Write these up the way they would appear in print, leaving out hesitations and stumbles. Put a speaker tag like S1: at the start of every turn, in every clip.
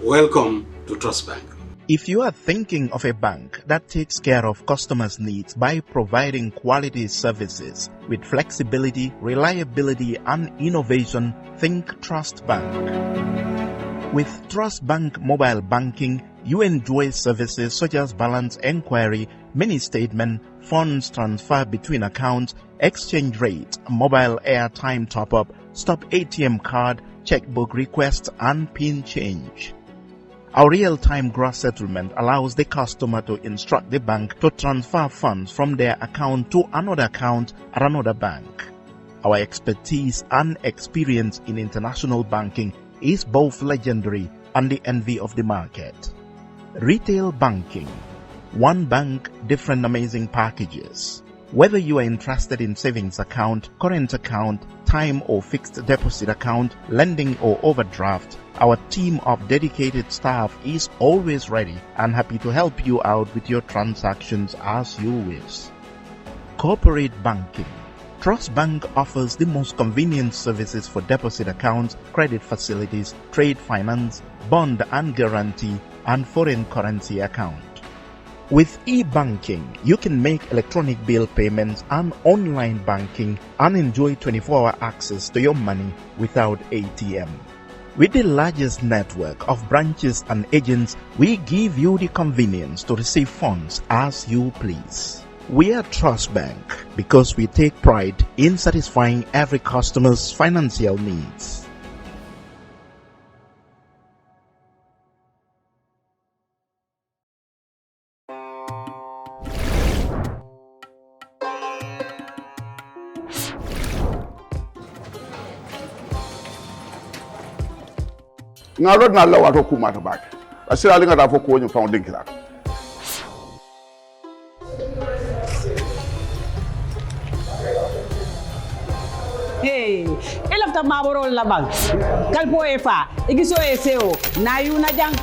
S1: Welcome to Trust Bank.
S2: If you are thinking of a bank that takes care of customers' needs by providing quality services with flexibility, reliability, and innovation, think Trust Bank. With Trust Bank mobile banking, you enjoy services such as balance enquiry, mini statement, funds transfer between accounts, exchange rate, mobile airtime top-up, stop ATM card, checkbook requests, and PIN change. Our real-time gross settlement allows the customer to instruct the bank to transfer funds from their account to another account at another bank. Our expertise and experience in international banking is both legendary and the envy of the market. Retail banking. One bank, different amazing packages. Whether you are interested in savings account, current account, time or fixed deposit account, lending or overdraft, our team of dedicated staff is always ready and happy to help you out with your transactions as you wish. Corporate banking. Trust Bank offers the most convenient services for deposit accounts, credit facilities, trade finance, bond and guarantee, and foreign currency account. With e-banking, you can make electronic bill payments and online banking and enjoy 24-hour access to your money without ATM. With the largest network of branches and agents, we give you the convenience to receive funds as you please. We are Trust Bank because we take pride in satisfying every customer's financial needs.
S3: Nga rod na lawa to kumata bak. Asira linga da foko nyi found dinkira.
S4: Hey, elafta maboro la bank. Kalpo efa, igiso eseo, na yuna jang.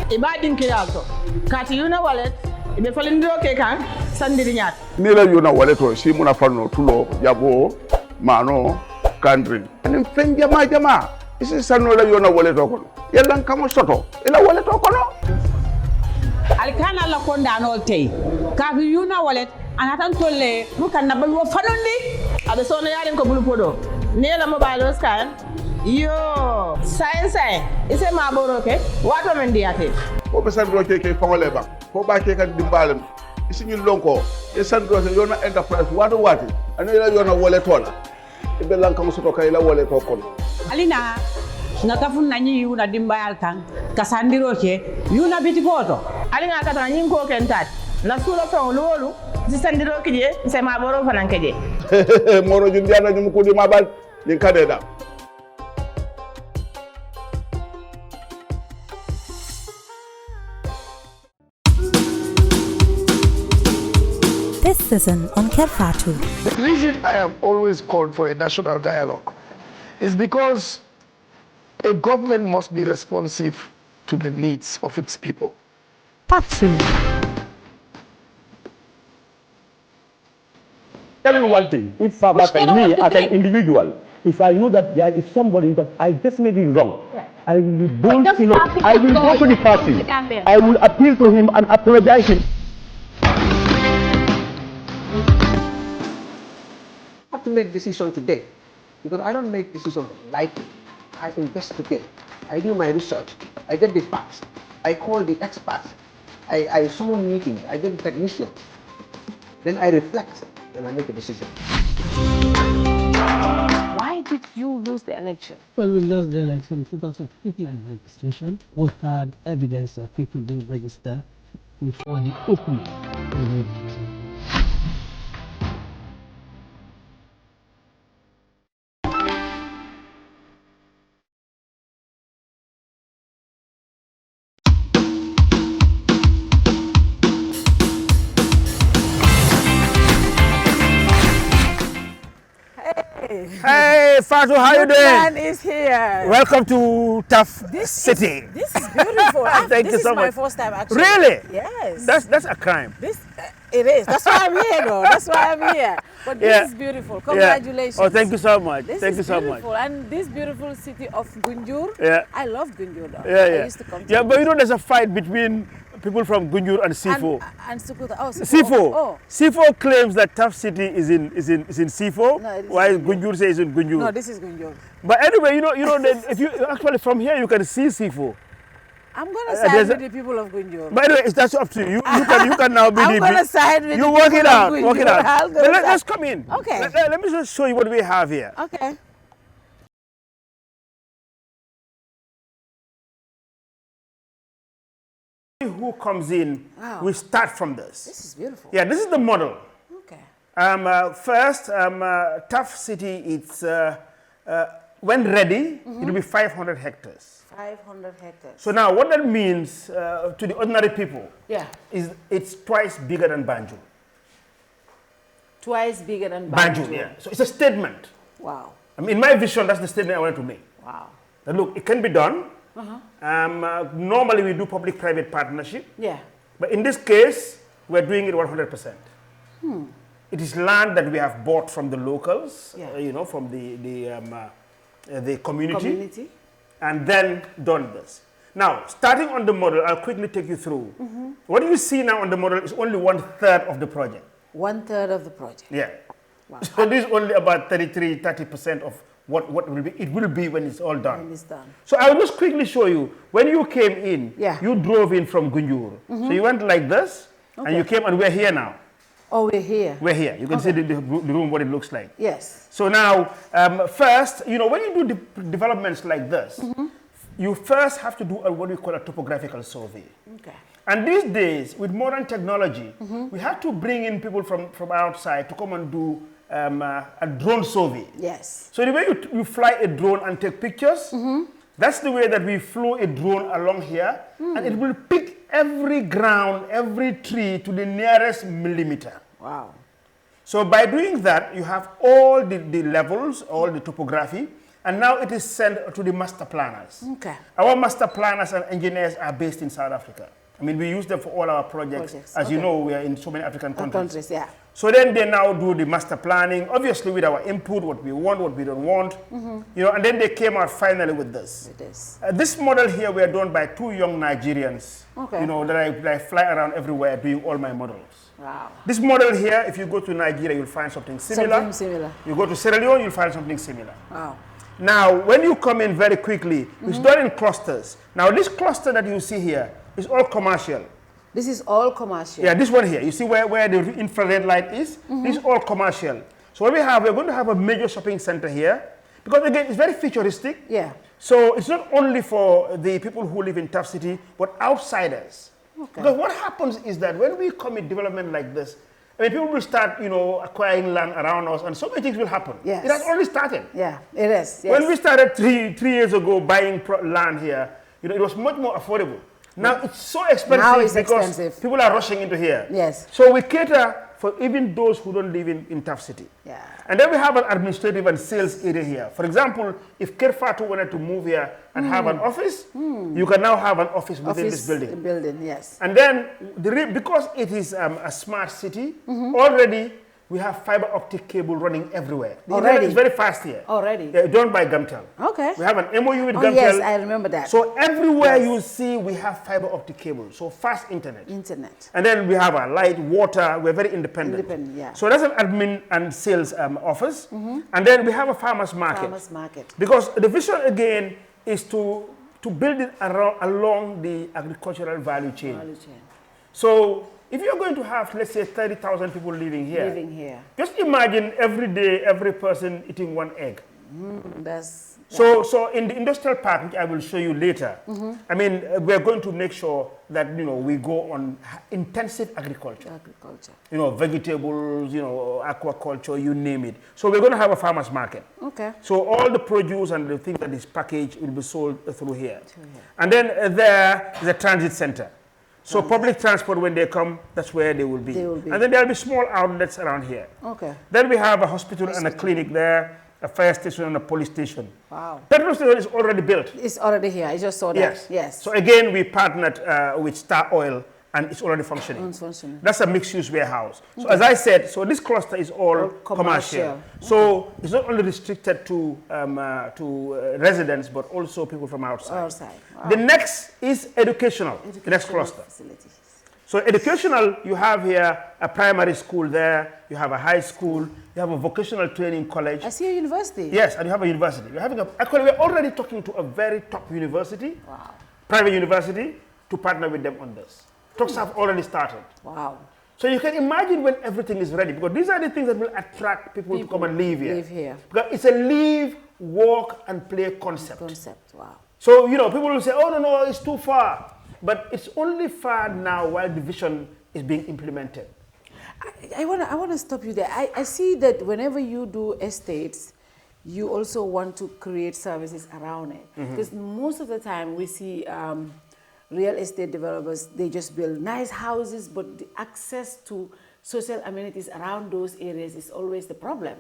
S4: Iba dinkira to. Kati yuna wallet, ibe falindiro ke kan sandiri nyat.
S3: Ni la yuna wallet to si muna fanno tulo yabo mano kandri. Ni fenja jama. Isi sanno la yona wallet to kono. Yalla kamo soto. Ila wallet to kono.
S4: Alkana la konda no tay. Kafi yuna wallet anatan tolle mukan na balwo fanondi. Abe sona yalen ko bulu podo. Nela mobile scan. Yo, science ise maboro ke wato men diate.
S3: Ko be sandro ke fangole ba. Ko ba ke kan dimbalem. Isi ngi lonko. E sandro yona enterprise wato wati. Anela yona wallet to la. Ibe lan kamo soto kay la wallet to kono.
S4: Alina nga kafun nanyi yuna dimbayal kan kasandiro ke yuna biti foto alina kata nyin ko kentat na sura fa lolu di sandiro kije se ma boro fanan keje
S3: moro jundi ana nyum ko di mabal nyin kadeda.
S5: This season on Kerr Fatou.
S6: The reason I have always called for a national dialogue is because a government must be responsive to the needs of its people.
S5: Taf City.
S7: Tell me one thing, if me as an individual, if I know that there is somebody that I definitely wrong, I will go to the party, I will appeal to him and apologize him.
S8: I have to make decision today because I don't make decisions lightly. I investigate, I do my research, I get the facts, I call the experts, I summon meetings, I get the technicians, then I reflect, and I make a decision.
S9: Why did you lose the election?
S10: Well, we lost the election because of people in registration. We had evidence that people didn't register before the opening.
S3: Hey!
S11: Hey, Fatou, how you doing?
S4: Man is here.
S11: Welcome to Taf City.
S4: This is beautiful.
S11: Thank you so much.
S4: This is my first time actually.
S11: Really?
S4: Yes.
S11: That's a crime.
S4: It is. That's why I'm here, though. That's why I'm here. But this is beautiful. Congratulations.
S11: Oh, thank you so much.
S4: Thank you so much. And this beautiful city of Gunjur.
S11: Yeah.
S4: I love Gunjur, though.
S11: I
S4: used to come to
S11: but you know there's a fight between people from Gunjur and Sifo.
S4: And Sukuta. Oh,
S11: Sifo.
S4: Oh.
S11: Sifo claims that Taf City is in Sifo,
S4: No,
S11: while Gunjur says in Gunjur.
S4: No, this is Gunjur.
S11: But anyway, you know that if you actually from here you can see Sifo.
S4: I'm gonna side with the people of Gunjur.
S11: By the way, that's up to you. You can now be
S4: I'm gonna side with
S11: you
S4: the
S11: work
S4: people
S11: it out.
S4: of Gunjur.
S11: Work it out. Let's come in.
S4: Okay.
S11: Let me just show you what we have here.
S4: Okay.
S11: Who comes in?
S4: Wow.
S11: We start from this.
S4: This is beautiful.
S11: Yeah, this is the model.
S4: Okay.
S11: First, Taf City. It's when ready, it will be 500 hectares.
S4: 500 hectares.
S11: So now, what that means to the ordinary people is it's twice bigger than Banjul.
S4: Twice bigger than Banjul.
S11: Yeah. So it's a statement.
S4: Wow.
S11: I mean, in my vision, that's the statement I wanted to make.
S4: Wow.
S11: That look, it can be done. Normally, we do public-private partnership.
S4: Yeah.
S11: But in this case, we're doing it 100%. It is land that we have bought from the locals, from the community, and then done this. Now, starting on the model, I'll quickly take you through. What you see now on the model is only 1/3 of the project.
S4: 1/3 of the project.
S11: Yeah.
S4: Wow.
S11: So this is only about 30% of what it will be when it's all done.
S4: When it's done.
S11: So I'll just quickly show you. When you came in, you drove in from Gunjur. So you went like this, and you came, and we're here now.
S4: Oh, we're here.
S11: We're here. You can see the room, what it looks like.
S4: Yes.
S11: So now, first, when you do developments like this, you first have to do what we call a topographical survey.
S4: Okay.
S11: And these days, with modern technology, we have to bring in people from outside to come and do a drone survey.
S4: Yes.
S11: So the way you fly a drone and take pictures, that's the way that we flew a drone along here, and it will pick every ground, every tree to the nearest millimeter.
S4: Wow.
S11: So by doing that, you have all the levels, all the topography, and now it is sent to the master planners.
S4: Okay.
S11: Our master planners and engineers are based in South Africa. I mean, we use them for all our projects. As you know, we are in so many African countries.
S4: Yeah.
S11: So then they now do the master planning, obviously with our input, what we want, what we don't want. And then they came out finally with this. This model here, we are done by 2 young Nigerians, that I fly around everywhere doing all my models.
S4: Wow.
S11: This model here, if you go to Nigeria, you'll find something similar.
S4: Something similar.
S11: You go to Sierra Leone, you'll find something similar.
S4: Wow.
S11: Now, when you come in very quickly, it's done in clusters. Now, this cluster that you see here is all commercial.
S4: This is all commercial?
S11: Yeah, this one here. You see where the infrared light is? This is all commercial. So what we're going to have a major shopping center here. Because again, it's very futuristic.
S4: Yeah.
S11: So it's not only for the people who live in Taf City, but outsiders.
S4: Okay.
S11: Because what happens is that when we commit development like this, I mean, people will start, acquiring land around us, and so many things will happen.
S4: Yes.
S11: It has already started.
S4: Yeah, it is. Yes.
S11: When we started three years ago buying land here, it was much more affordable. Now it's so expensive
S4: now it's
S11: because
S4: expensive.
S11: People are rushing into here.
S4: Yes.
S11: So we cater for even those who don't live in Taf City.
S4: Yeah.
S11: And then we have an administrative and sales area here. For example, if Kerr Fatou wanted to move here and have an office, you can now have an office within this building.
S4: Yes.
S11: And then, because it is a smart city, already we have fiber optic cable running everywhere.
S4: Already?
S11: It's very fast here.
S4: Already?
S11: Done by Gamtel.
S4: Okay.
S11: We have an MOU with Gamtel.
S4: Yes, I remember that.
S11: So everywhere you see, we have fiber optic cable. So fast internet. And then we have our light, water. We're very independent.
S4: Yeah.
S11: So that's an admin and sales office. And then we have a farmer's market.
S4: Farmer's market.
S11: Because the vision again is to build it along the agricultural value chain. So if you're going to have, let's say, 30,000 people living here, just imagine every day, every person eating 1 egg. So in the industrial park, which I will show you later, I mean, we're going to make sure that, we go on intensive agriculture. Vegetables, aquaculture, you name it. So we're going to have a farmer's market.
S4: Okay.
S11: So all the produce and the things that is packaged will be sold through here. And then there is a transit center. So public transport, when they come, that's where they will be. And then there'll be small outlets around here.
S4: Okay.
S11: Then we have a hospital and a clinic there. a fire station, and a police station.
S4: Wow.
S11: Petrol station is already built.
S4: It's already here. I just saw that.
S11: Yes.
S4: Yes.
S11: So again, we partnered with Star Oil, and it's already functioning. That's a mixed-use warehouse. So as I said, so this cluster is all commercial. So it's not only restricted to residents, but also people from outside. Wow. The next is educational. The next cluster. Facilities. So educational, you have here a primary school there, you have a high school, you have a vocational training college.
S4: I see a university.
S11: Yes, and you have a university. You're having actually, we're already talking to a very top university, private university, to partner with them on this. Talks have already started.
S4: Wow.
S11: So you can imagine when everything is ready, because these are the things that will attract people to come and live here. Because it's a live, work, and play concept.
S4: Wow.
S11: So, you know, people will say, oh, no, it's too far. But it's only far now while the vision is being implemented.
S4: I want to stop you there. I see that whenever you do estates, you also want to create services around it. Because most of the time we see real estate developers, they just build nice houses, but the access to social amenities around those areas is always the problem.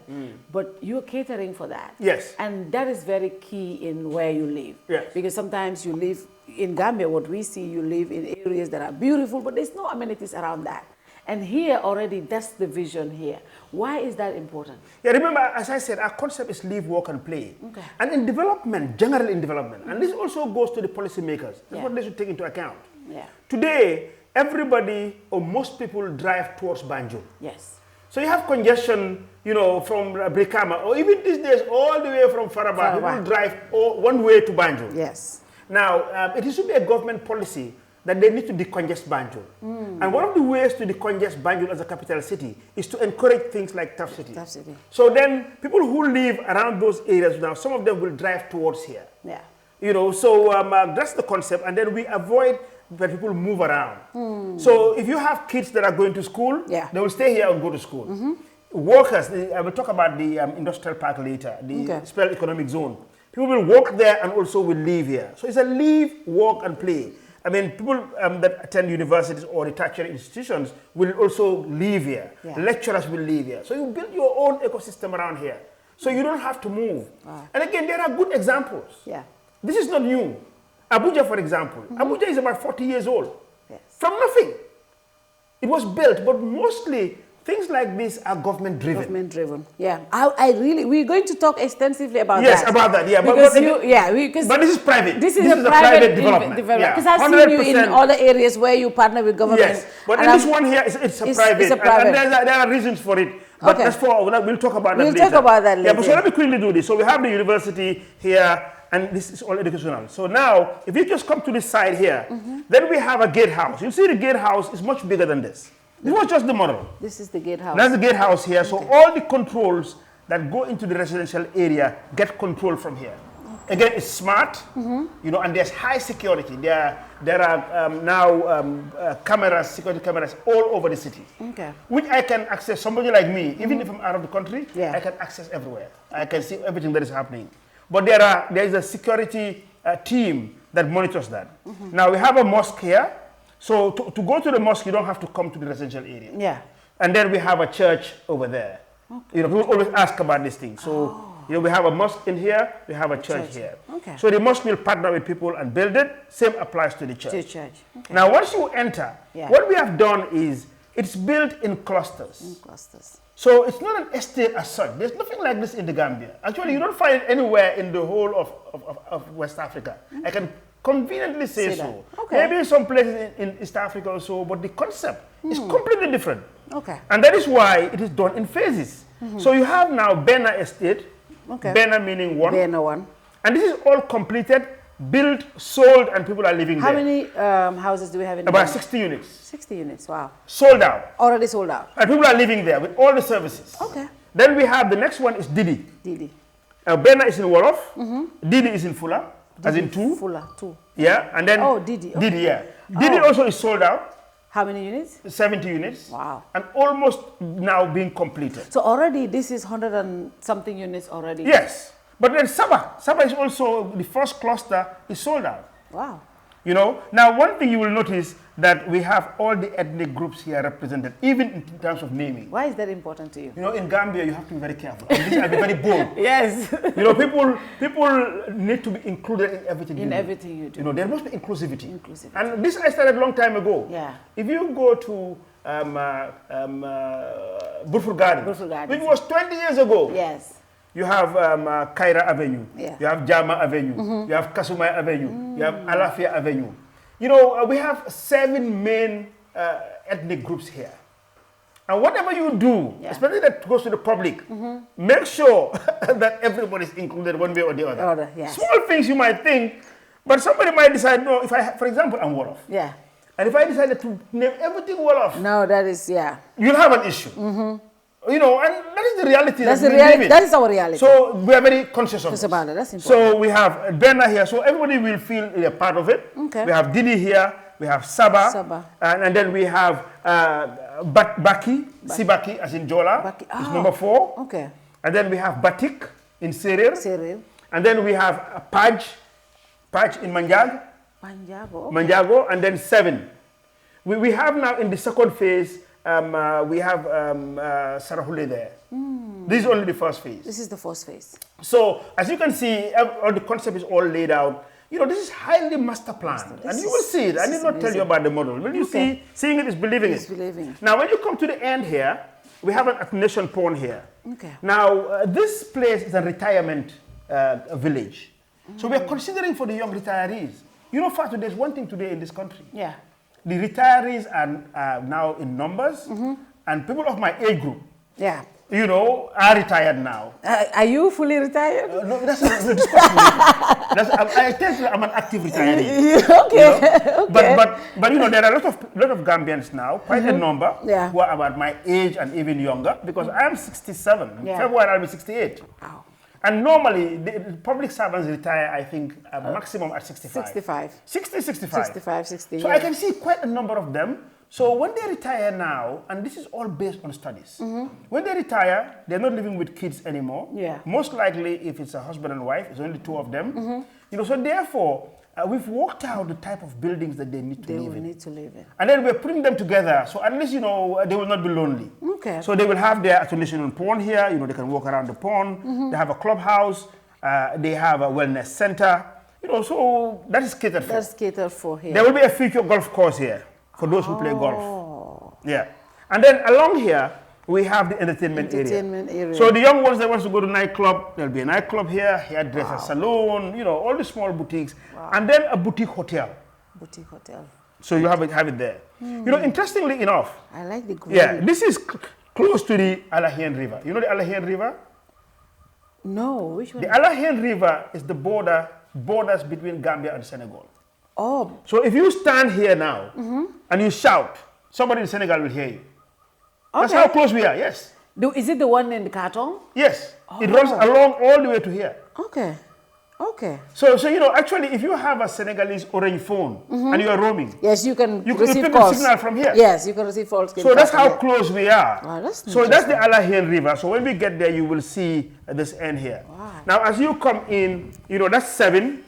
S4: But you're catering for that.
S11: Yes.
S4: And that is very key in where you live.
S11: Yes.
S4: Because sometimes you live in Gambia, what we see, you live in areas that are beautiful, but there's no amenities around that. And here already, that's the vision here. Why is that important?
S11: Yeah, remember, as I said, our concept is live, work, and play.
S4: Okay.
S11: And in development, generally in development, and this also goes to the policymakers. That's what they should take into account.
S4: Yeah.
S11: Today, everybody or most people drive towards Banjul.
S4: Yes.
S11: So you have congestion, you know, from Brikama, or even these days, all the way from Faraba, people drive one way to Banjul.
S4: Yes.
S11: Now, it should be a government policy that they need to decongest Banjul. And one of the ways to decongest Banjul as a capital city is to encourage things like Taf City.
S4: Taf City.
S11: So then people who live around those areas now, some of them will drive towards here.
S4: Yeah.
S11: You know, so that's the concept. And then we avoid that people move around. So if you have kids that are going to school, they will stay here and go to school. Workers, I will talk about the industrial park later, the special economic zone. People will work there and also will live here. So it's a live, work, and play. I mean, people that attend universities or the tertiary institutions will also live here. Lecturers will live here. So you build your own ecosystem around here. So you don't have to move. And again, there are good examples. This is not new. Abuja, for example. Abuja is about 40 years old. From nothing. It was built, but mostly things like this are government driven.
S4: Government driven, yeah. We're going to talk extensively about that.
S11: Yes, about that, yeah.
S4: Because
S11: but this is private.
S4: This is a private development. Because I've seen you in other areas where you partner with government.
S11: Yes, but in this one here, it's a private. And there are reasons for it. But that's for, we'll talk about that later.
S4: We'll talk about that later.
S11: Yeah, but so let me quickly do this. So we have the university here, and this is all educational. So now, if you just come to this side here, then we have a gatehouse. You see the gatehouse is much bigger than this. This was just the model.
S4: This is the gatehouse.
S11: That's the gatehouse here. So all the controls that go into the residential area get controlled from here. Again, it's smart, you know, and there's high security. There are now cameras, security cameras all over the city, which I can access. Somebody like me, even if I'm out of the country, I can access everywhere. I can see everything that is happening. But there is a security team that monitors that. Now we have a mosque here. So to go to the mosque, you don't have to come to the residential area.
S4: Yeah.
S11: And then we have a church over there. You know, people always ask about this thing. So, you know, we have a mosque in here, we have a church here. So the mosque will partner with people and build it. Same applies to the church. Now, once you enter, what we have done is, it's built in clusters. So it's not an estate as such. There's nothing like this in the Gambia. Actually, you don't find it anywhere in the whole of West Africa. I can conveniently say so. Maybe some places in East Africa or so, but the concept is completely different. And that is why it is done in phases. So you have now Bena Estate, Bena meaning one.
S4: Bena one.
S11: And this is all completed, built, sold, and people are living there.
S4: How many houses do we have in
S11: About
S4: Bena?
S11: 60 units.
S4: 60 units, wow.
S11: Sold out.
S4: Already sold out.
S11: And people are living there with all the services. Then we have the next one is Didi.
S4: Didi.
S11: Bena is in Wolof. Didi is in Fula. As in two?
S4: Fula, two.
S11: Yeah, and then...
S4: Oh, Didi. Okay.
S11: Didi, yeah. Didi also is sold out.
S4: How many units?
S11: 70 units.
S4: Wow.
S11: And almost now being completed.
S4: So already this is 100 and something units already?
S11: Yes. But then Sabah is also, the first cluster is sold out.
S4: Wow.
S11: You know, now one thing you will notice that we have all the ethnic groups here represented, even in terms of naming.
S4: Why is that important to you?
S11: You know, in Gambia, you have to be very careful. And this, I'll be very bold.
S4: Yes.
S11: You know, people need to be included in everything you do.
S4: Everything you do.
S11: You know, there must be inclusivity. And this I started a long time ago.
S4: Yeah.
S11: If you go to Burford Garden, which was 20 years ago.
S4: Yes.
S11: You have Kaira Avenue,
S4: yeah.
S11: You have Jama Avenue, you have Kasumai Avenue, you have Alafia Avenue. You know, we have 7 main ethnic groups here. And whatever you do, especially that goes to the public, make sure that everybody is included one way or the other.
S4: Yes.
S11: Small things you might think, but somebody might decide, no, if for example, I'm Wolof.
S4: Yeah.
S11: And if I decided to name everything Wolof.
S4: No, that is,
S11: you'll have an issue. You know, and that is the reality.
S4: That's the reality. That is our reality.
S11: So we are very conscious of this.
S4: About it. That's important.
S11: So we have Bena here, so everybody will feel a part of it.
S4: Okay.
S11: We have Didi here, we have Saba. And then we have Baki, Sibaki, as in Jola, is number 4.
S4: Okay.
S11: And then we have Batik in Serer. And then we have Paj in Manjag. Manjago, and then 7. We have now in the second phase, we have Sarahule there. This is only the first phase.
S4: This is the first phase.
S11: So, as you can see, all the concept is all laid out. You know, this is highly master planned. And you will see it. I need not tell you about the model. When you see, seeing it is believing it. Now, when you come to the end here, we have an accommodation pond here.
S4: Okay.
S11: Now, this place is a retirement village. So, we are considering for the young retirees. You know, Fatou, there's one thing today in this country.
S4: Yeah.
S11: The retirees are now in numbers, and people of my age group, you know, are retired now.
S4: Are you fully retired?
S11: No, that's not the discussion. I tell you, I'm an active retiree.
S4: Okay.
S11: You know? But you know, there are a lot of Gambians now, quite a number, who are about my age and even younger, because I am 67. In February, I'll be 68. Wow. And normally, the public servants retire, I think, maximum at 65. 60. So I can see quite a number of them. So when they retire now, and this is all based on studies, when they retire, they're not living with kids anymore.
S4: Yeah.
S11: Most likely, if it's a husband and wife, it's only 2 of them. You know, so therefore, we've worked out the type of buildings that they need to live in. And then we're putting them together, so at least, you know, they will not be lonely.
S4: Okay.
S11: So they will have their isolation pond here, you know, they can walk around the pond. They have a clubhouse, they have a wellness center, you know, so that is catered for.
S4: That's catered for here.
S11: There will be a future golf course here for those who play golf. Yeah. And then along here, we have the entertainment area. So the young ones that want to go to nightclub, there'll be a nightclub here, hairdresser salon, you know, all the small boutiques. And then a boutique hotel.
S4: Boutique hotel.
S11: So you have it there. You know, interestingly enough.
S4: I like the green.
S11: Yeah, this is close to the Alahian River. You know the Alahian River?
S4: No, which one?
S11: The Alahian River is the borders between Gambia and Senegal.
S4: Oh.
S11: So if you stand here now and you shout, somebody in Senegal will hear you. That's how close we are, yes.
S4: Is it the one in the carton?
S11: Yes. It runs along all the way to here.
S4: Okay. Okay.
S11: So you know, actually, if you have a Senegalese orange phone and you are roaming,
S4: yes, you can receive
S11: pick
S4: calls.
S11: The signal from here.
S4: Yes, you can receive calls.
S11: So that's how close we are.
S4: Wow, that's
S11: so that's the Alahian River. So when we get there, you will see this end here. Wow. Now, as you come in, you know, that's 7.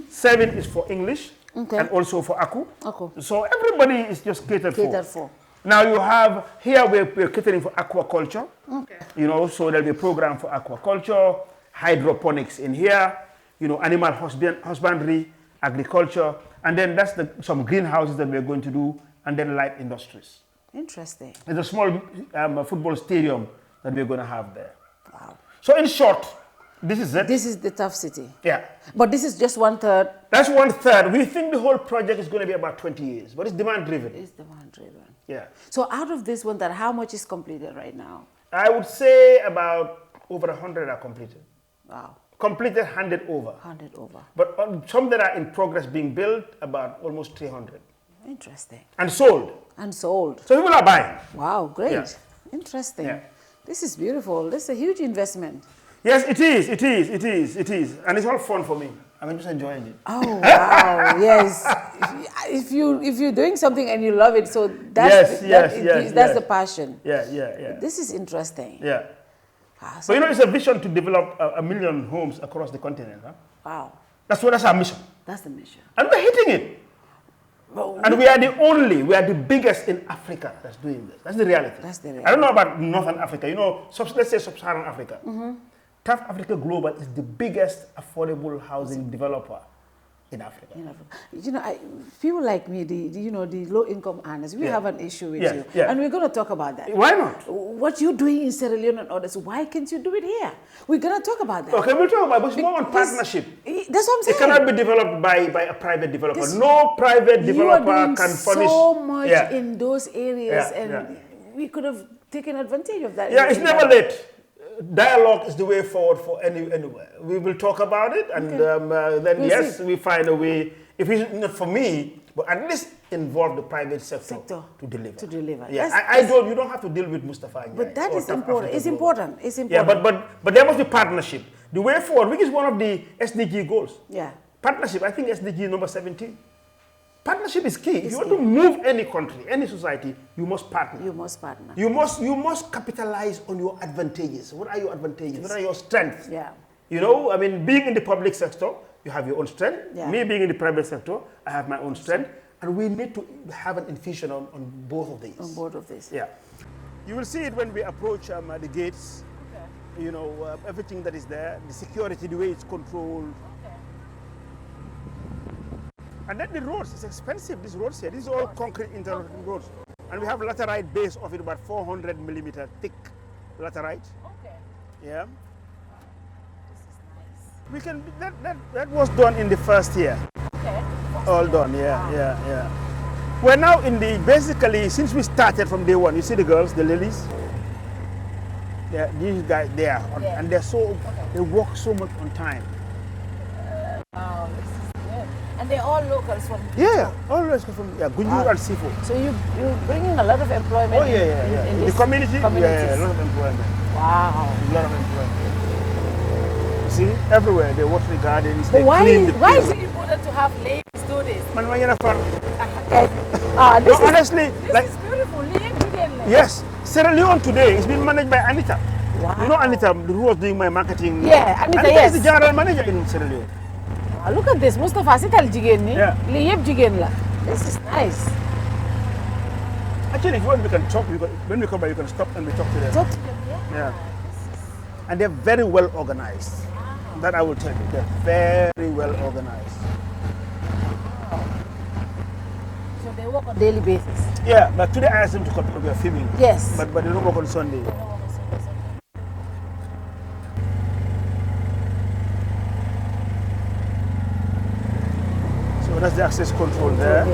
S11: 7 is for English and also for Aku. So everybody is just catered for. Now you have, here we're catering for aquaculture. You know, so there'll be a program for aquaculture, hydroponics in here, you know, animal husbandry, agriculture, and then that's some greenhouses that we're going to do, and then light industries.
S4: Interesting.
S11: There's a small football stadium that we're going to have there. Wow. So in short, this is it.
S4: This is the Taf City.
S11: Yeah.
S4: But this is just 1/3.
S11: That's 1/3. We think the whole project is going to be about 20 years, but it's demand driven.
S4: It's demand driven.
S11: Yeah.
S4: So out of this 1/3, how much is completed right now?
S11: I would say about over 100 are completed.
S4: Wow.
S11: Completed, handed over.
S4: Handed over.
S11: But some that are in progress being built, about almost 300.
S4: Interesting.
S11: And sold.
S4: And sold.
S11: So people are buying.
S4: Wow, great.
S11: Yeah.
S4: Interesting.
S11: Yeah.
S4: This is beautiful. This is a huge investment.
S11: Yes, it is. And it's all fun for me. I'm just enjoying it.
S4: Oh, wow. Yes. If you're doing something and you love it, so that's the passion.
S11: Yeah.
S4: This is interesting.
S11: Yeah. So you know, it's a vision to develop 1 million homes across the continent. Huh?
S4: Wow.
S11: That's our mission.
S4: That's the mission.
S11: And we're hitting it. And we are the biggest in Africa that's doing this. That's the reality. I don't know about Northern Africa. You know, let's say Sub-Saharan Africa. TAF Africa Global is the biggest affordable housing developer in Africa.
S4: You know, people like me, the low-income earners, we have an issue with you.
S11: Yeah.
S4: And we're going to talk about that.
S11: Why not?
S4: What you're doing in Sierra Leone and others, why can't you do it here? We're going to talk about that.
S11: Okay, we'll talk about it, but it's more on partnership.
S4: That's what I'm saying.
S11: It cannot be developed by a private developer. No private developer can furnish.
S4: So much in those areas, and we could have taken advantage of that.
S11: Yeah, it's never late. Dialogue is the way forward for anywhere. We will talk about it, and then we find a way. If it's not for me, but at least involve the private sector to deliver. Yeah, you don't have to deal with Mustapha Njie.
S4: But that is important. It's important. It's
S11: Yeah,
S4: important.
S11: but there must be partnership. The way forward, which is one of the SDG goals.
S4: Yeah.
S11: Partnership. I think SDG number 17. Partnership is key. If you want to move any country, any society, you must partner.
S4: You must partner.
S11: You must capitalize on your advantages. What are your advantages? What are your strengths?
S4: Yeah.
S11: You know, I mean, being in the public sector, you have your own strength.
S4: Yeah.
S11: Me being in the private sector, I have my own strength. And we need to have an infusion on both of these.
S4: On both of these.
S11: Yeah. You will see it when we approach the gates. Okay. You know, everything that is there, the security, the way it's controlled. And then the roads, it's expensive, these roads here. These are all concrete interlocking roads. And we have laterite base of it, about 400 millimeter thick laterite. Okay. Yeah.
S4: This is nice.
S11: We can, that was done in the first year.
S4: Okay.
S11: All done, yeah. We're now in basically, since we started from day one, you see the girls, the lilies? These guys, and they're they work so much on time.
S4: Wow, this is good. And they're all locals from
S11: always from Gunjur and Sifo.
S4: So you're bringing a lot of employment.
S11: Oh yeah.
S4: In
S11: the community, a lot of employment.
S4: Wow.
S11: A lot of employment. You see, everywhere they water the gardens.
S4: But why is it important to have ladies do this?
S11: Honestly,
S4: this is beautiful.
S11: Yes, Sierra Leone today is being managed by Anita. Wow. You know Anita, who was doing my marketing.
S4: Yeah, Anita
S11: is the general manager in Sierra Leone.
S4: Look at this, Mustafa. This is nice.
S11: Actually, if you want, we can talk. When we come back, you can stop and we talk to them.
S4: Talk to them,
S11: yeah. And they're very well organized. Wow. That I will tell you. They're very well organized.
S4: Wow. So they work on a daily basis?
S11: Yeah, but today I asked them to come because we are filming.
S4: Yes.
S11: But they don't work on Sunday. So that's the access control there.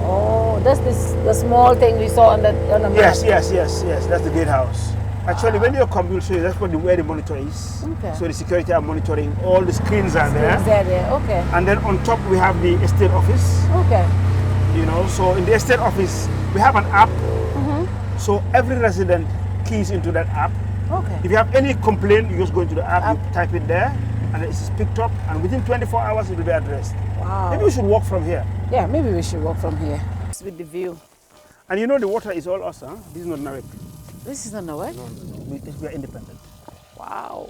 S4: Oh, that's the small thing we saw on the map.
S11: Yes. That's the gatehouse. Actually, when you come, you'll see that's where the monitor is. Okay. So the security are monitoring. All the screens are there.
S4: Okay.
S11: And then on top we have the estate office.
S4: Okay.
S11: You know, so in the estate office we have an app. So every resident keys into that app.
S4: Okay.
S11: If you have any complaint, you just go into the app, you type it there, and it's picked up, and within 24 hours it will be addressed.
S4: Wow.
S11: Maybe we should walk from here.
S4: Yeah, maybe we should walk from here. With the view.
S11: And you know the water is all us, huh? This is not Narek.
S4: This is not Narek?
S11: No. We are independent.
S4: Wow.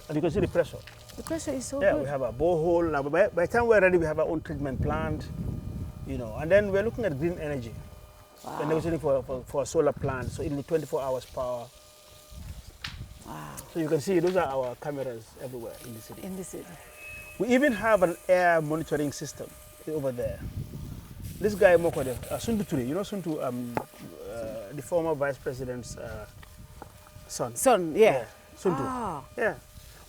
S11: And you can see the pressure.
S4: The pressure is so good.
S11: Yeah, we have a borehole. Now, by the time we're ready, we have our own treatment plant, you know, and then we're looking at green energy.
S4: Wow.
S11: We're negotiating for a solar plant, so it'll be 24 hours power.
S4: Wow.
S11: So you can see those are our cameras everywhere in the city.
S4: In the city.
S11: We even have an air monitoring system over there. This guy, Mokode, Suntu Ture, you know Suntu, the former vice president's son.
S4: Son, yeah.
S11: Suntu.
S4: Ah.
S11: Yeah.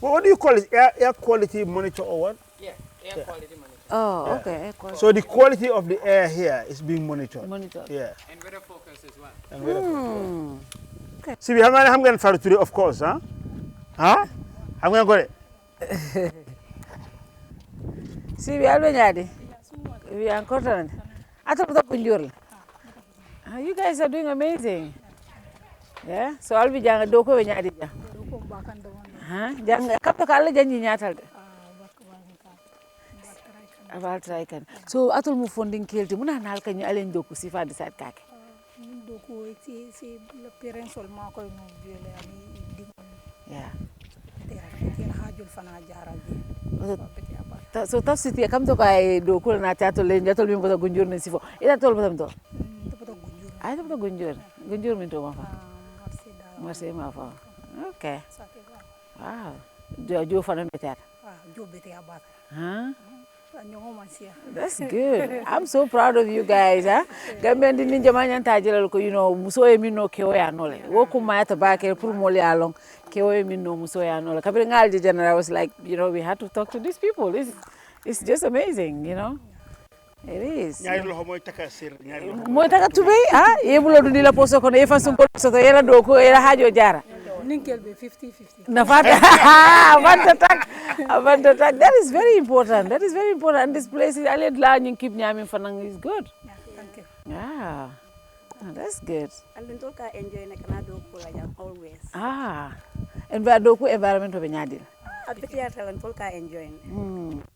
S11: Well, what do you call it? Air quality monitor or what?
S9: Yeah, air quality monitor.
S4: Oh, yeah. Okay. Air quality.
S11: So the quality of the air here is being monitored.
S9: Yeah. And weather focus as well.
S11: And weather focus. Okay. See, we have going to today, of course, huh? Huh? I'm going to go there.
S4: See, we are going we are Gunjur. You guys are doing amazing. Yeah. So I'll be janga doko we nyadi ja. Huh? Janga kapto kala janji nyatal de. About traikan. So atul mu funding kelti muna nal kanyu alen doko sifa de sat kake.
S12: Doko si le parents seulement ko no viole ani.
S4: Yeah.
S12: Te hajul fana jaral ji.
S13: So Taf City kam to kay do ko na teatro le jatol mi bota Gunjur ni sifo. Ila tol botam to. Ay to Gunjur. Gunjur mi to ma fa. Merci ma fa. Okay. Wow. Jo fa na teatro.
S12: Jo bete abata.
S13: Huh? That's good. I'm so proud of you guys, huh? Gambian di ninja manyan tajira ko, you know, muso e minno kewo ya nole. Wo kuma ya tabake pour mole along kewo e minno muso ya nole. Kabiri ngal general, I was like, you know, we had to talk to these people. It's just amazing, you know. It is. Moy taka tubey, ah, yebulo du la poso ko e fa sun ko so to yela do ko era hajo jara.
S12: Ninkel be 50-50.
S13: Nafata, that is very important. That is very important. And this place is aled la ñu keep ñami fanang is good.
S12: Yeah, thank you.
S13: Yeah. Oh, that's good.
S14: And then talk enjoy na Canada ko la always.
S13: Ah. Environment be ñadil.
S14: Abiti atalan talk enjoy.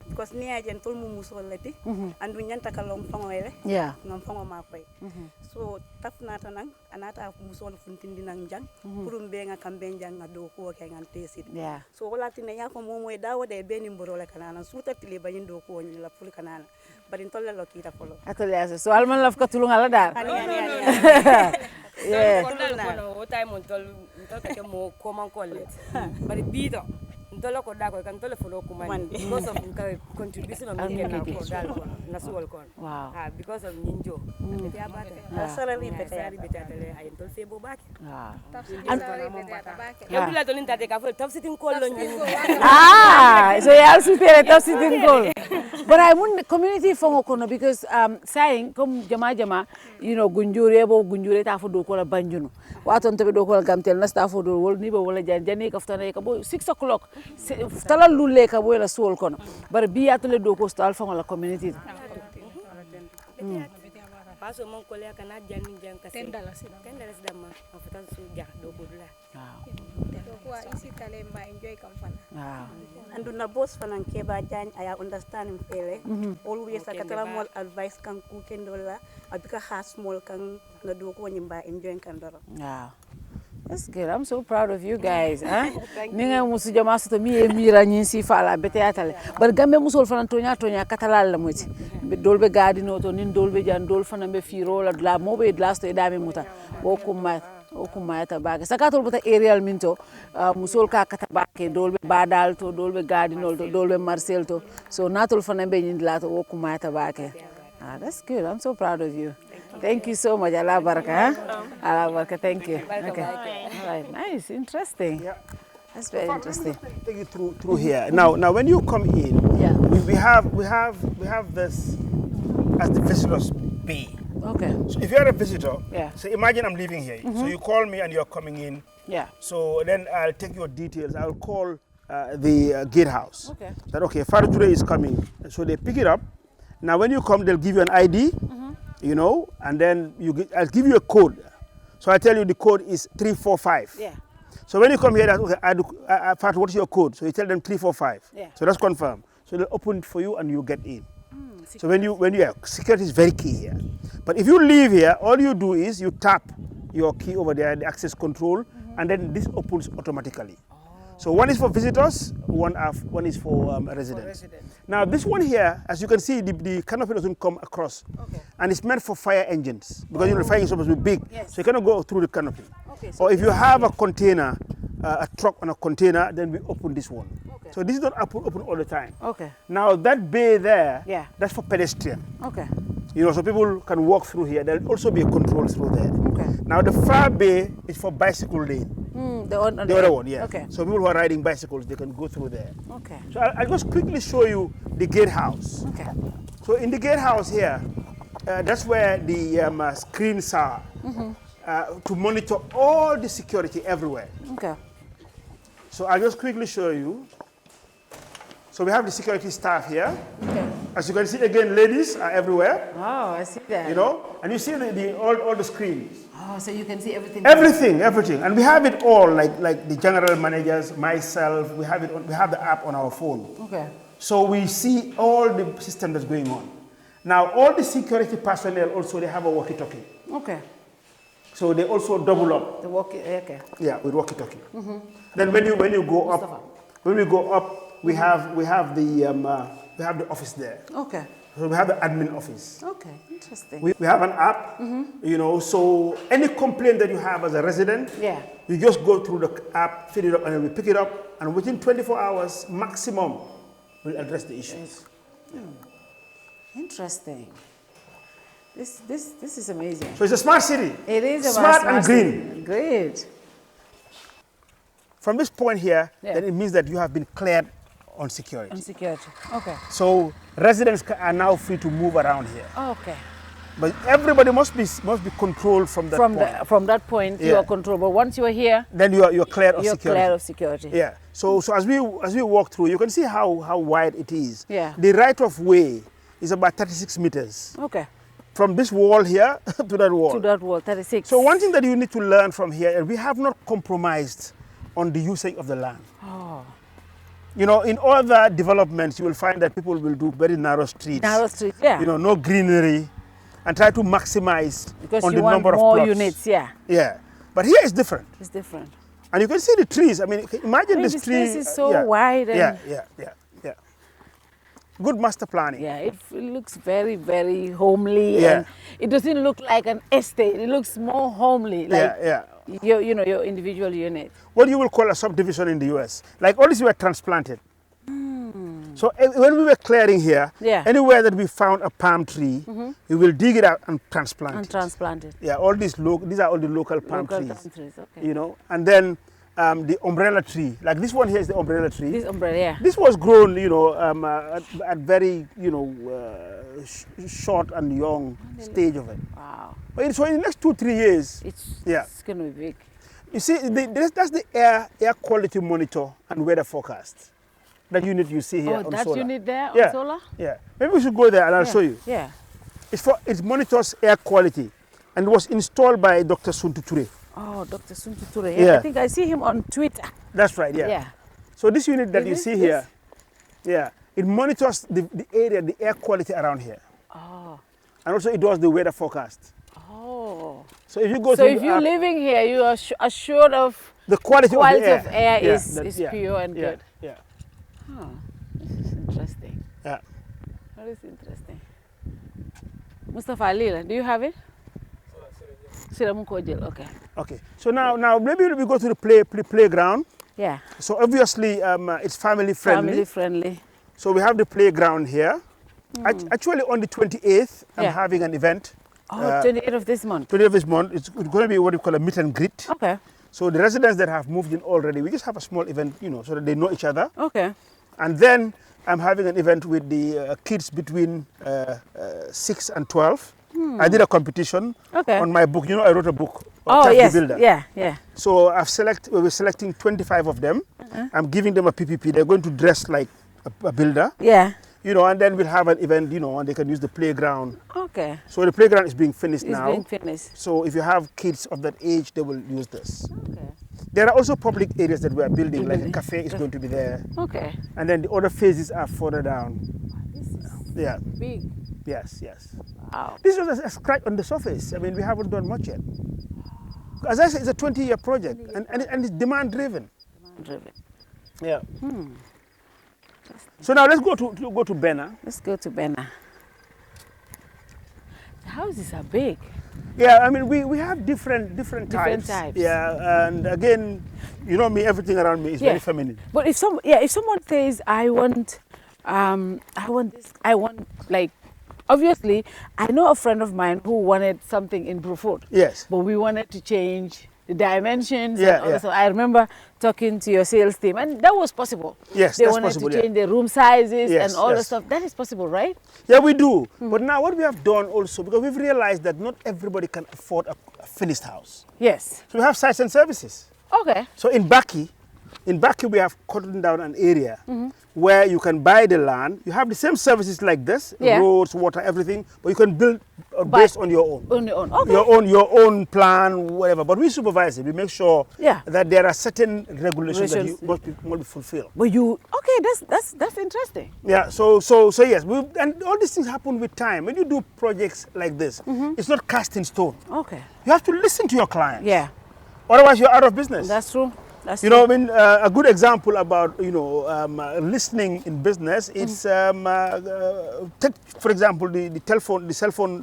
S14: Because ni ajen tol mu musolati andu nyanta kalom fangoyle.
S13: Yeah.
S14: Ngam fango ma koy. So taf nata nang anata musol funtindi nang jang purum be nga kambe jang nga do ko ke ngan tesit.
S13: Yeah.
S14: So wala tine ya ko momo e dawo de be ni mboro le kanana suta tili bayin do ko ni la pul kanana barin tolle lo kita folo.
S13: Atole so alman laf ka tulunga la dar.
S15: Yeah. Ko time on tol ka mo ko man kolle. Bari bido Ntolo ko da ko kan tole follow kumani because of contribution of me na ko dal ko na suwol kon.
S13: Wow.
S15: Because of ninjo. Bete abate.
S14: Salary bete
S15: atele ay tol febo bak.
S14: Salary bete abake.
S15: Yo bila tol intate ka fo Taf City ko lo nyi.
S13: So you also feel Taf City ko. But I want community fongo kono because saying come jama you know Gunjure ta fo do ko la banjunu. Waton to be do ko gamtel na sta fo do wol ni be wala jani kaftane ka bo 6 o'clock tala lulle ka boy la sol kono bar bi atole do ko stal fa la community
S15: paso mon ko le kana janni jang ka $10 dama afatan su ja do ko dula
S12: do ko isi tale mba enjoy kam fana
S14: andu na boss fanan keba jan aya understand him fele always akatala mol advice kan ku kendola abika has small kan na do ko nyimba enjoy kan doro.
S13: That's good. I'm so proud of you guys. Ninga musu jama soto mi e mira nyin si fala bete atale. Bar gambe musol fana tonya katalal la muti. Dolbe gadi no to nin dolbe jan dol fana be firo la mobe glasto e dami muta. O kuma ta baga. Sakatol buta aerial minto musol ka katabake dolbe badal to dolbe gadi no to dolbe marcel to. So natol fana be nyin lato o kuma ta bake. That's good. I'm so proud of you. Thank you so much. Allah baraka. Allah baraka. Thank you. Okay. All right. Nice. Interesting.
S11: Yeah.
S13: That's very interesting.
S11: Take you through here. Now when you come in, we have this as the visitors bay.
S13: Okay.
S11: So if you're a visitor,
S13: yeah.
S11: So imagine I'm living here. So you call me and you're coming in.
S13: Yeah.
S11: So then I'll take your details. I'll call the gatehouse.
S13: Okay.
S11: That okay, Fatou is coming. So they pick it up. Now when you come, they'll give you an ID. You know, and then I'll give you a code. So I tell you the code is 345.
S13: Yeah.
S11: So when you come here, okay, Fatou, what's your code? So you tell them 345.
S13: Yeah.
S11: So that's confirmed. So they'll open it for you and you get in. So when you security is very key here. But if you leave here, all you do is you tap your key over there, the access control, and then this opens automatically. So one is for visitors, one is for residents. Now this one here, as you can see, the canopy doesn't come across. Okay. And it's meant for fire engines, because you know, the fire engine is supposed to be big. Yes. So you cannot go through the canopy. Okay, so or if you have a container, a truck on a container, then we open this one. Okay. So this is not open all the time.
S13: Okay.
S11: Now that bay there,
S13: yeah,
S11: that's for pedestrian.
S13: Okay.
S11: You know, so people can walk through here. There'll also be a control through there.
S13: Okay.
S11: Now the far bay is for bicycle lane.
S13: The
S11: other one, yeah.
S13: Okay.
S11: So people who are riding bicycles, they can go through there.
S13: Okay.
S11: So I'll just quickly show you the gatehouse.
S13: Okay.
S11: So in the gatehouse here, that's where the screens are to monitor all the security everywhere.
S13: Okay.
S11: So I'll just quickly show you. So we have the security staff here.
S13: Okay.
S11: As you can see, again, ladies are everywhere.
S13: Oh, I see that.
S11: You know, and you see all the screens.
S13: Oh, so you can see everything.
S11: Everything, and we have it all, like the general managers, myself. We have it. We have the app on our phone.
S13: Okay.
S11: So we see all the system that's going on. Now, all the security personnel also they have a walkie-talkie.
S13: Okay.
S11: So they also double up.
S13: The walkie. Okay.
S11: Yeah, with walkie-talkie. Then when you go up, when we go up, we have the we have the office there.
S13: Okay.
S11: So we have the admin office.
S13: Okay, interesting.
S11: We have an app, you know, so any complaint that you have as a resident, you just go through the app, fill it up, and then we pick it up, and within 24 hours maximum, we'll address the issues.
S13: Interesting. This is amazing.
S11: So it's a smart city.
S13: It is a
S11: smart and green.
S13: City. Great.
S11: From this point here, then it means that you have been cleared on security.
S13: On security. Okay.
S11: So residents are now free to move around here.
S13: Okay.
S11: But everybody must be controlled from that point.
S13: From that point, you are controlled. But once you are here,
S11: then you're cleared of security.
S13: You're cleared of security.
S11: Yeah. So as we walk through, you can see how wide it is.
S13: Yeah.
S11: The right of way is about 36 meters.
S13: Okay.
S11: From this wall here to that wall.
S13: To that wall, 36.
S11: So one thing that you need to learn from here, we have not compromised on the usage of the land.
S13: Oh.
S11: You know, in other developments, you will find that people will do very narrow streets.
S13: Narrow streets, yeah.
S11: You know, no greenery, and try to maximize
S13: because
S11: on
S13: you
S11: the
S13: want
S11: number
S13: more
S11: of plots.
S13: units, yeah.
S11: Yeah, but here it's different.
S13: It's different.
S11: And you can see the trees. I mean, imagine this tree.
S13: This is so wide. And
S11: Yeah. Good master planning.
S13: Yeah, it looks very, very homely.
S11: Yeah.
S13: And it doesn't look like an estate. It looks more homely. Like your individual unit.
S11: What you will call a subdivision in the US. Like all these were transplanted. So when we were clearing here, anywhere that we found a palm tree, we will dig it out and transplant it. Yeah, all these are all the local palm trees.
S13: Okay.
S11: You know, and then the umbrella tree, like this one here is the umbrella tree.
S13: This umbrella, yeah.
S11: This was grown, you know, at very, short and young stage of it.
S13: Wow.
S11: But so in the next 2-3 years,
S13: it's going to be big.
S11: You see, that's the air quality monitor and weather forecast. That unit you see here on solar.
S13: Oh, that unit there on solar?
S11: Yeah. Maybe we should go there and I'll show you.
S13: Yeah.
S11: It monitors air quality and was installed by Dr. Suntu Ture.
S13: Oh, Dr. Suntu Ture. Yeah. I think I see him on Twitter.
S11: That's right, yeah. So this unit that you see here, it monitors the area, the air quality around here.
S13: Oh.
S11: And also it does the weather forecast.
S13: Oh.
S11: So if you go
S13: if you're living here, you are assured of
S11: the quality
S13: of air is pure and good.
S11: Yeah.
S13: Oh, this is interesting.
S11: Yeah.
S13: That is interesting. Mustafa Alila, do you have it? Okay.
S11: Okay. So now maybe we go to the playground.
S13: Yeah.
S11: So obviously it's family friendly.
S13: Family friendly.
S11: So we have the playground here. Actually on the 28th, I'm having an event.
S13: Oh, 28th of this month.
S11: 28th of this month. It's going to be what we call a meet and greet.
S13: Okay.
S11: So the residents that have moved in already, we just have a small event, so that they know each other.
S13: Okay.
S11: And then I'm having an event with the kids between 6 and 12. I did a competition on my book. I wrote a book.
S13: Yes.
S11: Builder.
S13: Yeah.
S11: So we're selecting 25 of them. I'm giving them a PPP. They're going to dress like a builder.
S13: Yeah.
S11: And then we'll have an event, and they can use the playground.
S13: Okay.
S11: So the playground is being finished now.
S13: It's being finished.
S11: So if you have kids of that age, they will use this.
S13: Okay.
S11: There are also public areas that we are building, like a cafe is going to be there.
S13: Okay.
S11: And then the other phases are further down.
S13: This is
S11: big. Yes.
S13: Wow.
S11: This was a scratch on the surface. I mean, we haven't done much yet. As I said, it's a 20-year project, and it's demand-driven. Yeah. So now let's go to Bena.
S13: Let's go to Bena. The houses are big.
S11: Yeah, I mean we have different types. Yeah, and again, me, everything around me is very feminine.
S13: But if someone says I want this, like, obviously I know a friend of mine who wanted something in Bruford.
S11: Yes.
S13: But we wanted to change the dimensions. So I remember talking to your sales team, and that was possible.
S11: Yes,
S13: they wanted to change the room sizes and all the stuff. That is possible, right?
S11: Yeah, we do. But now what we have done also, because we've realized that not everybody can afford a finished house.
S13: Yes.
S11: So we have sites and services.
S13: Okay.
S11: So in Baki we have cut down an area where you can buy the land. You have the same services like this, roads, water, everything, but you can build based on your own.
S13: On your own, okay.
S11: Your own plan, whatever. But we supervise it. We make sure that there are certain regulations that you must be fulfilled.
S13: But that's interesting.
S11: Yeah. So yes, and all these things happen with time. When you do projects like this, it's not cast in stone.
S13: Okay.
S11: You have to listen to your clients.
S13: Yeah.
S11: Otherwise, you're out of business.
S13: That's true.
S11: You know, I mean, a good example about, you know, listening in business, it's, take, for example, the cell phone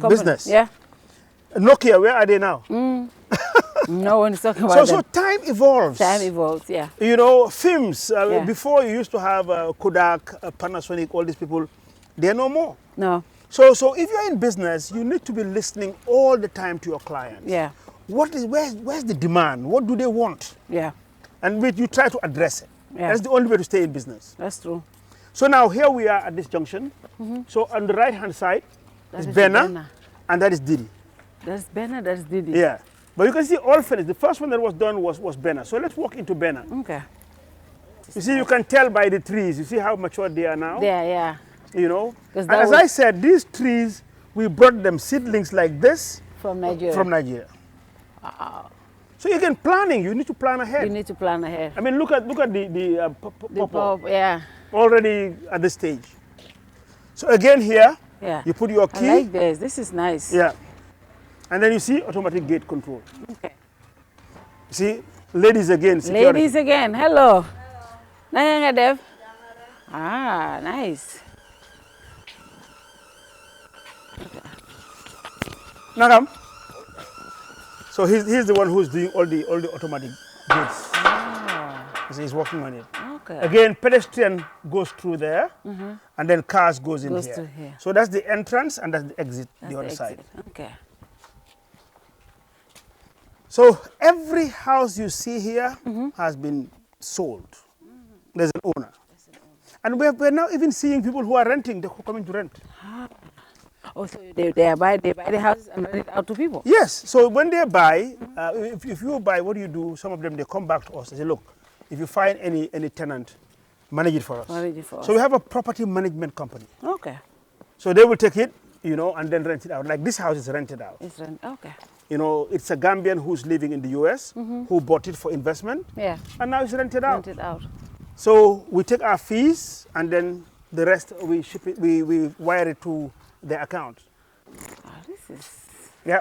S11: business.
S13: Yeah.
S11: Nokia, where are they now?
S13: No one is talking about
S11: So time evolves.
S13: Time evolves, yeah.
S11: You know, films, before you used to have Kodak, Panasonic, all these people, they're no more.
S13: No.
S11: So if you're in business, you need to be listening all the time to your clients.
S13: Yeah.
S11: Where's the demand? What do they want?
S13: Yeah.
S11: And you try to address it.
S13: Yeah.
S11: That's the only way to stay in business.
S13: That's true.
S11: So now here we are at this junction. So on the right-hand side is Benna, and that is Didi.
S13: That's Benna, that's Didi.
S11: Yeah. But you can see all finished. The first one that was done was Benna. So let's walk into Benna.
S13: Okay.
S11: You see, you can tell by the trees. You see how mature they are now?
S13: Yeah.
S11: You know? And as I said, these trees, we brought them seedlings like this.
S13: From Nigeria.
S11: From Nigeria. Wow. So again, planning, you need to plan ahead.
S13: You need to plan ahead.
S11: I mean, look at the pop-up.
S13: Yeah.
S11: Already at this stage. So again here, you put your key.
S13: I like this. This is nice.
S11: Yeah. And then you see automatic gate control.
S13: Okay.
S11: See, ladies again. Security.
S13: Ladies again. Hello. Nanga Dev. Ah, nice.
S11: Nagam. So he's the one who's doing all the automatic gates. So he's working on it.
S13: Okay.
S11: Again, pedestrian goes through there, and then cars goes in here.
S13: To here.
S11: So that's the entrance and that's the exit, the other side.
S13: Okay.
S11: So every house you see here has been sold. There's an owner. And we're now even seeing people who are renting, they're coming to rent.
S13: Oh, so they buy the houses and rent it out to people?
S11: Yes. So when they buy, if you buy, what do you do? Some of them, they come back to us and say, look, if you find any tenant, manage it for us.
S13: Manage it for us.
S11: So we have a property management company.
S13: Okay.
S11: So they will take it, you know, and then rent it out. Like this house is rented out.
S13: It's rent, okay.
S11: You know, it's a Gambian who's living in the US, who bought it for investment.
S13: Yeah.
S11: And now it's rented out.
S13: Rented out.
S11: So we take our fees and then the rest we ship it, we wire it to their account.
S13: Oh, this is...
S11: Yeah.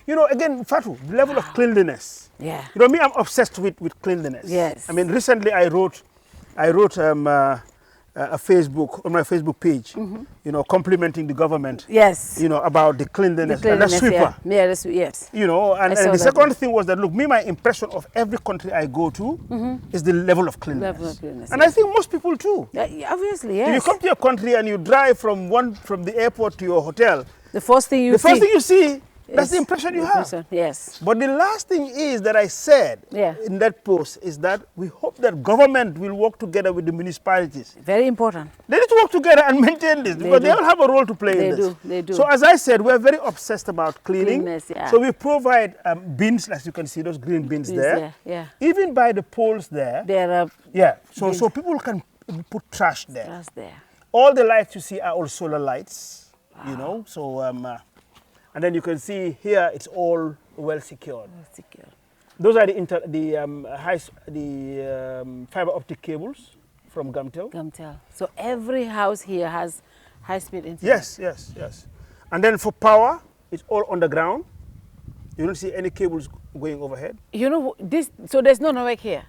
S11: You know, again, Fatou, the level of cleanliness.
S13: Yeah.
S11: You know, me, I'm obsessed with cleanliness.
S13: Yes.
S11: I mean, recently I wrote a Facebook, on my Facebook page, you know, complimenting the government.
S13: Yes.
S11: You know, about the cleanliness and the sweeper.
S13: Yeah, yes.
S11: You know, and the second thing was that, look, me, my impression of every country I go to is the level of cleanliness. And I think most people too.
S13: Yeah, obviously, yes.
S11: If you come to your country and you drive from the airport to your hotel,
S13: the first thing you see,
S11: that's the impression you have.
S13: Yes.
S11: But the last thing is that I said in that post is that we hope that government will work together with the municipalities.
S13: Very important.
S11: They need to work together and maintain this because they all have a role to play in this.
S13: They do.
S11: So as I said, we're very obsessed about cleaning.
S13: Cleanness, yeah.
S11: So we provide bins, as you can see, those green bins there.
S13: Yeah.
S11: Even by the poles there.
S13: There are
S11: So people can put trash there.
S13: Trash there.
S11: All the lights you see are all solar lights. Wow. You know, so and then you can see here it's all well secured. Those are the fiber optic cables from Gamtel.
S13: So every house here has high-speed internet.
S11: Yes. And then for power, it's all underground. You don't see any cables going overhead.
S13: You know this. So there's no network here.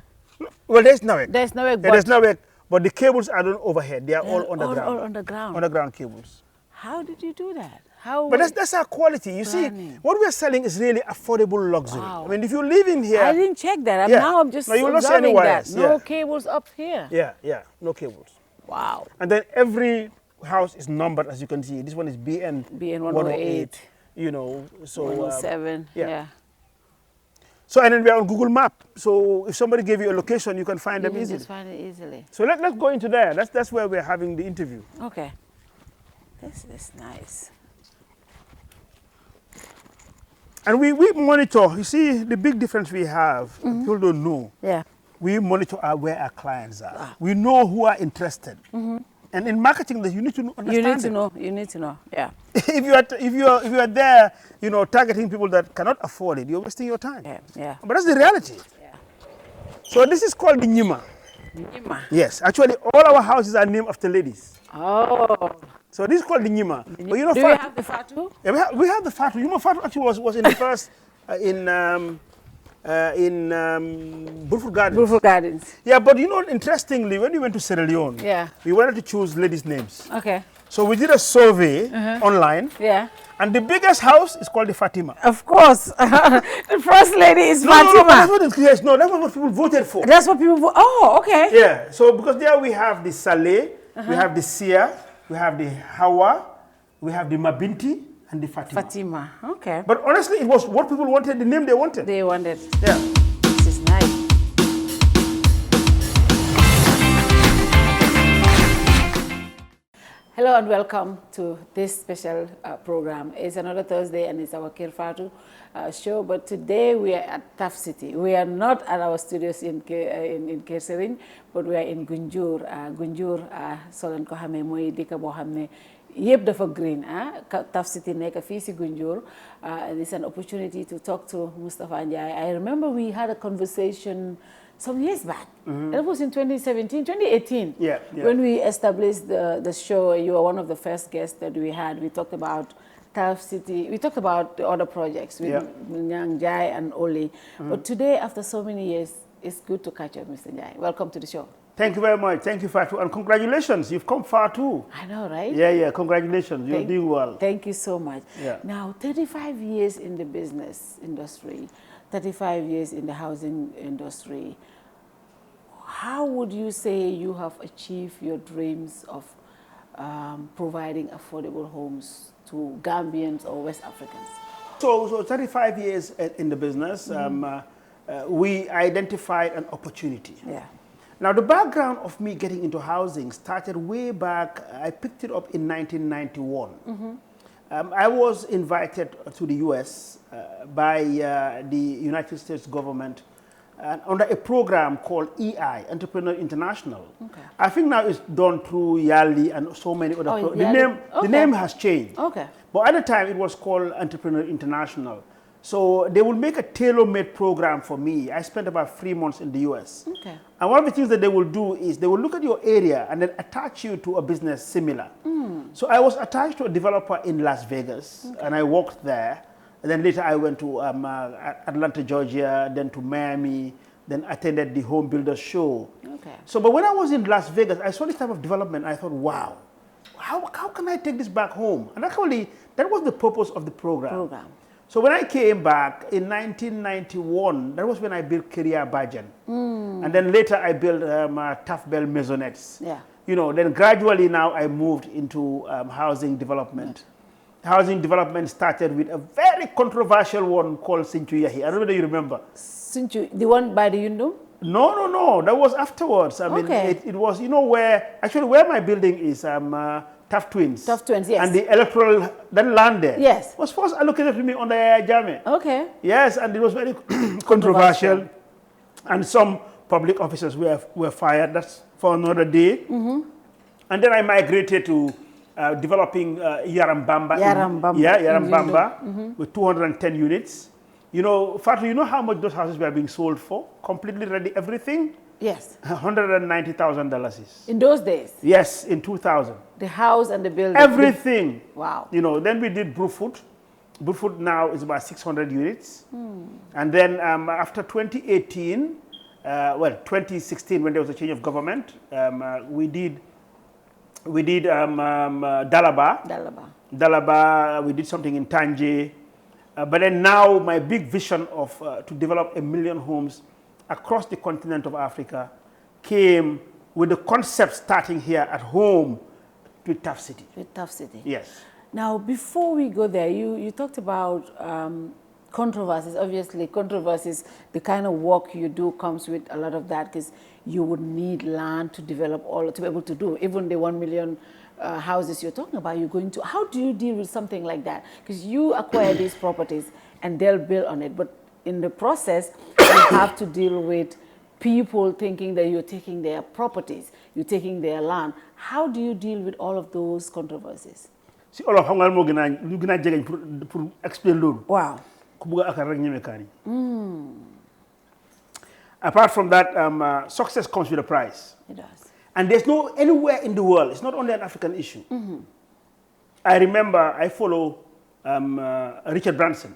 S11: Well, there's network.
S13: There's network.
S11: There's network, but the cables are not overhead. They are all underground.
S13: All underground.
S11: Underground cables.
S13: How did you do that?
S11: But that's our quality. You see, what we are selling is really affordable luxury.
S13: Wow.
S11: I mean, if you live in here...
S13: I didn't check that. Now I'm just observing that. No cables up here.
S11: Yeah, no cables.
S13: Wow.
S11: And then every house is numbered, as you can see. This one is BN 108. You know, so...
S13: 107, yeah.
S11: So, and then we are on Google Map. So if somebody gave you a location, you can find them easily.
S13: Just find it easily.
S11: So let's go into there. That's where we're having the interview.
S13: Okay. This is nice.
S11: And we monitor, you see, the big difference we have, people don't know.
S13: Yeah.
S11: We monitor where our clients are. We know who are interested. And in marketing, you need to understand
S13: You need to know, yeah.
S11: if you are there, you know, targeting people that cannot afford it, you're wasting your time.
S13: Yeah.
S11: But that's the reality.
S13: Yeah.
S11: So this is called the Nyima.
S13: Nyima.
S11: Yes, actually, all our houses are named after ladies.
S13: Oh.
S11: So this is called the Nyima.
S13: But you know, do you have the Fatou?
S11: Yeah, we have the Fatou. You know, Fatou actually was in the first, in Burford Gardens.
S13: Burford Gardens.
S11: Yeah, but you know, interestingly, when we went to Sierra Leone, we wanted to choose ladies' names.
S13: Okay.
S11: So we did a survey online.
S13: Yeah.
S11: And the biggest house is called the Fatima.
S13: Of course. The first lady is Fatima.
S11: No, that's what it is. No, that's what people voted for.
S13: That's what people voted. Oh, okay.
S11: Yeah. So because there we have the Saleh, we have the Sia, we have the Hawa, we have the Mabinti, and the Fatima.
S13: Fatima. Okay.
S11: But honestly, it was what people wanted, the name they wanted.
S13: They wanted.
S11: Yeah.
S13: This is nice. Hello and welcome to this special program. It's another Thursday and it's our Kerr Fatou show, but today we are at Taf City. We are not at our studios in Kerr, but we are in Gunjur. Gunjur, solan ko xamé moy dëkk bo xamné yépp dafa green. Taf City nekk fii si Gunjur. It's an opportunity to talk to Mustapha Njie. I remember we had a conversation some years back. That was in 2017, 2018.
S11: Yeah.
S13: When we established the show, you were one of the first guests that we had. We talked about Taf City. We talked about the other projects with Njie and Oli. But today, after so many years, it's good to catch up, Mr. Njie. Welcome to the show.
S11: Thank you very much. Thank you, Fatou. And congratulations. You've come far too.
S13: I know, right?
S11: Yeah. Congratulations. You're doing well.
S13: Thank you so much.
S11: Yeah.
S13: Now, 35 years in the business industry, 35 years in the housing industry. How would you say you have achieved your dreams of providing affordable homes to Gambians or West Africans?
S11: So 35 years in the business, we identified an opportunity.
S13: Yeah.
S11: Now, the background of me getting into housing started way back. I picked it up in 1991. I was invited to the US by the United States government under a program called EI, Entrepreneur International.
S13: Okay.
S11: I think now it's done through Yali and so many other programs. The name has changed.
S13: Okay.
S11: But at the time, it was called Entrepreneur International. So they will make a tailor-made program for me. I spent about 3 months in the US.
S13: Okay.
S11: And one of the things that they will do is they will look at your area and then attach you to a business similar. So I was attached to a developer in Las Vegas, and I worked there. And then later I went to Atlanta, Georgia, then to Miami, then attended the Home Builder Show.
S13: Okay.
S11: So, but when I was in Las Vegas, I saw this type of development. I thought, wow, how can I take this back home? And actually, that was the purpose of the program. So when I came back in 1991, that was when I built Kiria Bajan. And then later I built Taf Bell Maisonettes.
S13: Yeah.
S11: You know, then gradually now I moved into housing development. Housing development started with a very controversial one called Sinchu Yahi. I don't know whether you remember.
S13: Sinchu, the one by the Yundum?
S11: No. That was afterwards. I mean, it was, you know, where my building is, Taf Twins.
S13: Taf Twins, yes.
S11: And the electoral, that land there.
S13: Yes.
S11: Was first allocated to me under Jame.
S13: Okay.
S11: Yes, and it was very controversial. And some public officers were fired. That's for another day. And then I migrated to developing Yarambamba. Yarambamba with 210 units. You know, Fatou, you know how much those houses were being sold for? Completely ready, everything?
S13: Yes.
S11: $190,000.
S13: In those days?
S11: Yes, in 2000.
S13: The house and the building?
S11: Everything.
S13: Wow.
S11: You know, then we did Brufut. Brufut now is about 600 units. And then after 2018, 2016, when there was a change of government, we did Dalaba, we did something in Tanje. But then now my big vision of to develop 1 million homes across the continent of Africa came with the concept starting here at home with Taf City.
S13: With Taf City.
S11: Yes.
S13: Now, before we go there, you talked about controversies. Obviously, controversies, the kind of work you do comes with a lot of that because you would need land to develop to be able to do. Even the 1 million houses you're talking about, you're going to, how do you deal with something like that? Because you acquire these properties and they'll build on it, but in the process, you have to deal with people thinking that you're taking their properties, you're taking their land. How do you deal with all of those controversies?
S11: See, all of Hongal mo gina jegen pour explain loolu.
S13: Wow.
S11: Ku bëgg akar rek ñëmé kaani. Apart from that, success comes with a price.
S13: It does.
S11: And there's no anywhere in the world. It's not only an African issue. I remember I follow Richard Branson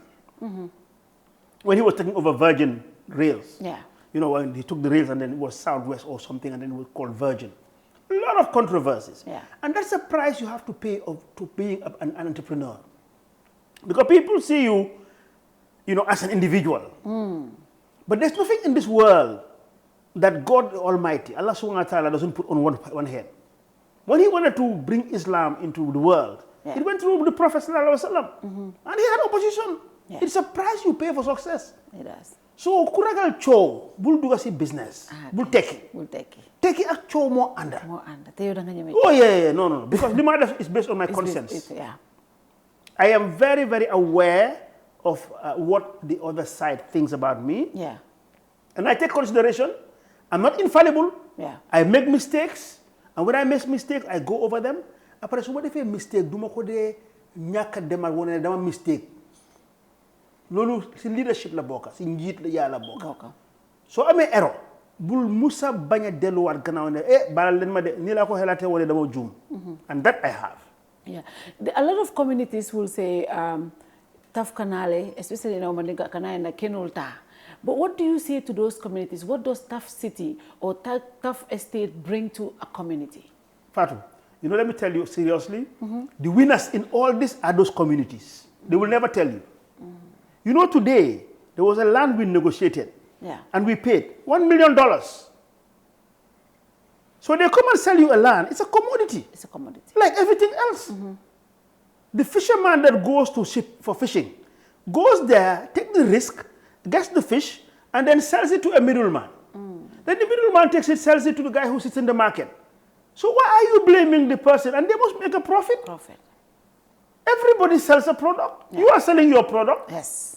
S11: when he was taking over Virgin rails.
S13: Yeah.
S11: You know, when he took the rails and then it was Southwest or something and then it was called Virgin. A lot of controversies.
S13: Yeah.
S11: And that's the price you have to pay to being an entrepreneur. Because people see you, you know, as an individual. But there's nothing in this world that God Almighty, Allah subhanahu wa ta'ala, doesn't put on one head. When he wanted to bring Islam into the world, it went through the Prophet sallallahu alaihi wasallam, and he had opposition.
S13: Yeah.
S11: It's a price you pay for success.
S13: It does.
S11: So kuragal chow bul duga si business bul teki teki ak chow mo anda oh yeah no because the matter is based on my conscience. I am very, very aware of what the other side thinks about me.
S13: Yeah.
S11: And I take consideration. I'm not infallible.
S13: Yeah.
S11: I make mistakes. And when I make mistakes, I go over them. Après, so what if a mistake? Do ko de nyaka demal wona dama mistake. Lolu si leadership la boka, si njit la ya la boka. So amé error. Bul musa baña delu wat gannaaw ne balal len ma de ni la ko helate wala dama joom. And that I have.
S13: Yeah, a lot of communities will say Taf Kanale, especially in Omaniga Kana and Kenulta. But what do you say to those communities? What does Taf City or Taf Estate bring to a community?
S11: Fatou, you know, let me tell you seriously, the winners in all this are those communities. They will never tell you. You know, today, there was a land we negotiated, and we paid $1 million. So they come and sell you a land. It's a commodity.
S13: It's a commodity.
S11: Like everything else. The fisherman that goes to ship for fishing goes there, takes the risk, gets the fish, and then sells it to a middleman. Then the middleman takes it, sells it to the guy who sits in the market. So why are you blaming the person? And they must make a profit. Everybody sells a product. You are selling your product.
S13: Yes.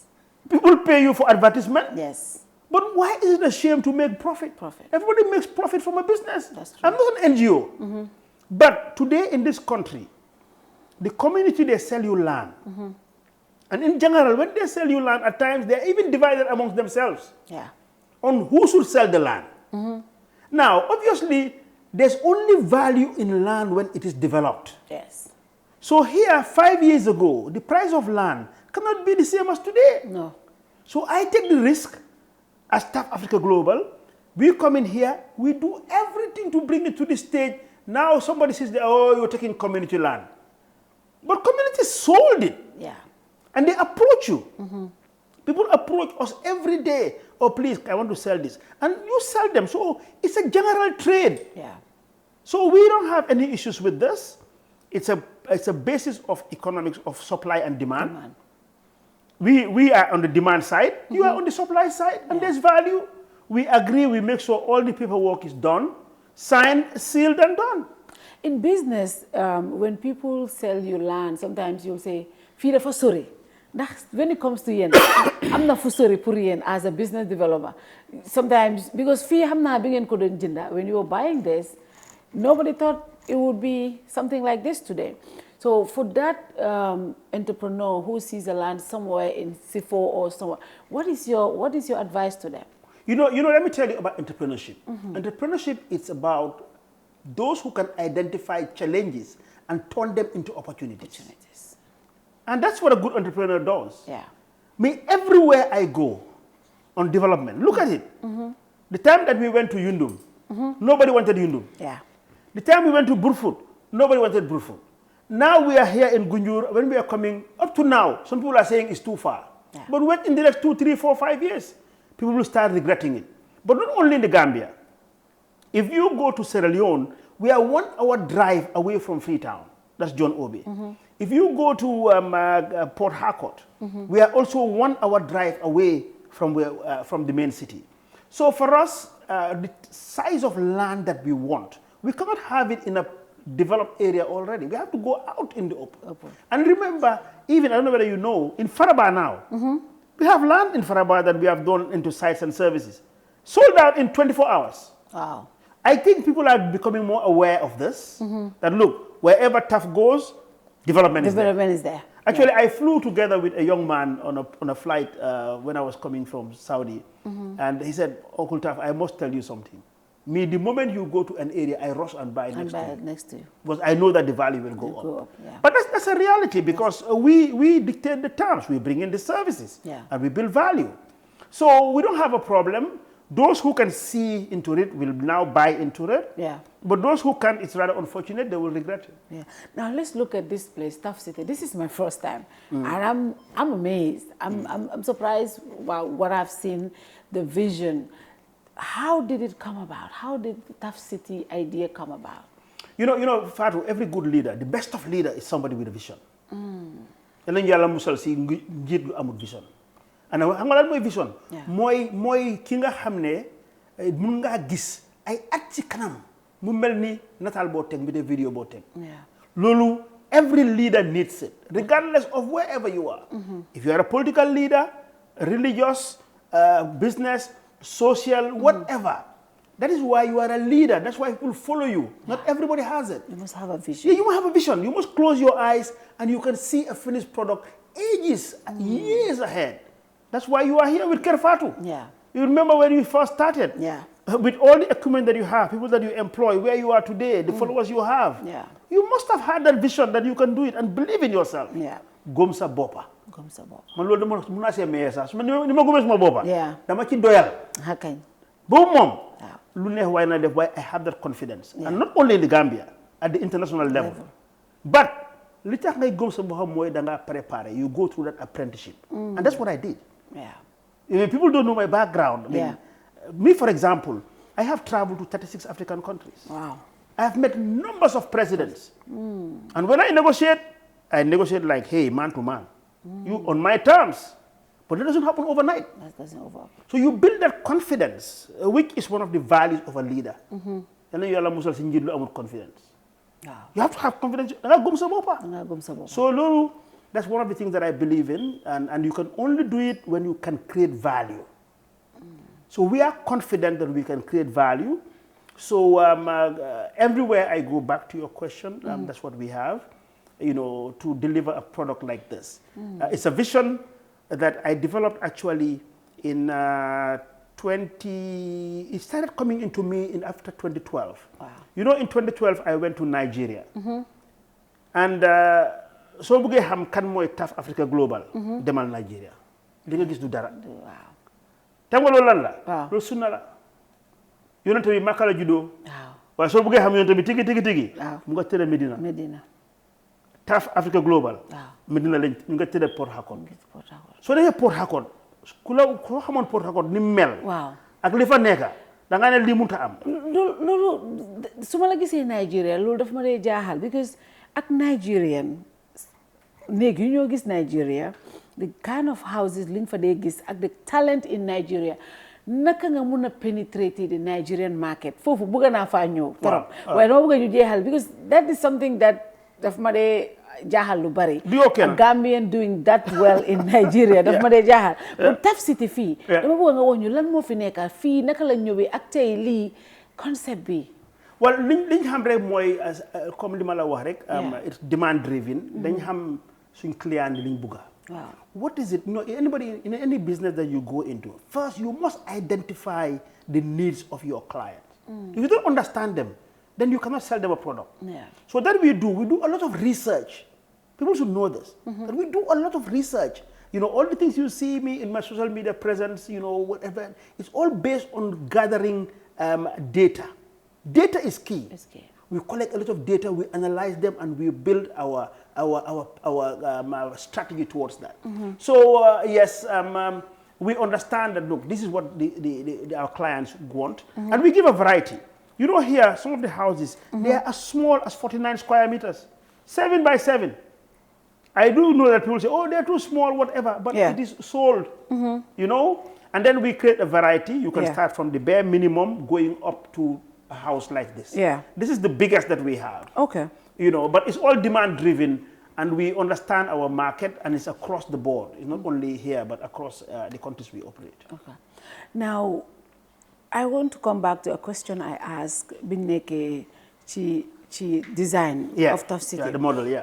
S11: People pay you for advertisement.
S13: Yes.
S11: But why is it a shame to make profit? Everybody makes profit from a business.
S13: That's true.
S11: I'm not an NGO. But today in this country, the community, they sell you land. And in general, when they sell you land, at times, they're even divided amongst themselves on who should sell the land. Now, obviously, there's only value in land when it is developed.
S13: Yes.
S11: So here, 5 years ago, the price of land cannot be the same as today.
S13: No.
S11: So I take the risk as TAF Africa Global. We come in here, we do everything to bring it to the stage. Now somebody says, oh, you're taking community land. But communities sold it.
S13: Yeah.
S11: And they approach you. People approach us every day. Oh, please, I want to sell this. And you sell them. So it's a general trade.
S13: Yeah.
S11: So we don't have any issues with this. It's a basis of economics of supply and demand. We are on the demand side. You are on the supply side. And there's value. We agree. We make sure all the paperwork is done, signed, sealed, and done.
S13: In business, when people sell you land, sometimes you'll say, "Fee for sorry." That's when it comes to yen. I'm not for sorry for yen as a business developer. Sometimes because fee I'm not being when you were buying this, nobody thought it would be something like this today. So for that entrepreneur who sees a land somewhere in C4 or somewhere, what is your advice to them?
S11: You know. Let me tell you about entrepreneurship. Entrepreneurship is about those who can identify challenges and turn them into opportunities. And that's what a good entrepreneur does.
S13: Yeah.
S11: Everywhere I go on development, look at it. The time that we went to Yundum, nobody wanted Yundum.
S13: Yeah.
S11: The time we went to Burfoot, nobody wanted Burfoot. Now we are here in Gunjur. When we are coming, up to now, some people are saying it's too far.
S13: Yeah.
S11: But wait in the next 2, 3, 4, 5 years, people will start regretting it. But not only in the Gambia. If you go to Sierra Leone, we are 1 hour drive away from Freetown. That's John Obi. If you go to Port Harcourt, we are also 1 hour drive away from the main city. So for us, the size of land that we want, we cannot have it in a developed area already. We have to go out in the open. And remember, even, I don't know whether you know, in Faraba now, we have land in Faraba that we have done into sites and services. Sold out in 24 hours.
S13: Wow.
S11: I think people are becoming more aware of this, that look, wherever TAF goes, development is there. Actually, I flew together with a young man on a flight when I was coming from Saudi. And he said, Uncle TAF, I must tell you something. The moment you go to an area, I rush and buy next to you. Because I know that the value will go up.
S13: Yeah.
S11: But that's a reality because we dictate the terms. We bring in the services and we build value. So we don't have a problem. Those who can see into it will now buy into it.
S13: Yeah.
S11: But those who can't, it's rather unfortunate, they will regret it.
S13: Yeah. Now let's look at this place, Taf City. This is my first time. And I'm amazed. I'm surprised by what I've seen, the vision. How did it come about? How did the Taf City idea come about?
S11: You know, Fatou, every good leader, the best of leader is somebody with a vision. And then yàlla musal si njiit lu amul vision. And xam nga lan mooy vision. mooy ki nga xam ne mun ngaa gis ay at ci kanam mu mel ni nataal boo teg bi de vidéo boo teg. Loolu every leader needs it, regardless of wherever you are. If you are a political leader, religious, business, social, whatever. That is why you are a leader. That's why people follow you. Not everybody has it.
S13: You must have a vision.
S11: Yeah, you must have a vision. You must close your eyes and you can see a finished product ages, years ahead. That's why you are here with Kerr Fatou.
S13: Yeah.
S11: You remember when you first started?
S13: Yeah.
S11: With all the equipment that you have, people that you employ, where you are today, the followers you have.
S13: Yeah.
S11: You must have had that vision that you can do it and believe in yourself.
S13: Yeah.
S11: Gom sa bopa.
S13: Gom sa bopa.
S11: Man loolu dama mun naa see maye sax ni ma gomee suma bopa.
S13: Yeah.
S11: Dama ci doyal.
S13: Hakañ.
S11: Boobu moom. Lu neex waay na def, why I have that confidence. And not only in the Gambia, at the international level. But li tax ngay gom sa bopa mooy da nga préparer. You go through that apprenticeship. And that's what I did.
S13: Yeah.
S11: People don't know my background. I mean, me, for example, I have traveled to 36 African countries.
S13: Wow.
S11: I have met numbers of presidents. And when I negotiate like, hey, man to man. You on my terms. But that doesn't happen overnight.
S13: That doesn't overnight.
S11: So you build that confidence, which is one of the values of a leader. And then you allow musal sinjid lu amul confidence. You have to have confidence. So that's one of the things that I believe in, and you can only do it when you can create value. So we are confident that we can create value. So everywhere I go, back to your question, that's what we have, to deliver a product like this. It's a vision that I developed actually in it started coming into me after 2012.
S13: Wow.
S11: In 2012, I went to Nigeria. And so bëggee xam kan mooy TAF Africa Global. Demal Nigeria. Li nga gis du dara.
S13: Wow.
S11: Xam nga loolu lan la? Loolu sunna la. Yonent bi Makka la juddoo. Waaye soo bëggee xam yonent bi tigi. Mu nga tëdd Medina. TAF Africa Global. Medina lañ ñu nga tëdd Port Harcourt. Soo demee Port Harcourt ku xamoon Port Harcourt ni mel. Ak li fa nekk da nga ne lii mënut a am.
S13: Loolu su ma la gisee Nigeria loolu daf ma dee jaaxal because ak Nigerian néeg yu ñoo gis Nigeria the kind of houses liñ fa dee gis ak the talent in Nigeria naka nga mun a penetrate the Nigerian market foofu bëgg naa faa ñëw trop waaye dama bëgg ñu jeexal because that is something that daf ma dee jaaxal lu bari a Gambian doing that well in Nigeria daf ma dee jaaxal but Taf City fii dama bëgg nga wax ñu lan moo fi nekka fii naka la ñëwee ak tey lii concept bi
S11: well liñ xam rek mooy comme li ma la wax rek it's demand driven dañ xam suñ client yi liñ bëgga what is it anybody in any business that you go into first you must identify the needs of your client. If you don't understand them then you cannot sell them a product. So that we do a lot of research. People should know this. That we do a lot of research. All the things you see me in my social media presence, whatever, it's all based on gathering data. Data is key. We collect a lot of data, we analyze them, and we build our strategy towards that. So yes, we understand that. Look, this is what our clients want, and we give a variety. Here some of the houses they are as small as 49 square meters, 7 by 7. I do know that people say, "Oh, they're too small, whatever," but it is sold. And then we create a variety. You can start from the bare minimum going up to a house like this. This is the biggest that we have.
S13: Okay.
S11: But it's all demand driven, and we understand our market, and it's across the board. It's not only here, but across the countries we operate.
S13: Okay. Now, I want to come back to a question I asked Bineke chi design of Taf City.
S11: The model,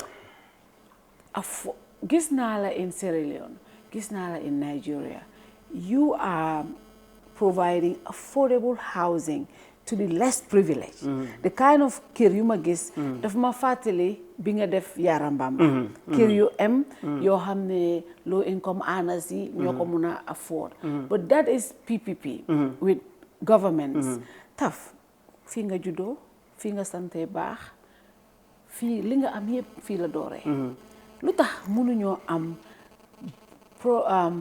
S13: Gis naa la in Sierra Leone, gis naa la in Nigeria. You are providing affordable housing to the less privileged. The kind of kër yu ma gis daf ma fàttali bi nga def Yarambamba. Kër yu yoo xam ne low income earners yi ñoo ko mun a afford. But that is PPP with governments. Taf fii nga juddoo fii nga sante baax fii li nga am yëpp fii la dooree. Lu tax mënuñoo am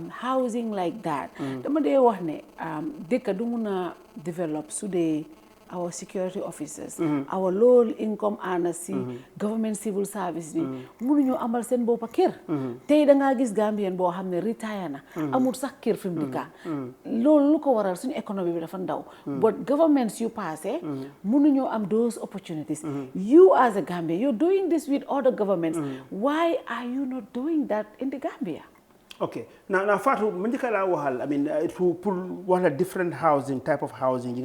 S13: housing like that. Dama dee wax ne dëkk du mun a develop su dee our security officers, our low income earners, government civil service bi mënuñoo amal seen boppa kër. Tey da ngaa gis Gambien boo xam ne retire na amul sax kër fi mu dëkka. Loolu lu ko waral suñu économie bi dafa ndaw. But governments yu passé mënuñoo am those opportunities. You as a Gambian, you're doing this with other governments. Why are you not doing that in the Gambia?
S11: Okay. Now Fatou, I mean, to what a different housing, type of housing,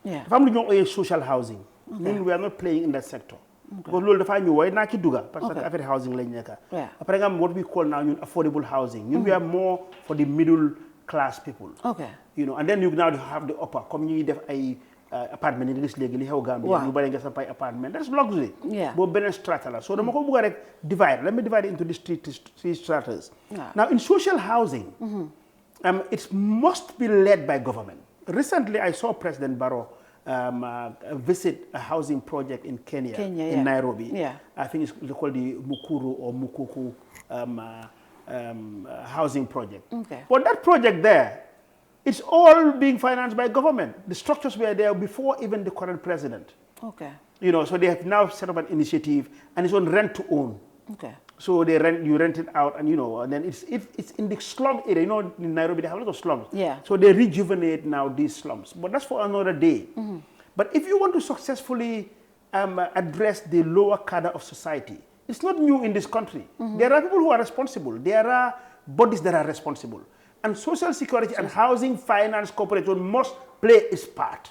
S11: yeah. Family social housing. We are not playing in that sector. Because loolu dafa ñu way na ci duga parce que affaire housing lañ nekk. Après nga what we call now affordable housing. We are more for the middle class people. Okay. You know, and then you now have the upper comme ñi def ay apartment yi gis léegi li xew Gambia ñu bari nga sa pay apartment. That's luxury. Bo benen strata la. So dama ko bëgg rek divide. Let me divide it into these three stratas. Now in social housing, it must be led by government. Recently, I saw President Barrow visit a housing project in Kenya in Nairobi. I think it's called the Mukuru or Mukuku housing project. But that project there, it's all being financed by government. The structures were there before even the current president. You know, so they have now set up an initiative, and it's on rent to own. So you rent it out, and you know, and then it's in the slum area. You know, in Nairobi they have a lot of slums. So they rejuvenate now these slums, but that's for another day. But if you want to successfully address the lower cadre of society, it's not new in this country. There are people who are responsible. There are bodies that are responsible, and Social Security and Housing Finance Corporation must play its part.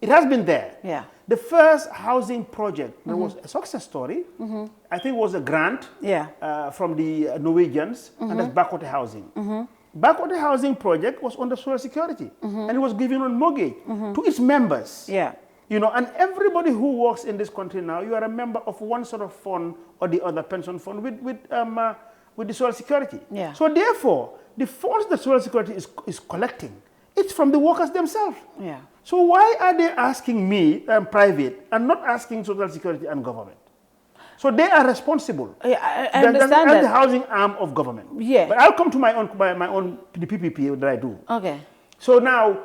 S11: It has been there. The first housing project, there was a success story. I think it was a grant from the Norwegians, and that's Backwater Housing. Backwater Housing project was under Social Security, and it was given on mortgage to its members. You know, and everybody who works in this country now, you are a member of one sort of fund or the other pension fund with the Social Security. So therefore, the funds that Social Security is collecting, it's from the workers themselves. So why are they asking me, private, and not asking Social Security and government? So they are responsible.
S13: I understand that.
S11: The housing arm of government. But I'll come to my own the PPP that I do. So now,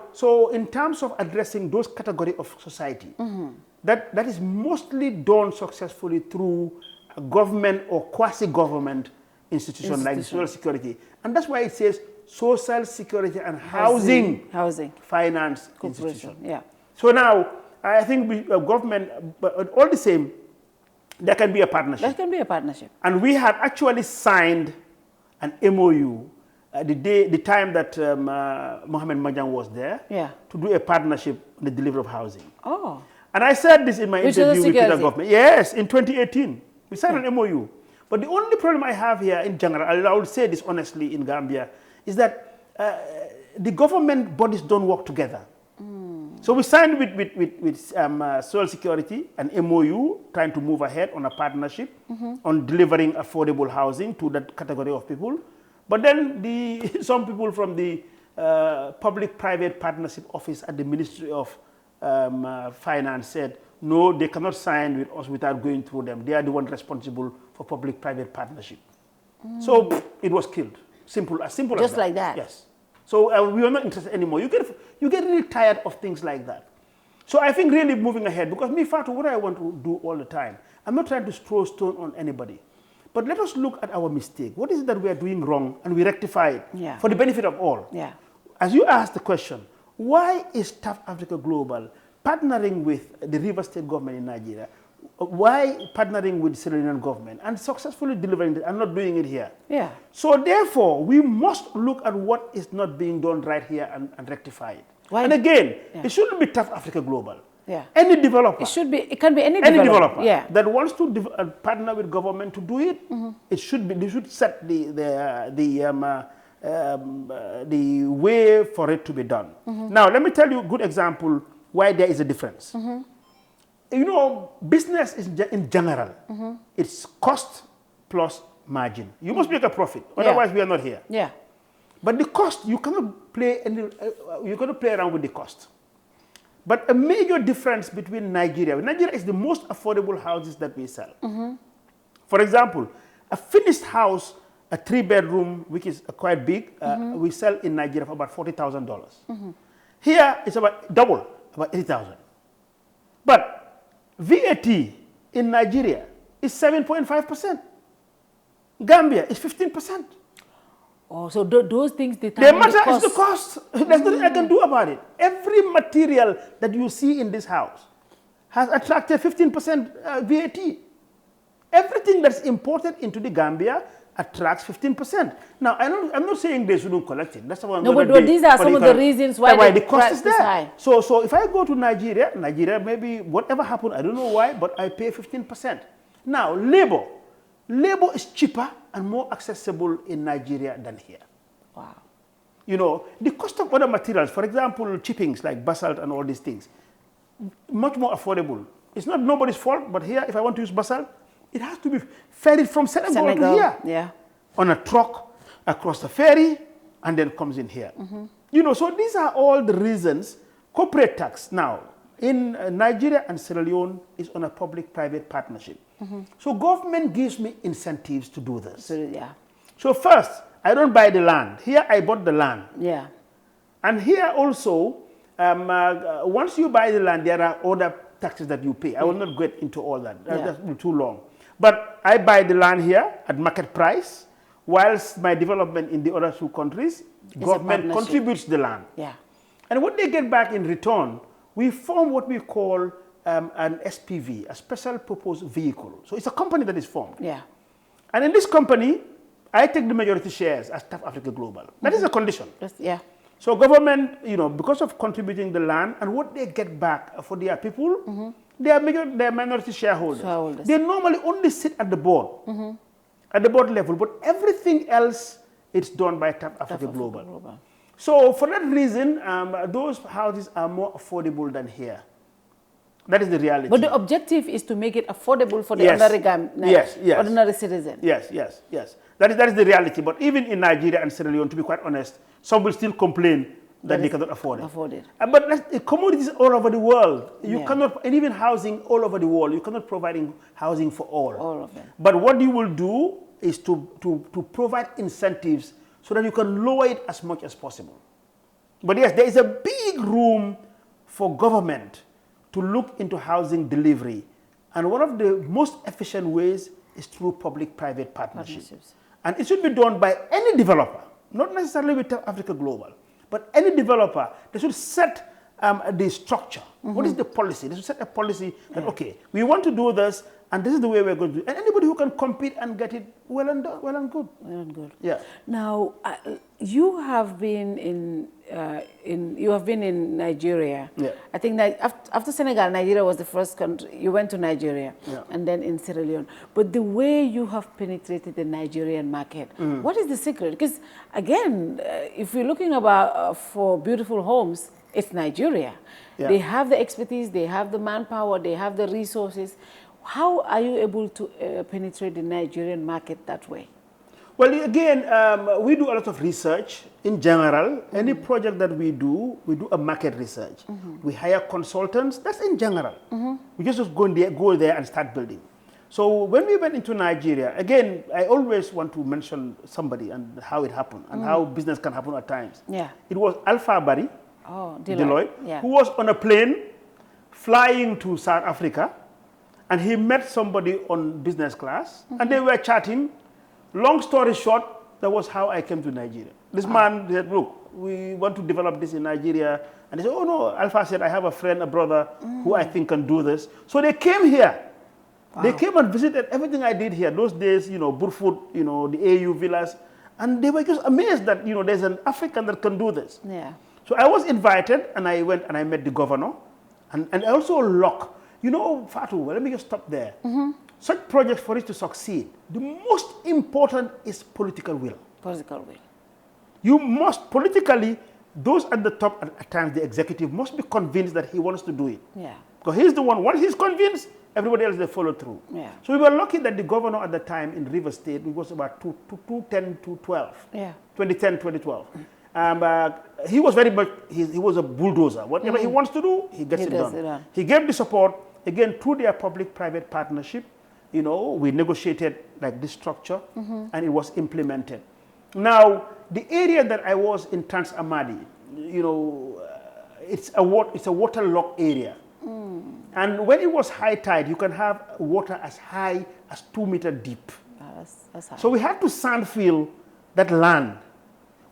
S11: in terms of addressing those categories of society, that is mostly done successfully through a government or quasi-government institution like the Social Security. And that's why it says Social Security and Housing Finance Institution. So now, I think government, but all the same, there can be a partnership.
S13: There can be a partnership.
S11: And we had actually signed an MOU the time that Mohamed Majang was there to do a partnership on the delivery of housing. And I said this in my interview with the government. Yes, in 2018. We signed an MOU. But the only problem I have here in general, I would say this honestly in Gambia, is that the government bodies don't work together. So we signed with Social Security an MOU trying to move ahead on a partnership on delivering affordable housing to that category of people. But then some people from the Public-Private Partnership Office at the Ministry of Finance said, no, they cannot sign with us without going through them. They are the ones responsible for public-private partnership. So it was killed. Simple as that.
S13: Just like that?
S11: Yes. So we are not interested anymore. You get really tired of things like that. So I think really moving ahead, because me, Fatou, what I want to do all the time, I'm not trying to throw stone on anybody. But let us look at our mistake. What is it that we are doing wrong and we rectify it for the benefit of all? As you asked the question, why is TAF Africa Global partnering with the River State government in Nigeria? Why partnering with the Sierra Leonean government and successfully delivering it and not doing it here? So therefore, we must look at what is not being done right here and rectify it. And again, it shouldn't be TAF Africa Global. Any developer.
S13: It can be any
S11: developer that wants to partner with government to do it. It should be. They should set the way for it to be done. Now, let me tell you a good example why there is a difference. You know, business is in general, it's cost plus margin. You must make a profit, otherwise we are not here.
S13: Yeah.
S11: But the cost, you cannot play around with the cost. But a major difference between Nigeria is the most affordable houses that we sell. For example, a finished house, a 3-bedroom, which is quite big, we sell in Nigeria for about $40,000. Here, it's about double, about 80,000. But VAT in Nigeria is 7.5%. Gambia is 15%.
S13: Oh, so those things determine
S11: the matter is the cost. There's nothing I can do about it. Every material that you see in this house has attracted 15% VAT. Everything that's imported into the Gambia attracts 15%. Now, I'm not saying they shouldn't collect it. That's what I'm going to do.
S13: These are some of the reasons why
S11: the cost is there.
S13: High.
S11: So if I go to Nigeria, maybe whatever happened, I don't know why, but I pay 15%. Now, labor is cheaper and more accessible in Nigeria than here.
S13: Wow.
S11: You know, the cost of other materials, for example, chippings like basalt and all these things, much more affordable. It's not nobody's fault, but here, if I want to use basalt, it has to be ferried from Senegal to here.
S13: Yeah.
S11: On a truck, across the ferry, and then comes in here. You know, so these are all the reasons. Corporate tax now in Nigeria and Sierra Leone is on a public-private partnership. So government gives me incentives to do this. So first, I don't buy the land. Here I bought the land.
S13: Yeah.
S11: And here also, once you buy the land, there are other taxes that you pay. I will not get into all that. That's too long. But I buy the land here at market price, whilst my development in the other 2 countries, government contributes the land.
S13: Yeah.
S11: And what they get back in return, we form what we call an SPV, a special purpose vehicle. So it's a company that is formed.
S13: Yeah.
S11: And in this company, I take the majority shares as TAF Africa Global. That is a condition.
S13: Yeah.
S11: So government, you know, because of contributing the land and what they get back for their people, they are minority shareholders. They normally only sit at the board, at the board level, but everything else it's done by TAF Africa Global. So for that reason, those houses are more affordable than here. That is the reality.
S13: But the objective is to make it affordable for the ordinary citizen.
S11: Yes. That is the reality. But even in Nigeria and Sierra Leone, to be quite honest, some will still complain that they cannot afford it. But commodities all over the world, you cannot, and even housing all over the world, you cannot provide housing for all.
S13: All of them.
S11: But what you will do is to provide incentives so that you can lower it as much as possible. But yes, there is a big room for government to look into housing delivery. And one of the most efficient ways is through public-private partnerships. And it should be done by any developer, not necessarily with Africa Global, but any developer. They should set the structure. What is the policy? They should set a policy that, okay, we want to do this, and this is the way we're going to do it. And anybody who can compete and get it well and good. Well and good. Yeah.
S13: Now, you have been in Nigeria.
S11: Yeah.
S13: I think that after Senegal, Nigeria was the first country. You went to Nigeria, and then in Sierra Leone. But the way you have penetrated the Nigerian market, what is the secret? Because again, if we're looking about for beautiful homes, it's Nigeria. Yeah. They have the expertise, they have the manpower, they have the resources. How are you able to penetrate the Nigerian market that way?
S11: Well, again, we do a lot of research in general. Any project that we do a market research. We hire consultants, that's in general. We just go there and start building. So when we went into Nigeria, again, I always want to mention somebody and how it happened and how business can happen at times.
S13: Yeah.
S11: It was Alpha Barry,
S13: Deloitte,
S11: who was on a plane flying to South Africa, and he met somebody on business class, and they were chatting. Long story short, that was how I came to Nigeria. This man said, look, we want to develop this in Nigeria. And they said, oh no, Alpha said, I have a friend, a brother, who I think can do this. So they came here. Wow. They came and visited everything I did here. Those days, you know, Burfoot, you know, the AU villas. And they were just amazed that, you know, there's an African that can do this.
S13: Yeah.
S11: So I was invited, and I went and I met the governor. And I also Locke. You know, Fatou, well, let me just stop there. Such projects, for it to succeed, the most important is political will.
S13: Political will.
S11: You must politically those at the top, at times the executive, must be convinced that he wants to do it.
S13: Yeah.
S11: Because he's the one, once he's convinced, everybody else, they follow through.
S13: Yeah.
S11: So we were lucky that the governor at the time in River State, it was about 2010 to 12.
S13: Yeah.
S11: 2010, 2012. He was very much, he was a bulldozer. Whatever he wants to do, he gets it done. He gave the support, again, through their public-private partnership. You know, we negotiated like this structure, and it was implemented. Now, the area that I was in Trans Amadi, you know, it's a waterlogged area. And when it was high tide, you can have water as high as 2 meters deep.
S13: That's high.
S11: So we had to sandfill that land.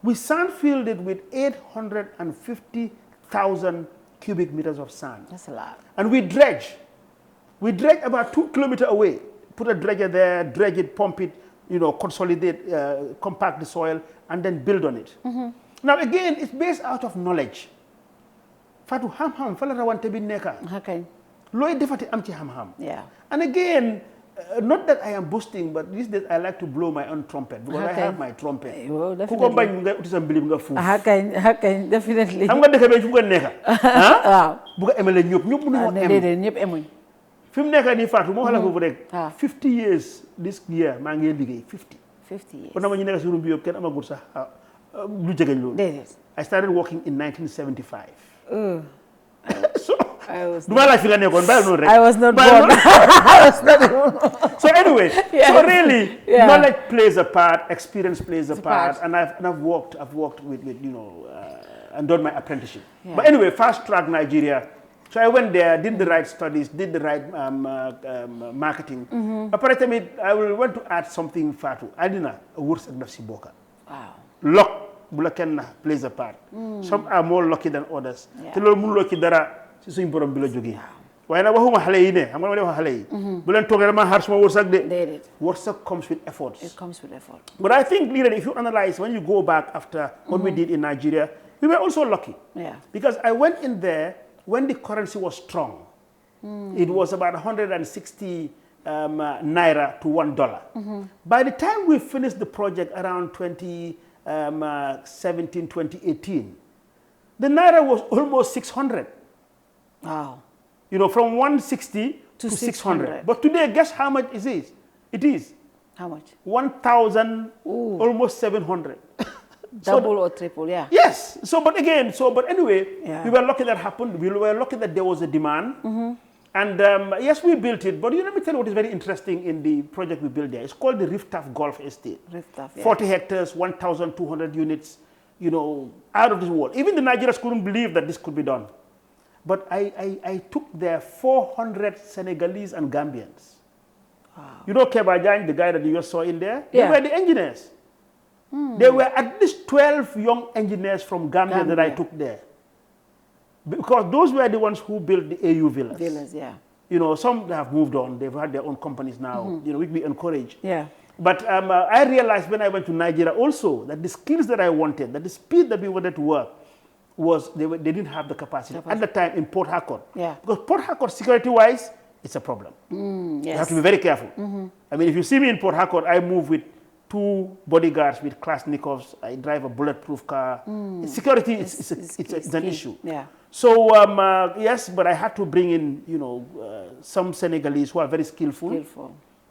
S11: We sandfilled it with 850,000 cubic meters of sand.
S13: That's a lot.
S11: And we dredge. We dredge about 2 kilometers away. Put a dredger there, dredge it, pump it, you know, consolidate, compact the soil, and then build on it. Now again, it's based out of knowledge. Fatou ham-ham, fala rawante bi neka.
S13: Okay.
S11: Loy defati am ci ham-ham.
S13: Yeah.
S11: And again, not that I am boasting, but these days I like to blow my own trumpet because I have my trumpet. Kuko bañ nga uti sa mbilim nga fuuf.
S13: Hakañ, definitely.
S11: Xam nga dëkk bi fu nga nekka. Ah? Bu ko emale ñëpp mënuñoo em.
S13: Déedéet ñëpp emuñ.
S11: Fi mu nekka nii Fatou moo xala foofu rek. 50 years this year maa ngi liggéey 50.
S13: 50 years.
S11: Kon dama ñu nekk si room bi yëpp kenn amagul sax lu jegeñ loolu.
S13: Déedéet.
S11: I started working in 1975. So
S13: I was
S11: not born.
S13: I was not born.
S11: So anyway, so really, knowledge plays a part, experience plays a part, and I've worked with you know, and done my apprenticeship.
S13: Yeah.
S11: But anyway, fast track Nigeria. So I went there, did the right studies, did the right marketing. Apparently, I went to add something Fatou. I didn't know worse than Siboka.
S13: Wow.
S11: Luck plays a part. Some are more lucky than others. Si suñ borom bi la jógee waaye nag waxuma xale yi ne xam nga ma wax xale yi bu leen toogee dama xaar suma wërsëg de wërsëg comes with efforts.
S13: It comes with effort.
S11: But I think literally if you analyze when you go back after what we did in Nigeria, we were also lucky.
S13: Yeah.
S11: Because I went in there when the currency was strong. It was about 160 naira to $1. By the time we finished the project around 2017, 2018, the naira was almost 600.
S13: Wow.
S11: You know, from 160 to 600. But today, guess how much it is? It is.
S13: How much?
S11: 1,000, almost 700.
S13: Double or triple, yeah.
S11: Yes. But anyway, we were lucky that happened. We were lucky that there was a demand. And yes, we built it. But let me tell you what is very interesting in the project we built there. It's called the Riftaf Golf Estate.
S13: Riftaf, yeah.
S11: 40 hectares, 1,200 units, you know, out of this world. Even the Nigerians couldn't believe that this could be done. But I took there 400 Senegalese and Gambians.
S13: Wow.
S11: You know Kerr Fatou, the guy that you just saw in there?
S13: Yeah.
S11: They were the engineers. There were at least 12 young engineers from Gambia that I took there. Because those were the ones who built the AU villas.
S13: Villas, yeah.
S11: You know, some have moved on. They've had their own companies now, you know, which we encourage.
S13: Yeah.
S11: But I realized when I went to Nigeria also that the skills that I wanted, that the speed that we wanted to work, they didn't have the capacity at the time in Port Harcourt.
S13: Yeah.
S11: Because Port Harcourt, security-wise, it's a problem.
S13: Yes.
S11: You have to be very careful. I mean, if you see me in Port Harcourt, I move with 2 bodyguards with Kalashnikovs. I drive a bulletproof car. Security it's an issue.
S13: Yeah.
S11: So yes, but I had to bring in, you know, some Senegalese who are very skillful.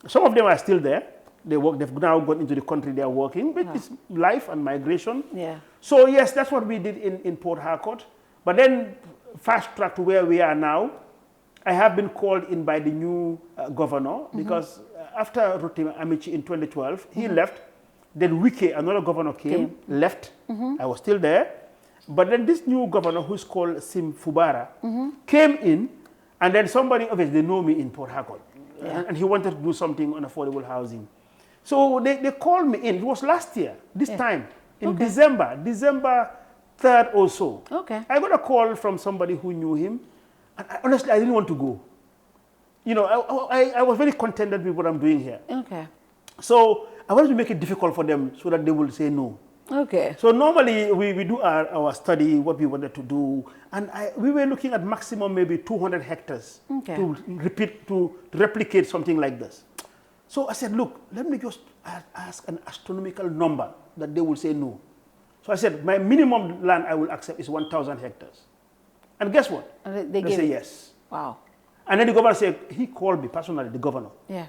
S11: Some of them are still there. They work. They've now gone into the country they are working, but it's life and migration.
S13: Yeah.
S11: So yes, that's what we did in Port Harcourt. But then fast track to where we are now. I have been called in by the new governor because after Rotimi Amici in 2012, he left. Then Wike, another governor came, left. I was still there. But then this new governor, who's called Sim Fubara, came in, and then somebody, obviously, they know me in Port Harcourt. And he wanted to do something on affordable housing. So they called me in. It was last year, this time, in December 3rd or so.
S13: Okay.
S11: I got a call from somebody who knew him. And honestly, I didn't want to go. You know, I was very contented with what I'm doing here.
S13: Okay.
S11: So I wanted to make it difficult for them so that they will say no.
S13: Okay.
S11: So normally we do our study, what we wanted to do, and we were looking at maximum maybe 200 hectares to replicate something like this. So I said, look, let me just ask an astronomical number that they will say no. So I said, my minimum land I will accept is 1,000 hectares. And guess what?
S13: And
S11: they say yes.
S13: Wow.
S11: And then the governor said, he called me personally, the governor.
S13: Yeah.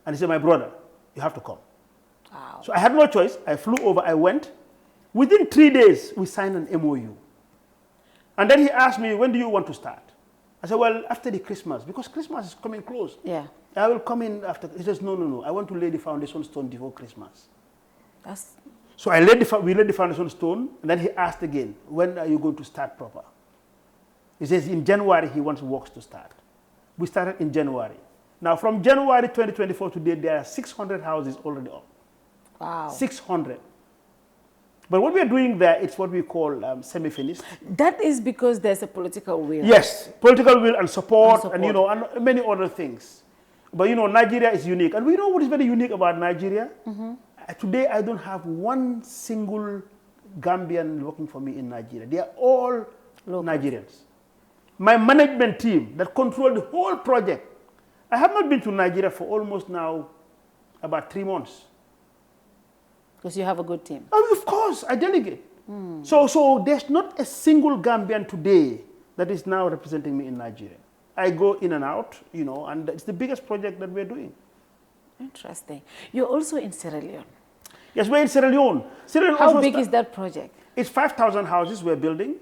S11: And he said, my brother, you have to come.
S13: Wow.
S11: So I had no choice. I flew over, I went. Within 3 days, we signed an MOU. And then he asked me, when do you want to start? I said, well, after the Christmas, because Christmas is coming close.
S13: Yeah.
S11: I will come in after. He says, no. I want to lay the foundation stone before Christmas. So we laid the foundation stone, and then he asked again, when are you going to start proper? He says in January he wants works to start. We started in January. Now from January 2024 to date, there are 600 houses already up.
S13: Wow.
S11: 600. But what we are doing there, it's what we call semi-finished.
S13: That is because there's a political will.
S11: Yes, political will and support, and you know, and many other things. But you know, Nigeria is unique, and we know what is very unique about Nigeria. Today, I don't have one single Gambian working for me in Nigeria. They are all Nigerians. My management team that control the whole project. I have not been to Nigeria for almost now about 3 months.
S13: Because you have a good team.
S11: Oh, of course, I delegate. So there's not a single Gambian today that is now representing me in Nigeria. I go in and out, you know, and it's the biggest project that we're doing.
S13: Interesting. You're also in Sierra Leone.
S11: Yes, we're in Sierra Leone.
S13: How big is that project?
S11: It's 5,000 houses we're building.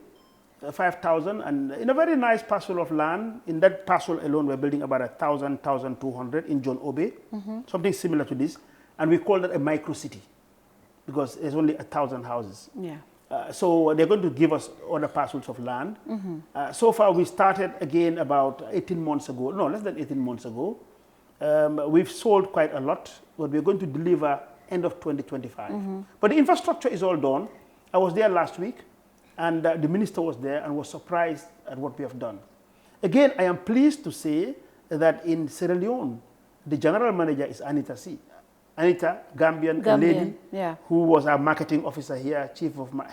S11: 5,000, and in a very nice parcel of land. In that parcel alone, we're building about 1,000, 1,200 in John Obey, something similar to this. And we call that a micro city because there's only 1,000 houses.
S13: Yeah.
S11: So they're going to give us other parcels of land. So far, we started again about 18 months ago. No, less than 18 months ago. We've sold quite a lot, but we're going to deliver end of 2025. But the infrastructure is all done. I was there last week, and the minister was there and was surprised at what we have done. Again, I am pleased to say that in Sierra Leone, the general manager is Anita C. Anita, Gambian lady, who was our marketing officer here,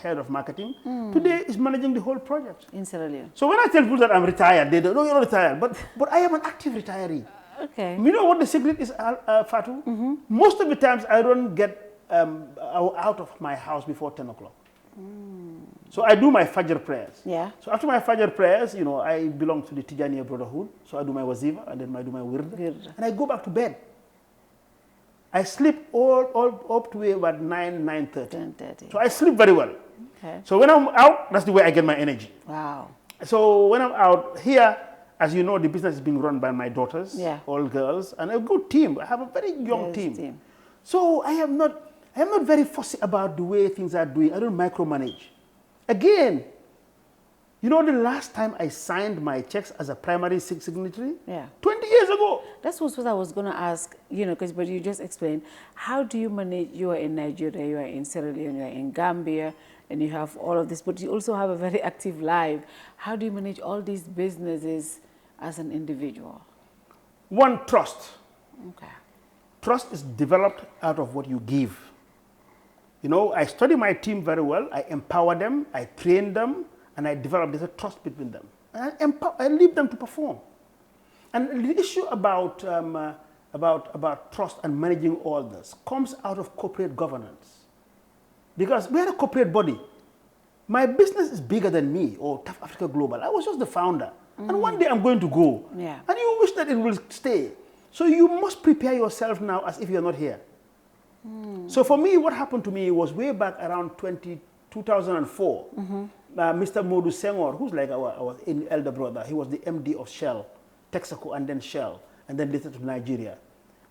S11: head of marketing, today is managing the whole project.
S13: In Sierra Leone.
S11: So when I tell people that I'm retired, they don't know you're not retired, but I am an active retiree.
S13: Okay.
S11: You know what the secret is, Fatou? Most of the times I don't get out of my house before 10 o'clock. So I do my Fajr prayers.
S13: Yeah.
S11: So after my Fajr prayers, you know, I belong to the Tijaniya Brotherhood. So I do my wazifa and then I do my wird. And I go back to bed. I sleep all up to about 9:30. 10:30. So I sleep very well.
S13: Okay.
S11: So when I'm out, that's the way I get my energy.
S13: Wow.
S11: So when I'm out here, as you know, the business is being run by my daughters, all girls, and a good team. I have a very young team. So I am not very fussy about the way things are doing. I don't micromanage. Again, you know, the last time I signed my checks as a primary signatory? 20 years ago.
S13: That's what I was going to ask, you know, but you just explained. How do you manage? You are in Nigeria, you are in Sierra Leone, you are in Gambia, and you have all of this, but you also have a very active life. How do you manage all these businesses as an individual?
S11: One, trust.
S13: Okay.
S11: Trust is developed out of what you give. You know, I study my team very well. I empower them, I train them, and I develop there's a trust between them. And I leave them to perform. And the issue about trust and managing all this comes out of corporate governance. Because we're a corporate body. My business is bigger than me, or TAF Africa Global. I was just the founder. And one day I'm going to go.
S13: Yeah.
S11: And you wish that it will stay. So you must prepare yourself now as if you're not here. So for me, what happened to me was way back around 2004. Mr. Modu Senghor, who's like our elder brother, he was the MD of Shell, Texaco, and then Shell, and then later to Nigeria.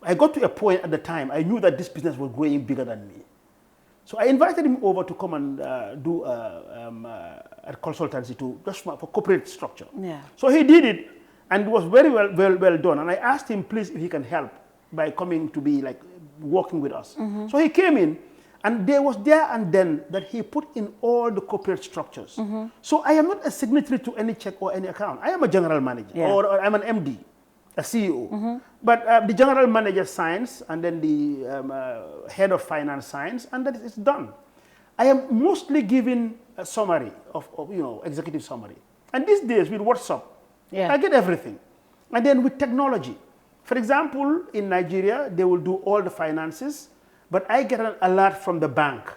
S11: I got to a point at the time, I knew that this business was growing bigger than me. So I invited him over to come and do a consultancy just for corporate structure.
S13: Yeah.
S11: So he did it, and it was very well done. And I asked him, please, if he can help by coming to be like working with us. So he came in, and there was there and then that he put in all the corporate structures. So I am not a signatory to any check or any account. I am a general manager, or I'm an MD, a CEO. But the general manager signs, and then the head of finance signs, and that is done. I am mostly given a summary of you know, executive summary. And these days with WhatsApp, I get everything. And then with technology. For example, in Nigeria, they will do all the finances, but I get an alert from the bank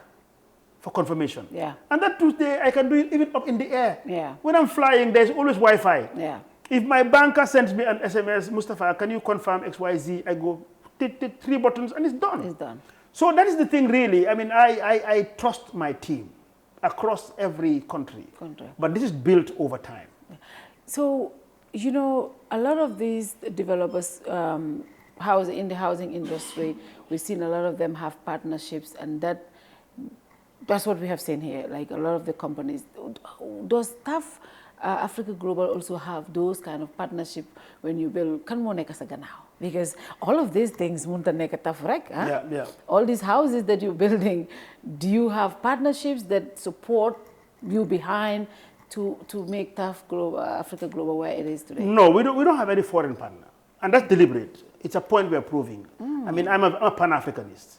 S11: for confirmation.
S13: Yeah.
S11: And that Tuesday, I can do it even up in the air.
S13: Yeah.
S11: When I'm flying, there's always Wi-Fi.
S13: Yeah.
S11: If my banker sends me an SMS, Mustafa, can you confirm XYZ? I go, 3 buttons, and it's done.
S13: It's done.
S11: So that is the thing, really. I mean, I trust my team across every country. But this is built over time.
S13: So, you know, a lot of these developers in the housing industry, we've seen a lot of them have partnerships, and that's what we have seen here, like a lot of the companies. Does TAF Africa Global also have those kind of partnership when you build? Kan mo neka sa ganaw? Because all of these things munta neka TAF rek, huh?
S11: Yeah.
S13: All these houses that you're building, do you have partnerships that support you behind to make TAF Africa Global where it is today?
S11: No, we don't have any foreign partner. And that's deliberate. It's a point we're proving. I mean, I'm a Pan-Africanist.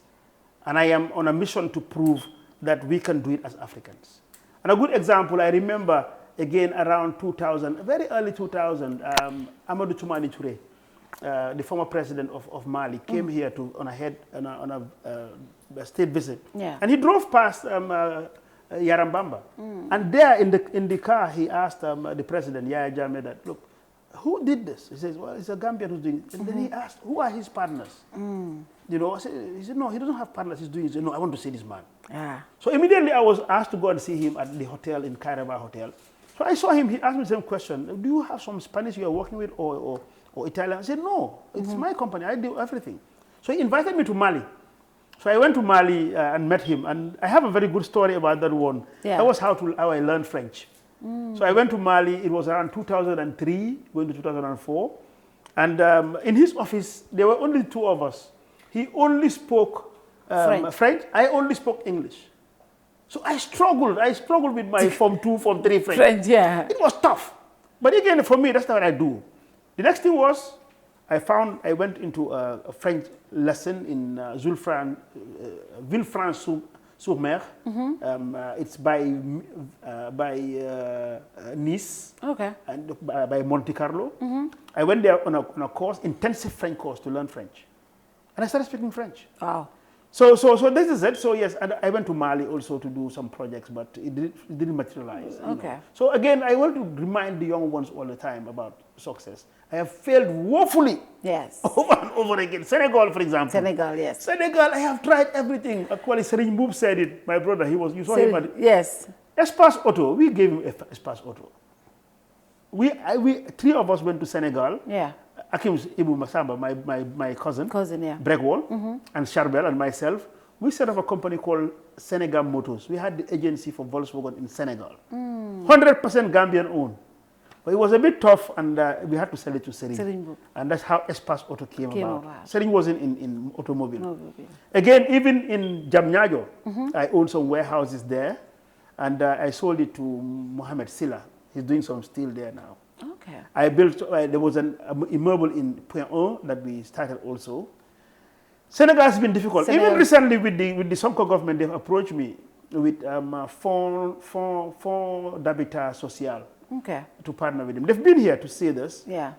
S11: And I am on a mission to prove that we can do it as Africans. And a good example, I remember, again, around 2000, very early 2000, Amadou Toumani Touré, the former president of Mali, came here on a state visit.
S13: Yeah.
S11: And he drove past Yarambamba. And there in the car, he asked the president, Yaya Jammeh, that, look, who did this? He says, well, it's a Gambian who's doing it. And then he asked, who are his partners? You know, he said, no, he doesn't have partners, he's doing it. He said, no, I want to see this man.
S13: Yeah.
S11: So immediately I was asked to go and see him at the hotel in Kairaba Hotel. So I saw him, he asked me the same question, do you have some Spanish you are working with or Italian? I said, no, it's my company, I do everything. So he invited me to Mali. So I went to Mali and met him, and I have a very good story about that one.
S13: Yeah.
S11: That was how I learned French. So I went to Mali, it was around 2003, going to 2004. And in his office, there were only 2 of us. He only spoke French. I only spoke English. So I struggled with my Form 2, Form 3 French.
S13: Yeah.
S11: It was tough. But again, for me, that's not what I do. The next thing was, I went into a French lesson in Villefranche-sur-Mer. It's by Nice.
S13: Okay.
S11: And by Monte Carlo. I went there on a course, intensive French course to learn French. And I started speaking French.
S13: Wow.
S11: So this is it. So yes, and I went to Mali also to do some projects, but it didn't materialize.
S13: Okay.
S11: So again, I want to remind the young ones all the time about success. I have failed woefully.
S13: Yes.
S11: Over and over again. Senegal, for example.
S13: Senegal, yes.
S11: Senegal, I have tried everything. Actually, Serigne Mboup said it. My brother, you saw him at
S13: yes.
S11: Espace Auto. We gave him Espace Auto. We 3 of us went to Senegal.
S13: Yeah.
S11: Akim Ibu Masamba, my cousin,
S13: yeah.
S11: Bregwall, and Charbel and myself, we set up a company called Senegal Motors. We had the agency for Volkswagen in Senegal. 100% Gambian owned. But it was a bit tough, and we had to sell it to Serigne. And that's how Espace Auto came about. Serigne wasn't in automobile. Again, even in Jamñajo, I owned some warehouses there, and I sold it to Mohamed Silla. He's doing some steel there now.
S13: Okay.
S11: I built, there was an immeuble in Point 1 that we started also. Senegal has been difficult. Even recently with the Sonko government, they've approached me with Fonds d'Habitat Social to partner with them. They've been here to see this.
S13: Yeah.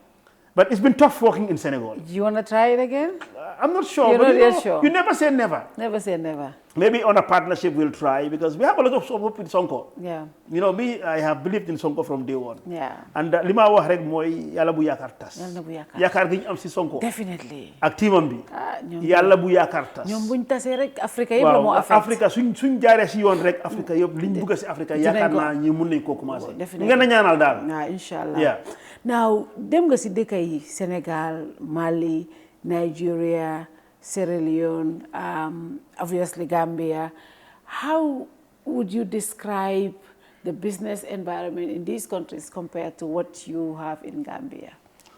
S11: But it's been tough working in Senegal.
S13: Do you want to try it again?
S11: I'm not sure.
S13: You're not yet sure?
S11: You never say never.
S13: Never say never.
S11: Maybe on a partnership we'll try, because we have a lot of hope with Sonko.
S13: Yeah.
S11: You know, I have believed in Sonko from day one.
S13: Yeah.
S11: And lima wax rek moy yalla bu yakar tas.
S13: Yalla bu yakar.
S11: Yakar gi ñu am ci Sonko.
S13: Definitely.
S11: Ak teamam bi. Yalla bu yakar tas.
S13: Ñom buñ tassé rek Afrika yépp la mo affect.
S11: Afrika suñ jaaré ci yoon rek Afrika yépp liñ bëgg ci Afrika yakar na ñi mën nañ ko commencer. Ngeen ñaanal daal.
S13: Yeah, inshallah.
S11: Yeah.
S13: Now, dem nga ci dëkk yi Senegal, Mali, Nigeria, Sierra Leone, obviously Gambia. How would you describe the business environment in these countries compared to what you have in Gambia?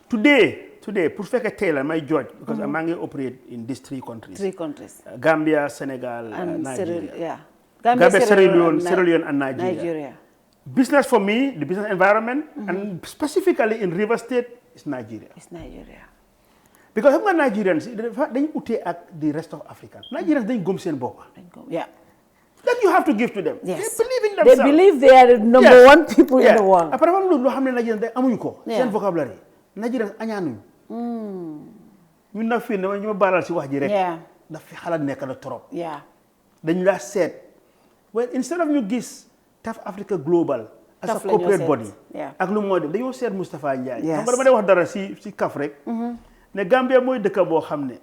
S11: Today, pour faire Taylor, my judge, because I'm going to operate in these 3 countries.
S13: 3 countries.
S11: Gambia, Senegal, and Nigeria.
S13: Gambia,
S11: Sierra Leone, and Nigeria. Business for me, the business environment, and specifically in River State, is Nigeria.
S13: It's Nigeria.
S11: Because Nigerians, they ute at the rest of Africa. Nigerians, they gum sen boba.
S13: Yeah.
S11: That you have to give to them.
S13: Yes.
S11: They believe in themselves.
S13: They believe they are the number 1 people in the world.
S11: Après lo xamné Nigerians day amuñ ko sen vocabulary. Nigerians añanuñ. Ñun nak fi ñu baral ci wax ji rek. Da fi xala nek la trop.
S13: Yeah.
S11: Dañ la sét Well, instead of you gis TAF Africa Global as a corporate body, ak lu moo def dañoo seet Mustapha Njie. Xam nga dama dee wax dara si kaf rek. Ne Gambia mooy dëkk boo xam ne.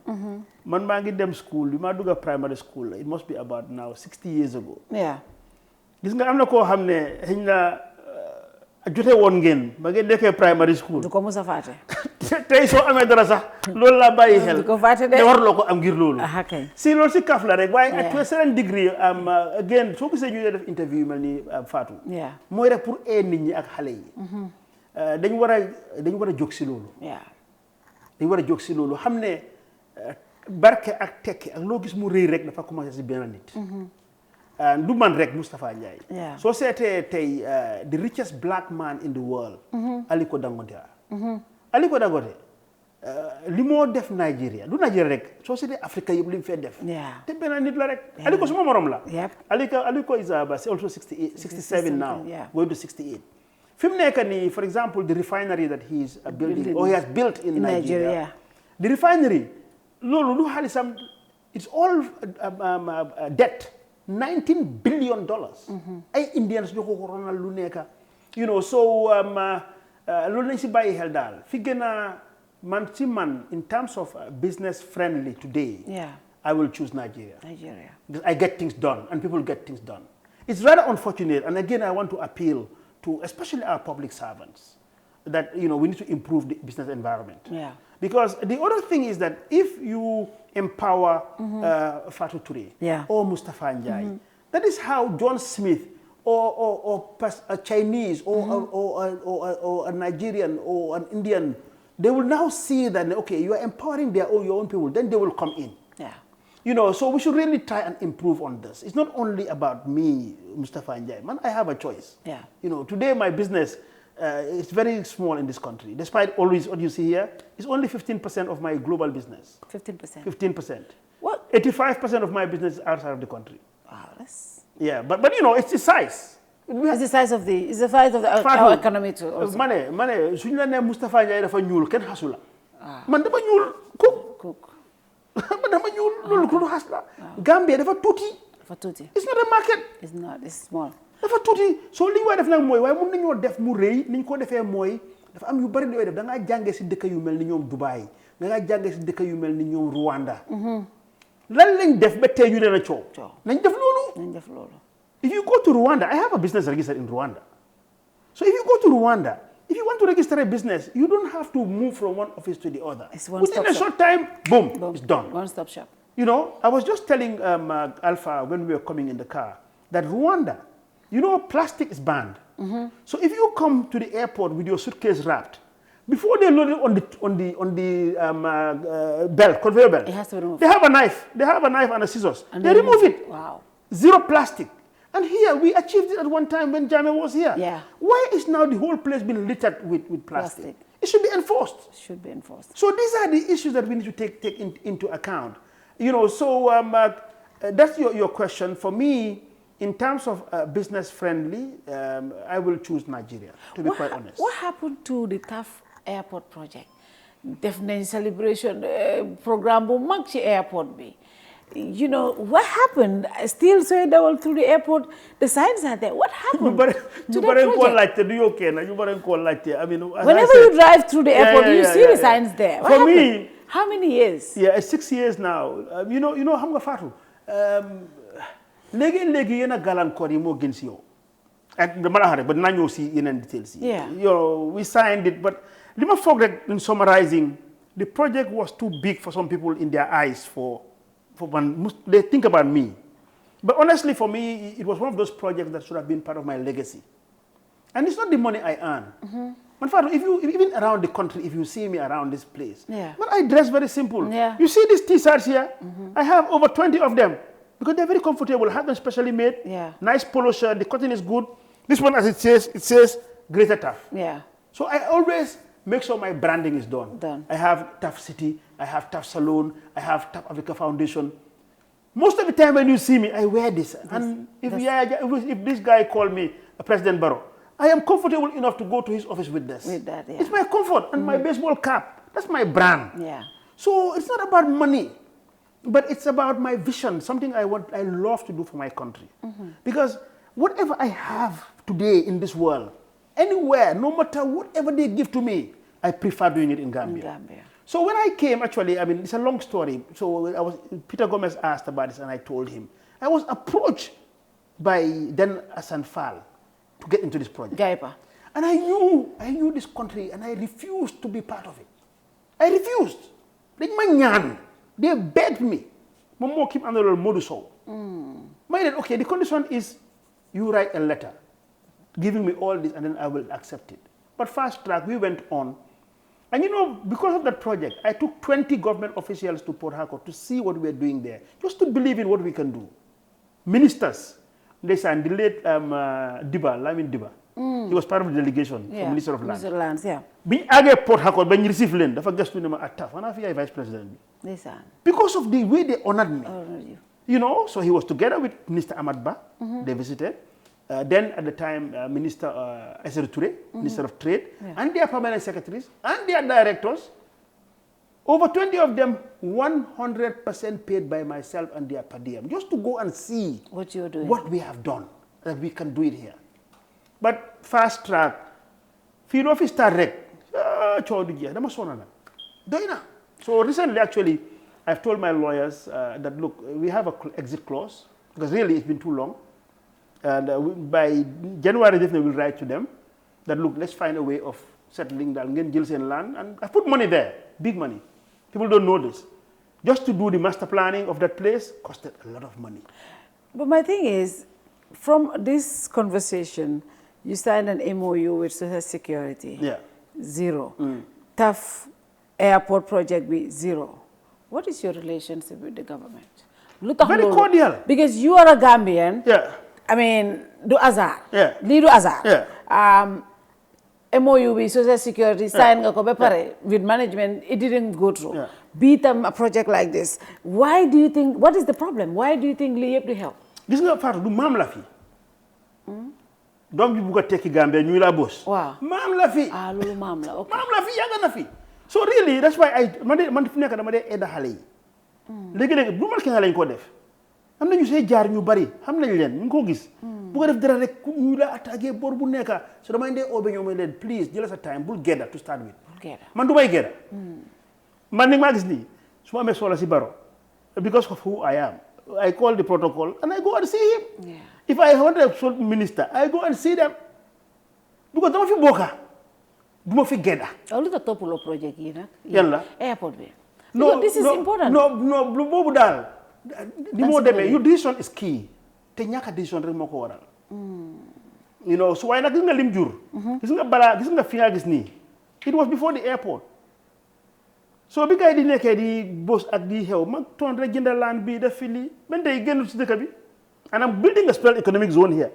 S11: Man maa ngi dem school bi maa dugg primary school it must be about now 60 years ago. Gis nga am na koo xam ne xëy na jote woon ngeen ba ngeen nekkee primary school.
S13: Du ko mos a fàtte.
S11: Tey soo amee dara sax loolu laa bàyyi xel.
S13: Du ko fàtte de.
S11: Te warloo ko am ngir loolu. Si loolu si kaf la rek waaye to a certain degree again soo gisee ñu def interview yu mel ni Fatou. Mooy rek pour nit ñi ak xale yi. dañ war a jóg si loolu. dañ war a jóg si loolu xam ne barke ak tekki ak loo gis mu rëy rek dafa commencé si benn nit. du man rek Mustapha Njie. Soo seetee tey the richest black man in the world. Aliko Dangote. Aliko Dangote li moo def Nigeria du Nigeria rek soo seetee Afrique yëpp li mu fee def. te benn nit la rek. Aliko suma morom la. Aliko is also 67 now. Going to 68. Fi mu nekk nii for example the refinery that he is building or he has built in Nigeria. The refinery loolu lu xaalisam it's all debt. $19 billion. Ay Indians ñoo ko ronal lu nekk. You know so loolu lañ si bàyyi xel daal fi gën a man in terms of business friendly today. I will choose Nigeria. Because I get things done and people get things done. It's rather unfortunate and again I want to appeal to especially our public servants that we need to improve the business environment. Because the other thing is that if you empower Fatou Touré or Mustapha Njie, that is how John Smith or a Chinese or a Nigerian or an Indian, they will now see that, okay, you are empowering your own people, then they will come in. So we should really try and improve on this. It's not only about me, Mustapha Njie. Man, I have a choice. Today my business it's very small in this country. Despite always what you see here, it's only 15% of my global business. 15%? 15%. What? 85% of my business is outside of the country.
S13: Wow, that's...
S11: Yeah, but it's the size.
S13: It's the size of our economy too. Also.
S11: Mane, suñu la ne Mustapha Njie dafa ñuul kenn xasula. Man dama ñuul cook. Man dama ñuul loolu ko xasla. Gambia dafa tuuti. It's not a market.
S13: It's not. It's small.
S11: dafa tuuti soo li ñu war a def nag mooy waaye mun nañoo def mu rëy ni ñu ko defee mooy dafa am yu bari yooyu def da ngaa jàngee si dëkk yu mel ni ñoom Dubai da ngaa jàngee si dëkk yu mel ni ñoom Rwanda. lan lañ def ba tey ñu leen a coow. nañ def loolu. If you go to Rwanda, I have a business registered in Rwanda. So if you go to Rwanda, if you want to register a business, you don't have to move from one office to the other.
S13: It's one stop shop.
S11: Within a short time, boom, it's done.
S13: One stop shop.
S11: I was just telling Alpha when we were coming in the car that Rwanda, plastic is banned. So if you come to the airport with your suitcase wrapped, before they load it on the belt, conveyor belt,
S13: it has to be removed.
S11: They have a knife. They have a knife and a scissors. And they remove it.
S13: Wow.
S11: Zero plastic. And here we achieved it at one time when Jammeh was here. Why is now the whole place been littered with plastic? It should be enforced.
S13: It should be enforced.
S11: So these are the issues that we need to take into account. That's your question. For me, in terms of business friendly, I will choose Nigeria, to be quite honest.
S13: What happened to the TAF airport project? Definitely celebration program bu mag ci airport bi. What happened? Still saying that through the airport, the signs are there. What happened to that project? Whenever you drive through the airport, you see the signs there. What happened? Me, how many years?
S11: Yeah, 6 years now. Xam nga Fatou. Léegi yena gàllankoor yi moo gën si yow. Ak dama la wax rek ba dinaa ñëw si yeneen details yi. We signed it, but li ma foog rek in summarizing, the project was too big for some people in their eyes for when they think about me. But honestly, for me, it was one of those projects that should have been part of my legacy. And it's not the money I earn. In fact, even around the country, if you see me around this place, but I dress very simple. You see these t-shirts here? I have over 20 of them because they're very comfortable. I have them specially made. Nice polo shirt. The cotton is good. This one, as it says Greater Taf. So I always make sure my branding is done. I have Taf City. I have Taf Salon. I have TAF Africa Foundation. Most of the time when you see me, I wear this. And if this guy called me President Barrow, I am comfortable enough to go to his office with this. It's my comfort and my baseball cap. That's my brand. So it's not about money. But it's about my vision, something I love to do for my country. Because whatever I have today in this world, anywhere, no matter whatever they give to me, I prefer doing it in Gambia. So when I came, actually, I mean, it's a long story. So Peter Gomez asked about this, and I told him. I was approached by then Hassan Fall to get into this project. And I knew this country, and I refused to be part of it. I refused. They begged me. Mama keep under the modus. Okay, the condition is you write a letter giving me all this, and then I will accept it. But fast track, we went on. And you know, because of that project, I took 20 government officials to Port Harcourt to see what we were doing there, just to believe in what we can do. Ministers, they said, the late Lamin Diba, he was part of the delegation from Minister of Land.
S13: Minister of Lands, yeah.
S11: Bi agé Port Harcourt, when you receive land, dafa gastu nema at TAF, and I feel vice president. Because of the way they honored me. You know, so he was together with Minister Ahmad Ba, they visited. Then at the time, Minister S07, Minister of Trade, and their permanent secretaries, and their directors, over 20 of them, 100% paid by myself and their per diem, just to go and see
S13: what you're doing,
S11: what we have done, that we can do it here. But fast track, field office direct, so recently, actually, I've told my lawyers that, look, we have an exit clause, because really it's been too long. And by January, definitely we'll write to them that, look, let's find a way of settling that land. And I put money there, big money. People don't know this. Just to do the master planning of that place costed a lot of money.
S13: But my thing is, from this conversation, you signed an MOU with Social Security.
S11: Yeah.
S13: Zero. TAF Airport project with zero. What is your relationship with the government?
S11: Very cordial.
S13: Because you are a Gambian.
S11: Yeah.
S13: I mean, do azar.
S11: Yeah.
S13: Do azar.
S11: Yeah.
S13: MOU with Social Security signed with management, it didn't go through.
S11: Yeah.
S13: Beat a project like this. Why do you think, what is the problem? Why do you think we have to help?
S11: This is not part of the mam lafi. Don't you take Gambia, you la boss.
S13: Wow.
S11: Mam lafi.
S13: Ah, lulu mam la. Okay.
S11: Mam lafi, yaga nafi. So really, that's why I eda hale. Legi bu mal ki nga lañ ko def. Am nañu sey jaar ñu bari, xam nañ leen, ñu ko gis. Bu ko def dara rek ñu la attaquer bor bu nekka. So dama ndé obé ñoo may leen, please, jël sa time, bul gedda to start with. Man du may gedda. Man ni ma gis ni, suma amé sola ci baro. Because of who I am. I call the protocol and I go and see him.
S13: Yeah.
S11: If I want a minister, I go and see them. Because dama fi boka. Duma fi gedda.
S13: Look at top of project here.
S11: Yalla.
S13: Airport be. No, this is important.
S11: No, bobu dal. The more your decision is key. Te ñaka decision rek moko waral. You know, so why nak gis nga lim jur. Gis nga fi nga gis ni. It was before the airport. So bi gay di nekké di boss ak di xew mag ton rek jëndal land bi def fi li ben day gennu ci dëkk bi. And I'm building a special economic zone here.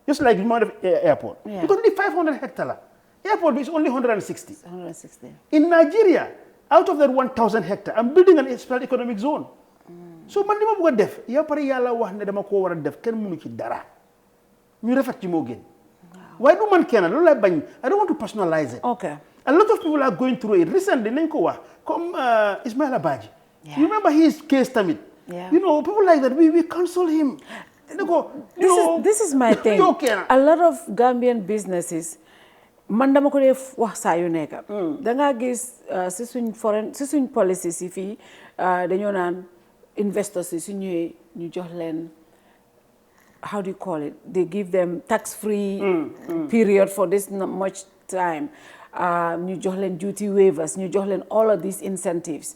S11: Just like the amount of airport. Yeah. Because only 500 hectares. Airport is only 160.
S13: 160.
S11: In Nigeria, out of that 1,000 hectares, I'm building a special economic zone. So man dima bëgg def ya pare yalla wax ne dama ko wara def ken mënu ci dara ñu rafet ci mo gën why do man kenn lolu lay bañ I don't want to personalize it.
S13: Okay.
S11: A lot of people are going through it recently nañ ko wax comme Ismaila Badji. You remember his case tamit.
S13: Yeah.
S11: You know, people like that we counsel him.
S13: This is my thing. A lot of Gambian businesses man dama ko def wax sa yu nekk da nga gis ci suñ policies yi fi dañu naan investors yi su ñëwee ñu jox leen how do you call it, they give them tax-free period for this much time, ñu jox leen duty waivers, ñu jox leen all of these incentives.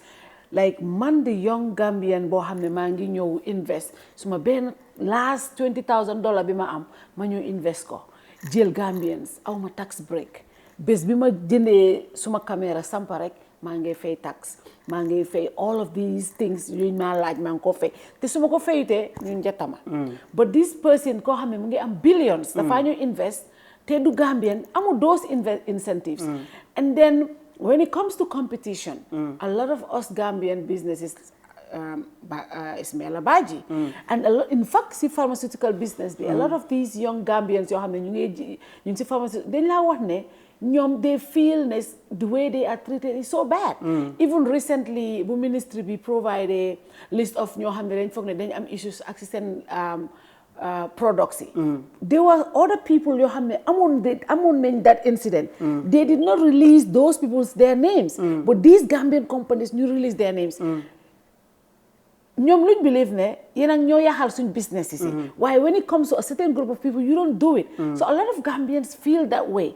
S13: Like man the young Gambian boo xam ne maa ngi ñëw invest suma benn last $20,000 bi ma am ma ñëw invest ko jël Gambians aw ma tax break bés bi ma jëndee suma caméra sampa rek maa ngi fay tax maa ngi fay all of these things yuñ ma laaj maa ngi ko fay te su ma ko fayutee ñun jotama but this person koo xam ne mu ngi am billions dafa ñu invest te du Gambian amul those incentives and then when it comes to competition a lot of us Gambian businesses Ismaila Badji and a lot, in fact si pharmaceutical business bi a lot of these young Gambians yoo xam ne ñu ngi si pharmaceutical dañ laa wax ne they feel the way they are treated is so bad. Even recently, the ministry be provided a list of ñoo xam ne dañ foog ne dañ am issues ak seen products. There were other people yoo xam ne amoon nañ that incident. They did not release those their names, but these Gambian companies ñu release their names. ñoom luñ believe ne yéen ak ñoo yaxal suñ business yi. Why when it comes to a certain group of people you don't do it. So a lot of Gambians feel that way.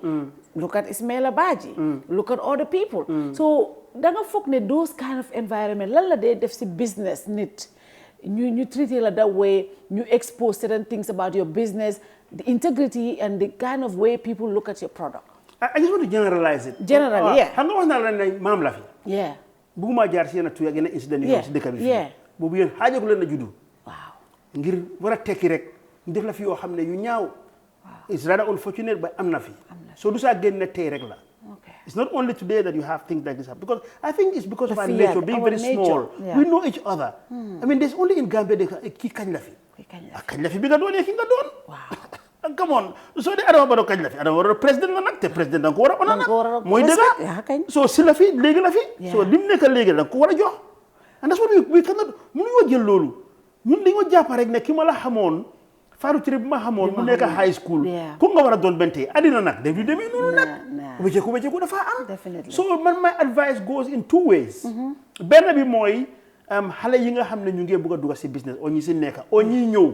S13: Look at Ismaila Baji. Look at other people. So da nga foog ne those kind of environment lan la dee def si business nit ñu treat la that way, ñu expose certain things about your business, the integrity and the kind of way people look at your product.
S11: I just want to generalize it.
S13: Generally, yeah.
S11: Xam nga wax naa la ne maam la fi.
S13: Yeah.
S11: Bugguma jaar si yenn tuya ak yenn incident yi si dëkk bi fii. Boobu yéen xaajagu leen a juddu. Waaw. Ngir war a tekki rek ñu def la fi yoo xam ne yu ñaaw. It's rather unfortunate but am na fi. So du saa génn ne tey rek la. It's not only today that you have things like this happen, because I think it's because of our nature being very small. Yeah. We know each other. I mean, there's only in Gambia ki kañ la fi. Kañ la fi bi nga doon ki nga doon. Wow. Come on. So the Adama Barrow kañ la fi. Adama Barrow président la nag te président da nga ko war a ona nag. Mooy dëgg. So si la fi léegi la fi. So lim nekk léegi da nga ko war a jox. And that's what we cannot. Mënuñoo jël loolu. Ñun dañoo jàpp rek ne ki ma la xamoon. Fatou Touré bi ma xamoon mu nekk high school. Ku nga war a doon bente adina nag daf du demee noonu nag. Wécceeku dafa am. So my advice goes in two ways. Benn bi mooy xale yi nga xam ne ñu ngi bëgg a dugg si business o ñi si nekk o ñi ñëw.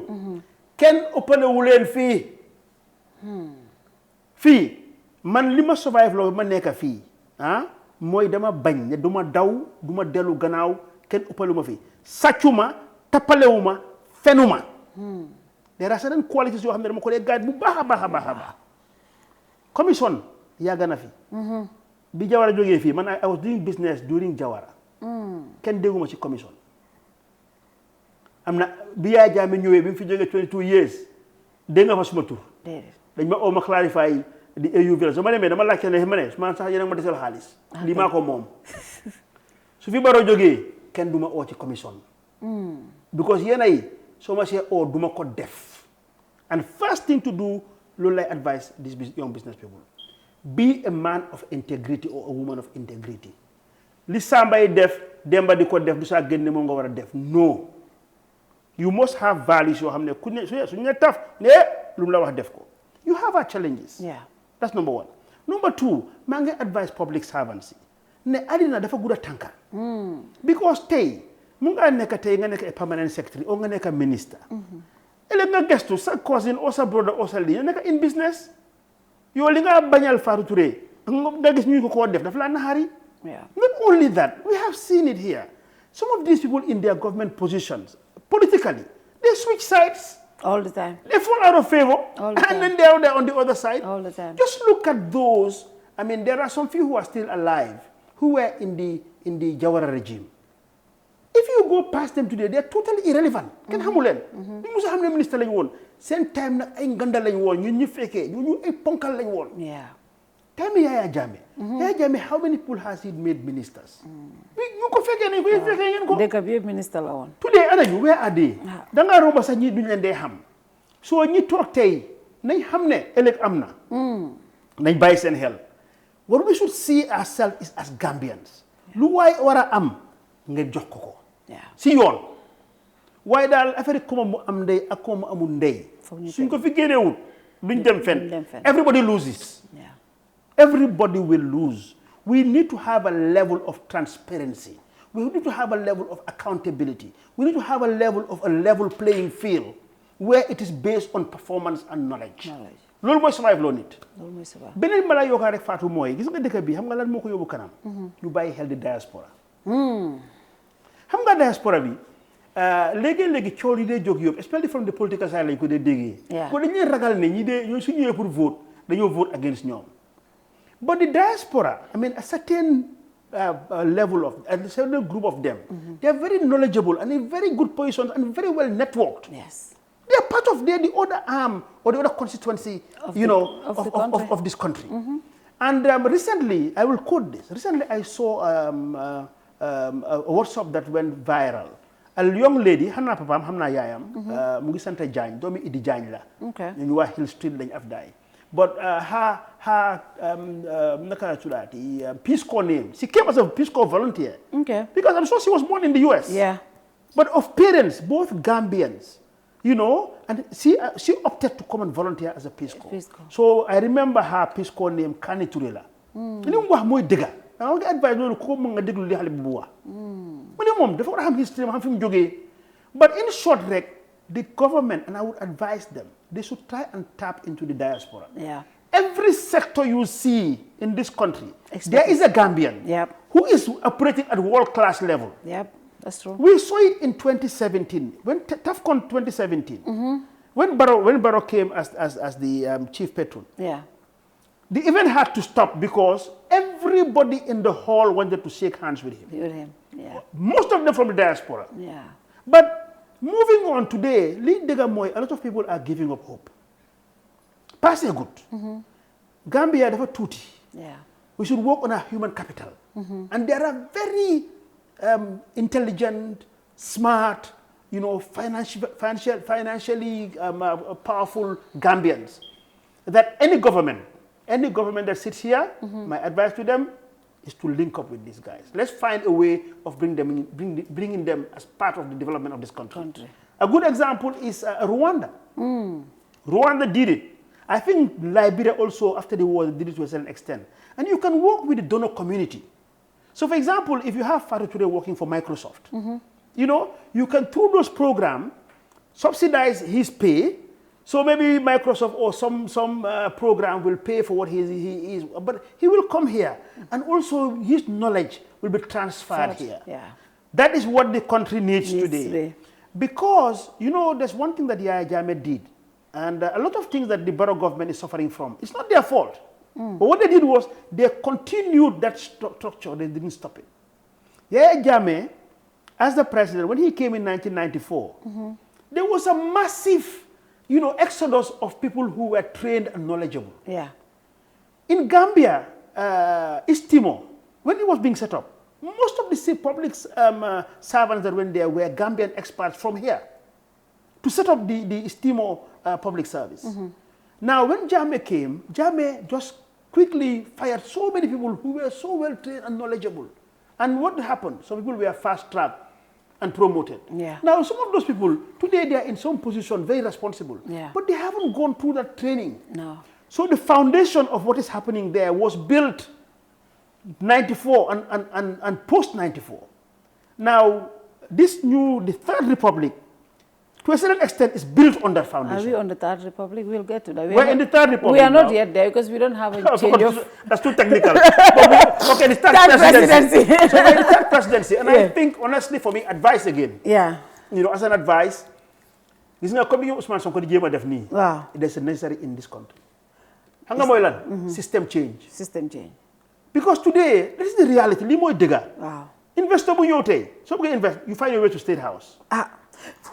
S11: Kenn ëppale wu leen fii. Fii man li ma survive loolu ma nekk fii mooy dama bañ ne du ma daw du ma dellu gannaaw kenn ëppale ma fii sàccuma tappalewuma fenuma. There are certain qualities yoo xam ne dama ko dee guide bu baax a baax. Commission yàgg na fi. Bi Jawara jógee fii man I was doing business during Jawara. Kenn dégguma ci commission. Am na bi Yaya Jammeh ñëwee bi mu fi jógee 22 years dégg nga fa suma tur. Dañ ma oo ma clarify di AU village so ma demee dama laajte ne ma ne man sax yéen a ma desal xaalis. Lii maa ko moom. Su fi Barrow jógee kenn du ma oo ci commission. Because yéen ay so ma see oo duma ko def. And first thing to do, I advise these young business people, be a man of integrity or a woman of integrity. Li sambay def, demba di ko def, du sa génne mo nga wara def. No. You must have values yoo xam ne ku ne su ñu taf ne lu mu la wax def ko. You have our challenges. Yeah. That's number one. Number two, maa ngi advise public servants ne adina dafa gudda tànka. Because tey mu nga nekk tey nga nekk a permanent secretary o nga nekk a minister. Ele nga gestu sa cousin or sa brother or sa lii nekk in business yow li nga bañal Fatou Touré nga gis ñu ko def dafa la naxari. Not only that, we have seen it here. Some of these people in their government positions, politically, they switch sides.
S13: All the time.
S11: They fall out of favor. All the time. And then they're there on the other side.
S13: All the time. Just
S11: look at those. I mean, there are some few who are still alive who were in the Jawara regime. If you go past them today, they're totally irrelevant. Ken xamu leen. Ñu musa xam ne ministre lañ woon. Seen time nag ay nganda lañ woon ñun ñu fekkee ñu ay ponkal lañ woon. Yeah. Tell me Yaya Jammeh. Yaya Jammeh, how many people has he made ministers? Ñu ko fekkee nañ ko fekkee ngeen ko.
S13: Dëkk bi yëpp ministre la woon.
S11: Today ana ñu where are they? Da nga romba sax ñi duñ leen dee xam. So ñi toog tey nañ xam ne ëllëg am na. Nañ bàyyi seen xel. What we should see ourselves is as Gambians. Lu waay war a am ngeen jox ko. Si yoon waaye daal affaire kuma mu am ndey ak kuma mu amul ndey suñ ko fi génnewul duñ dem fenn. Everybody loses. Everybody will lose. We need to have a level of transparency. We need to have a level of accountability. We need to have a level playing field where it is based on performance and knowledge. Loolu mooy survive loo nit. Beneen balaa yokkaa rek Fatou mooy gis nga dëkk bi xam nga lan moo ko yóbbu kanam. Ñu bàyyi xel di diaspora. Xam nga diaspora bi léegi coow yi dee jóg yëpp especially from the political side lañ ko dee déggee. Ko dañuy ragal ne ñi dee ñooy su ñëwee pour vote dañoo vote against ñoom. But the diaspora, I mean a certain a certain group of them, they are very knowledgeable and in very good positions and very well networked. Yes. They are part of the other arm or the other constituency, of this country. And recently, I will quote this. Recently, I saw a workshop that went viral. A young lady, Hannah Papam, Hamna Yayam, Mugisanta Jane, Domi Idi Jane la. You are Hill Street Lane Afdai. but her Peace Corps name, she came as a Peace Corps volunteer.
S13: Okay.
S11: Because I'm sure she was born in the US.
S13: Yeah.
S11: But of parents, both Gambians, you know, and she opted to come and volunteer as a Peace Corps. So I remember her Peace Corps name, Kani Turela. I want to advise you to come and dig the Halibuwa. But in short, the government, and I would advise them, they should try and tap into the diaspora.
S13: Yeah.
S11: Every sector you see in this country, there is a Gambian who is operating at world-class level.
S13: Yep, that's true.
S11: We saw it in 2017, when TAFCON 2017, when Barrow came as the chief patron.
S13: Yeah.
S11: The event had to stop because everybody in the hall wanted to shake hands with him.
S13: Yeah.
S11: Most of them from the diaspora.
S13: Yeah.
S11: But moving on today, a lot of people are giving up hope. Pass a good. Gambia never tutti.
S13: Yeah.
S11: We should work on our human capital. And there are very intelligent, smart, you know, financially powerful Gambians that any government that sits here, my advice to them is to link up with these guys. Let's find a way of bringing them as part of the development of this country. A good example is Rwanda. Rwanda did it. I think Liberia also, after the war, did it to a certain extent. And you can work with the donor community. So, for example, if you have Fatou today working for Microsoft, you know, you can, through those programs, subsidize his pay. So maybe Microsoft or some program will pay for what he is, but he will come here, and also his knowledge will be transferred here.
S13: Yeah.
S11: That is what the country needs today. Because, you know, there's one thing that Yaya Jammeh did, and a lot of things that the Barrow government is suffering from, it's not their fault. But what they did was, they continued that structure, they didn't stop it. Yaya Jammeh, as the president, when he came in 1994, there was a massive, you know, exodus of people who were trained and knowledgeable.
S13: Yeah.
S11: In Gambia, East Timor, when it was being set up, most of the public servants that went there were Gambian experts from here to set up the East Timor public service. Now, when Jammeh came, Jammeh just quickly fired so many people who were so well trained and knowledgeable. And what happened? Some people were fast-tracked and promoted.
S13: Yeah.
S11: Now, some of those people, today they are in some position, very responsible.
S13: Yeah.
S11: But they haven't gone through that training.
S13: No.
S11: So the foundation of what is happening there was built 94 and post-94. Now, the Third Republic, to a certain extent, is built on that foundation.
S13: Are we on the Third Republic? We'll get to that.
S11: We're in the Third Republic.
S13: We are not
S11: now.
S13: yet there because we don't have a change of...
S11: That's too technical. Okay, the third presidency. So we're in the third presidency. And I think, honestly, for me, advice again.
S13: Yeah.
S11: You know, as an advice, there's
S13: wow.
S11: There's a necessary in this country. System change.
S13: System change.
S11: Because today, this is the reality.
S13: Wow.
S11: Investor bu yote. So invest, you find a way to State House.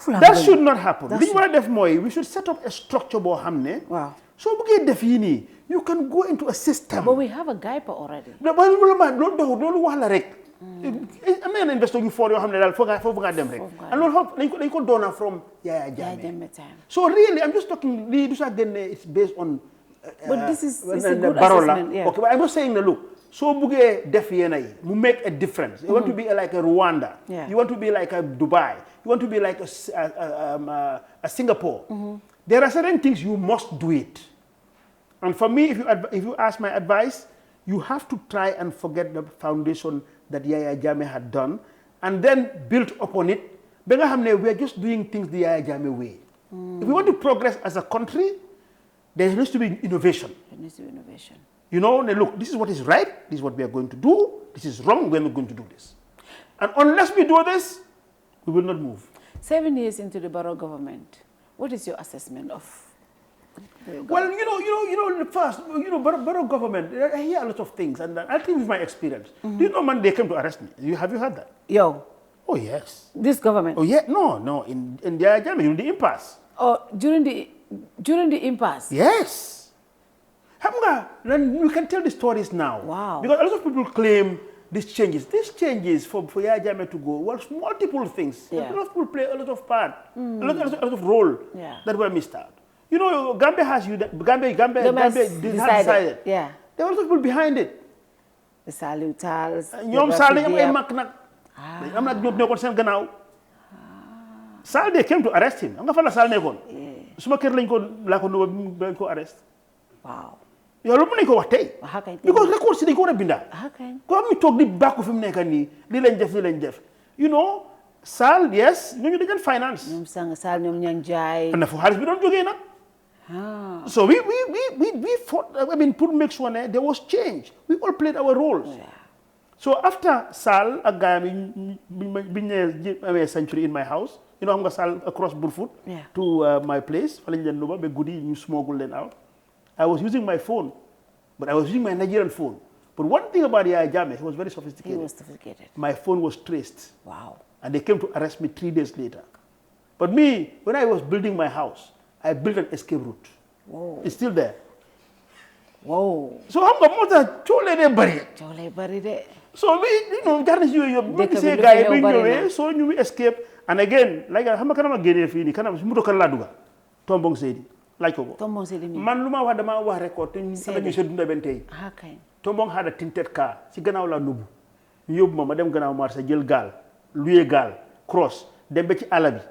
S11: That should not happen. We should set up a structure.
S13: Wow.
S11: So you can go into a system.
S13: But we have a GAIPA already.
S11: I'm investor you for your and from Yaya Jammeh. So really, I'm just talking. It's based on.
S13: But this is a good assessment. Yeah.
S11: Okay, but I'm not saying that. Look. So buge def yenai, you make a difference. You want to be like a Rwanda.
S13: Yeah.
S11: You want to be like a Dubai. You want to be like a Singapore. There are certain things you must do it. And for me, if you ask my advice, you have to try and forget the foundation that Yaya Jammeh had done, and then build upon it. We are just doing things the Yaya Jammeh way. If we want to progress as a country, there needs to be innovation.
S13: There needs to be innovation.
S11: You know, look, this is what is right, this is what we are going to do, this is wrong, we're not going to do this. And unless we do this, we will not move.
S13: 7 years into the Barrow government, what is your assessment of
S11: Well, Barrow government, I hear a lot of things, and I think with my experience. Do you know, man, they came to arrest me? Have you heard that?
S13: Yo.
S11: Oh, yes.
S13: This government?
S11: Oh, yeah. No. In during the impasse.
S13: Oh, during the impasse?
S11: Yes. Then you can tell the stories now.
S13: Wow.
S11: Because a lot of people claim these changes. These changes for Yaya Jammeh to go was multiple things.
S13: Yeah.
S11: A lot of people play a lot of part, a lot of role that were missed out. You know, Gambia has Gambia decided.
S13: Yeah.
S11: There were people behind it.
S13: The salutals.
S11: ñoom Sall dañu am ay mag nag. am na ñoo nekkoon seen gannaaw. Sall they came to arrest him. Nga fa la Sall nekkoon. Suma kër lañ ko laa ko nuba bañ ko arrest.
S13: Waaw.
S11: Yow loolu mën nañ ko wax tey. Because record si dañ ko war a binda. Ko am ñu toog di bàkku fi mu nekk nii li lañ def. You know, Sall yes ñooñu dañu finance.
S13: ñoom sang Sall ñoom ñang jaay.
S11: Na fu xaalis bi doon jógee nag. So we fought, I mean, to make sure there was change. We all played our roles. Yeah. So after Sal, a guy been a century in my house, you know, I'm going Sal across Burfoot to my place, you smuggle them out. I was using my phone, but I was using my Nigerian phone. But one thing about Yaya Jammeh, he was very sophisticated.
S13: He was sophisticated.
S11: My phone was traced.
S13: Wow.
S11: And they came to arrest me 3 days later. But me, when I was building my house, I built an escape route.
S13: Whoa.
S11: It's still there.
S13: Whoa.
S11: So I'm going to chole
S13: bari de.
S11: So we, you know, garnish you say guy bring away, so you escape. And again, like how much can get fini? Can I muto kala duga? Tombong Sedi, like Ogo.
S13: Tombong Sedi.
S11: Man luma wada ma wa record. Ni se dunda bentay.
S13: Okay.
S11: Tombong had a tinted car. Si ganaw la nubu. Yob ma dem ganaw marché jël gal, louer gal, cross, dem be ci alabi,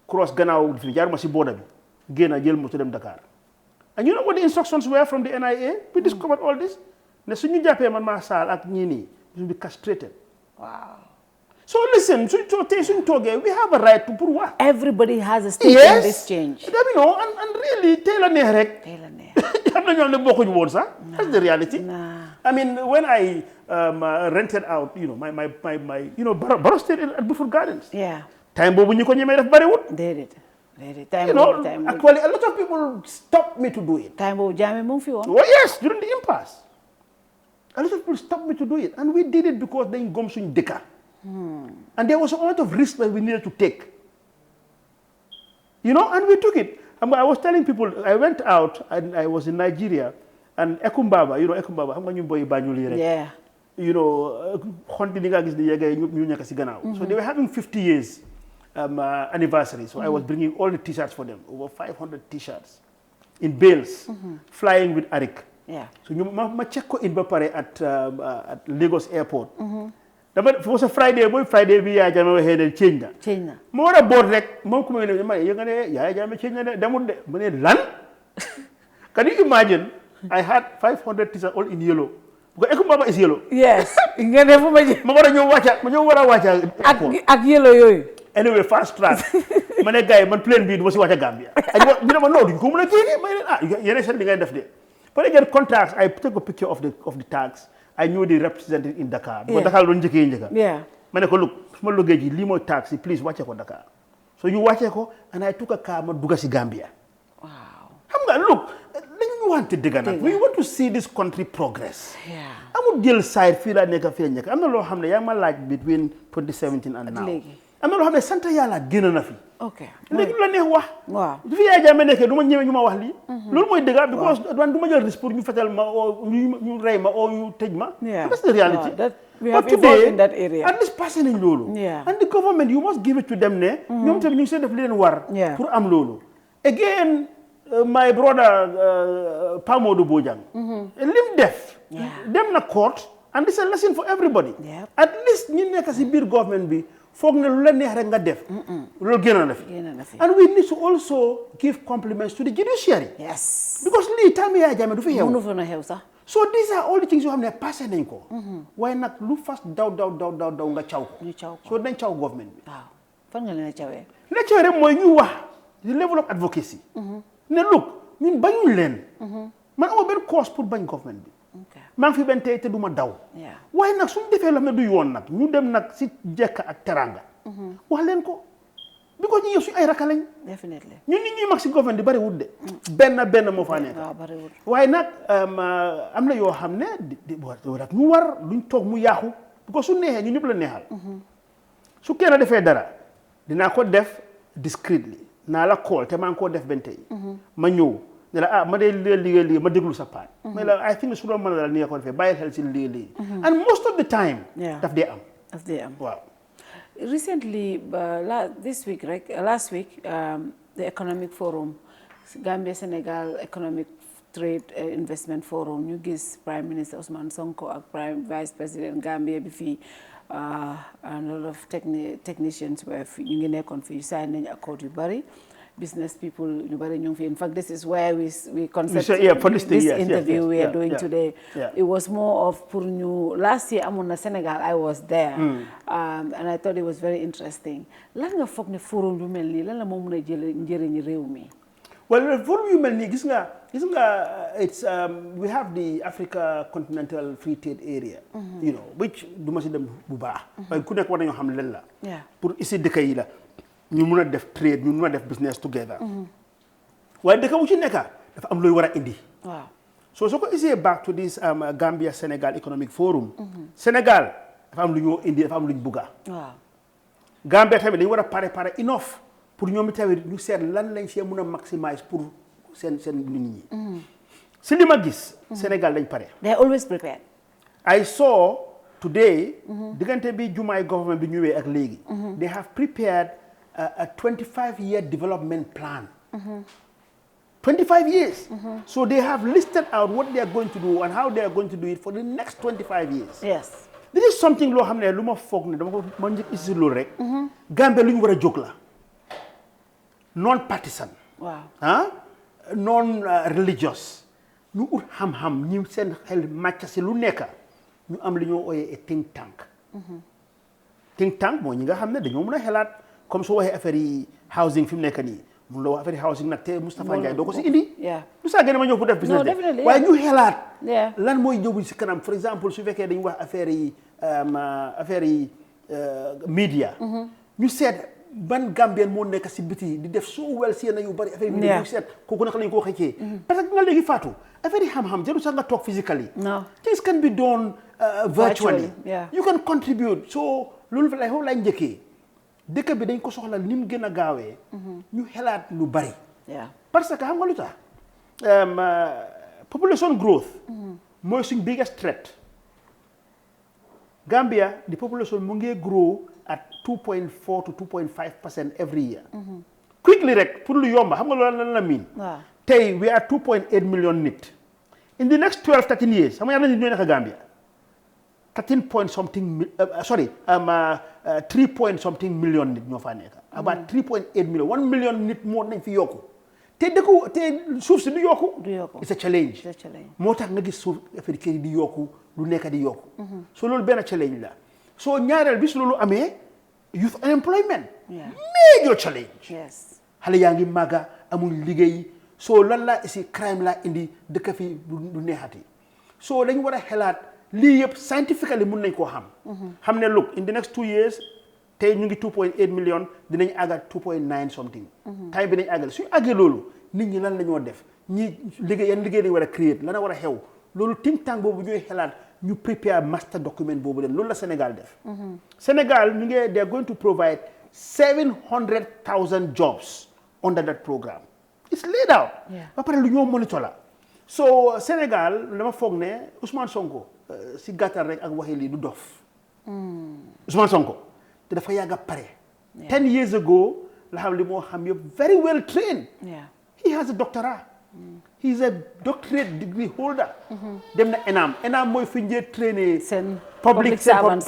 S11: cross ganaw fi jaar ma si boda bi. Gena jël moto dem Dakar. And you know what the instructions were from the NIA? We discovered all this. Ne suñu jappé man ma sal ak ñi ni will be castrated.
S13: Wow.
S11: So listen, we have a right to prove what?
S13: Everybody has a stake in this change.
S11: You know, and really, Taylor Nehrek. That's the reality.
S13: Nah.
S11: I mean, when I rented out, you know, my Borough State at Beaufort Gardens.
S13: Yeah.
S11: Time bobu ñu ko ñëmé def bari wut.
S13: Déedéet.
S11: You know, actually, a lot of people stopped me to do it.
S13: Time bobu Jammeh mu fi won.
S11: Oh yes, during the impasse. A lot of people stopped me to do it, and we did it because dañ gom suñ dëkka. And there was a lot of risk that we needed to take. You know, and we took it. I was telling people, I went out and I was in Nigeria, and Ekumbaba, you know, Ekumbaba, how many boy Banyuli?
S13: Yeah.
S11: You know, so they were having 50 years anniversary. So I was bringing all the t-shirts for them, over 500 t-shirts in bales, flying with Arik.
S13: Yeah.
S11: So I check in Bapare at Lagos Airport. It was a Friday, Friday we are going to change that.
S13: Change that.
S11: More about like, more community, you're going to change that. Can you imagine? I had 500 t-shirts all in yellow. Because Ekumbaba is yellow.
S13: Yes. You can never imagine. Ak yellow yoy.
S11: Anyway, fast track. Mane guy, man plane beat was watch Gambia. I never know. You come like you sending there. But again, contracts. I took a picture of the tags. I knew they represented in Dakar. Because Dakar don't jeke.
S13: Yeah.
S11: Mane ko look, small luggage, limo taxi, please watch it on Dakar. So you watch it, and I took a car to Dugasi Gambia.
S13: Wow.
S11: Look, we want to see this country progress.
S13: Yeah.
S11: I would deal side fila neka fila neka. I'm not know how many like between 2017 and now. I'm not know how many Santa Yala gina na fi.
S13: Okay.
S11: Legi la neex wax.
S13: Waaw.
S11: Du fi ya jame nek duma ñëwé ñuma wax li. Lool moy dëgg because man duma jël risque pour ñu fatal ma o ñu ray ma o ñu tej ma. That's the reality.
S13: We have evolved in that area.
S11: At least passé nañ loolu. And the government you must give it to them ne. Ñom tam ñu sé def leen war pour am loolu. Again my brother Pamodo Bojang, lim def, dem na court, and this is a lesson for everybody. At least ñu nekk ci biir government bi foog ne lu la neex rek nga def. Loolu génn na fi. And we need to also give compliments to the judiciary.
S13: Yes.
S11: Because lii time Yaya Jammeh du fi xew.
S13: Mënu fa na xew sax.
S11: So these are all the things yoo xam ne passé nañ ko. Waaye nag lu fast daw nga caw ko.
S13: Ñu caw ko.
S11: So dañ caw government bi.
S13: Waaw. Fan nga leen a cawee.
S11: La caw rek mooy ñu wax the level of advocacy. Ne look ñun bañul leen. Man amoo benn cause pour bañ government bi. maa ngi fi benn tey te du ma daw. waaye nag suñu defee la ne du yoon nag ñu dem nag si jekk ak teranga. wax leen ko. because ñi suñu ay raka lañ.
S13: definitely
S11: ñun nit ñuy mag si government di bari wut de. benn moo faa nekk.
S13: waaw bari wut.
S11: waaye nag am na yoo xam ne ñu war luñ toog mu yaaxu. because su neexee ñu ñëpp la neexal. su kenn defee dara dinaa ko def discreetly. naa la call te maa ngi koo def benn tey. ma ñëw ne la ma dee liggéey ma déglu sa paat. mais la I think su doon mën a la ni nga ko defee bàyyi xel si liggéey. and most of the time. daf dee am. waaw.
S13: Recently, last week, the Economic Forum Gambia Sénégal Economic Trade Investment Forum ñu gis Prime Minister Ousmane Sonko ak Vice President Gambia bi fii and a lot of technicians were ñu ngi nekkoon fii sign nañu accord yu bari business people ñu bari ñu ngi fi. In fact, this is where we concept this interview we are doing today. It was more of pour ñu last year amoon na Sénégal, I was there and I thought it was very interesting. Lan nga foog ne forum yu mel nii lan la moo mën a jël njëriñ réew mi?
S11: Well, forum yu mel nii gis nga it's we have the Africa Continental Free Trade Area, you know, which du ma si dem bu baax. waaye ku nekk war nañoo xam leen la. pour ici dëkk yi la ñu mun a def trade ñu mun a def business together. waaye dëkk bu ci nekk dafa am looy war a indi.
S13: waaw
S11: soo ko isee back to this Gambia Sénégal Economic Forum. Sénégal dafa am lu ñoo indi dafa am lu ñu bugga.
S13: waaw
S11: Gambia tamit dañu war a pare enough pour ñoom tamit ñu seet lan lañ see mun a maximize pour seen nit ñi. si li ma gis. Sénégal dañ pare.
S13: they are always prepared.
S11: I saw today. diggante bi jumaay government bi ñëwee ak léegi. they have prepared a 25-year development plan. 25 years. So they have listed out what they are going to do and how they are going to do it for the next 25 years.
S13: Yes.
S11: This is something loo xam ne lu ma foog ne dama ko mën njëkk isi loolu rek. Gambia lu ñu war a jóg la. non partisan.
S13: waaw
S11: non religious. ñu ut xam-xam ñu seen xel màcc si lu nekk ñu am li ñoo ooyee think tank. think tank mooy ñi nga xam ne dañoo mën a xelaat comme su waxee affaire yi housing fi mu nekk nii mun la wax affaire yi housing nag te Mustapha Njie doo ko si indi. lu saa gën a ma ñëw pour def business de waaye ñu xelaat. lan mooy jëbuñ si kanam for exemple su fekkee dañu wax affaire yi media. ñu seet ban Gambien moo nekk si biti di def so well si yenn yu bari affaire yi ñu seet kooku naka lañu koo xëccee. parce que nga léegi Fatou affaire yi xam-xam jarul sax nga toog physically. things can be done virtually. you can contribute so loolu lay foofu lay njëkkee dëkk bi dañ ko soxla ni mu gën a gaawee. ñu xelaat lu bari. parce que xam nga lu tax population growth. mooy suñ biggest threat. Gambia the population mu ngi grow at 2.4 to 2.5% every year. quickly rek pour lu yomba xam nga loolu lan la miin. tey we are 2.8 million nit. in the next 12-13 years xam nga ñaata nit ñoo nekk Gambia 13 point something 3 point something million nit ñoo faa nekk. about 3.8 million 1 million nit moo nañ fi yokku. te suuf si du yokku. it's a challenge. moo tax nga gis suuf affaire kër yi di yokku lu nekk di yokku. so loolu benn challenge la. so ñaareel bis loolu amee youth unemployment. major challenge. xale yaa ngi màgga amul liggéey. so lan laa si crime laa indi dëkk fi du neexati. so dañu war a xelaat lii yëpp scientifically mun nañ koo xam. xam ne look in the next 2 years tey ñu ngi 2.8 million dinañ àggal 2.9 something. time bi nañ àggal suñu àggee loolu nit ñi lan la ñoo def ñi liggéey lañ war a créer lan la war a xew loolu think tank boobu ñooy xelaat ñu prepare master document boobu leen loolu la Sénégal def. Sénégal ñu ngi they are going to provide 700,000 jobs under that program. It's laid out. ba pare lu ñoo monitor la. so Sénégal dama foog ne Ousmane Sonko si gàttal rek ak waxi lii du dof. Ousmane Sonko te dafa yàgg a pare. 10 years ago la xam li moo xam yëpp very well trained. He has a doctorate. He's a doctorate degree holder. dem na ENAM mooy fi njee trainer public servants.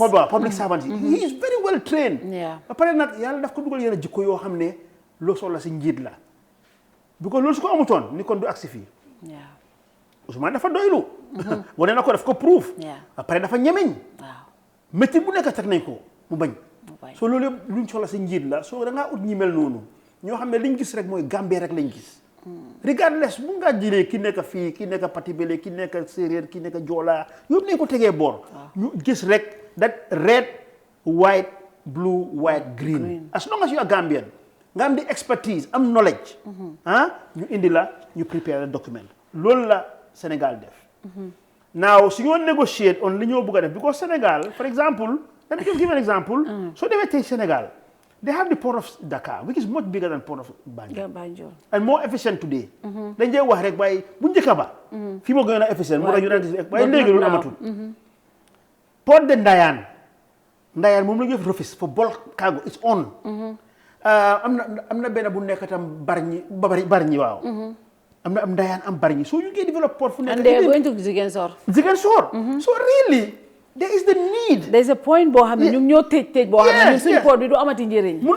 S11: He is very well trained. ba pare nag yàlla daf ko dugal yenn jikko yoo xam ne loo soxla si njiit la. because loolu su ko amutoon ni kon du agsi fii. Ousmane dafa doylu. wane na ko daf ko proof. ba pare dafa ñemeñ. métti bu nekk teg nañ ko mu bañ. so loolu yëpp luñ soxla si njiit la so da ngaa ut ñi mel noonu ñoo xam ne liñ gis rek mooy Gambie rek lañ gis. regardless bu nga jëlee ki nekk fii ki nekk Patibele ki nekk Séeréer ki nekk Joola yëpp nañ ko tegee boor. ñu gis rek that red white blue white green. as long as you are Gambian nga am di expertise am knowledge. ñu indi la ñu prepare document loolu la Sénégal def. now su ñoo negotiate on li ñoo bëgg a def because Sénégal for example let me just give an example. soo demee tey Sénégal. They have the port of Dakar, which is much bigger than port of Banjul. And more efficient today. Dañ dee wax rek waaye bu njëkk ba. fii moo gën a efficient. moo tax ñu naan waaye léegi loolu amatul. port de Ndayane moom la ñuy def Rufisque for bulk cargo it's on. am na benn bu nekk tam Bargny waaw. am Ndayane am Bargny so you can develop port fu nekk.
S13: and they are going to Ziguinchor.
S11: So really there is the need.
S13: there is a point boo xam ne ñu ngi ñoo tëj boo xam ne ñun suñu port bi du amati njëriñ.
S11: mun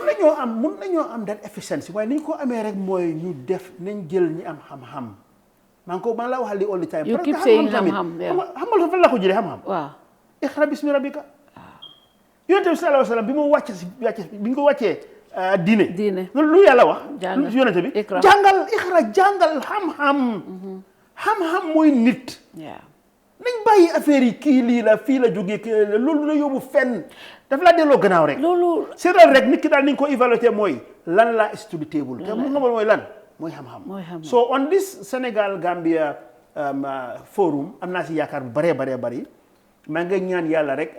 S11: nañoo am that efficiency waaye ni ñu ko amee rek mooy ñu def nañ jël ñi am xam-xam maa ngi la waxal li all the time.
S13: you keep saying xam-xam
S11: xamal fan la ko jëlee xam-xam.
S13: waaw.
S11: iqra bismi rabbika. yonent bi sallallahu alayhi wa sallam bi mu bi ñu ko wàccee diine. lu yàlla wax. yonent bi jàngal xam-xam. xam-xam mooy nit. nañ bàyyi affaire yi kii lii la fii la jógee kii loolu la yóbbu fenn daf laa delloo gannaaw rek.
S13: loolu
S11: seetal rek nit ki daal ni nga ko évaluer mooy lan la to the table. te mu xamal mooy lan mooy xam-xam. so on this Sénégal Gambia forum am naa si yaakaar bu bëree bëri maa ngi ñaan yàlla rek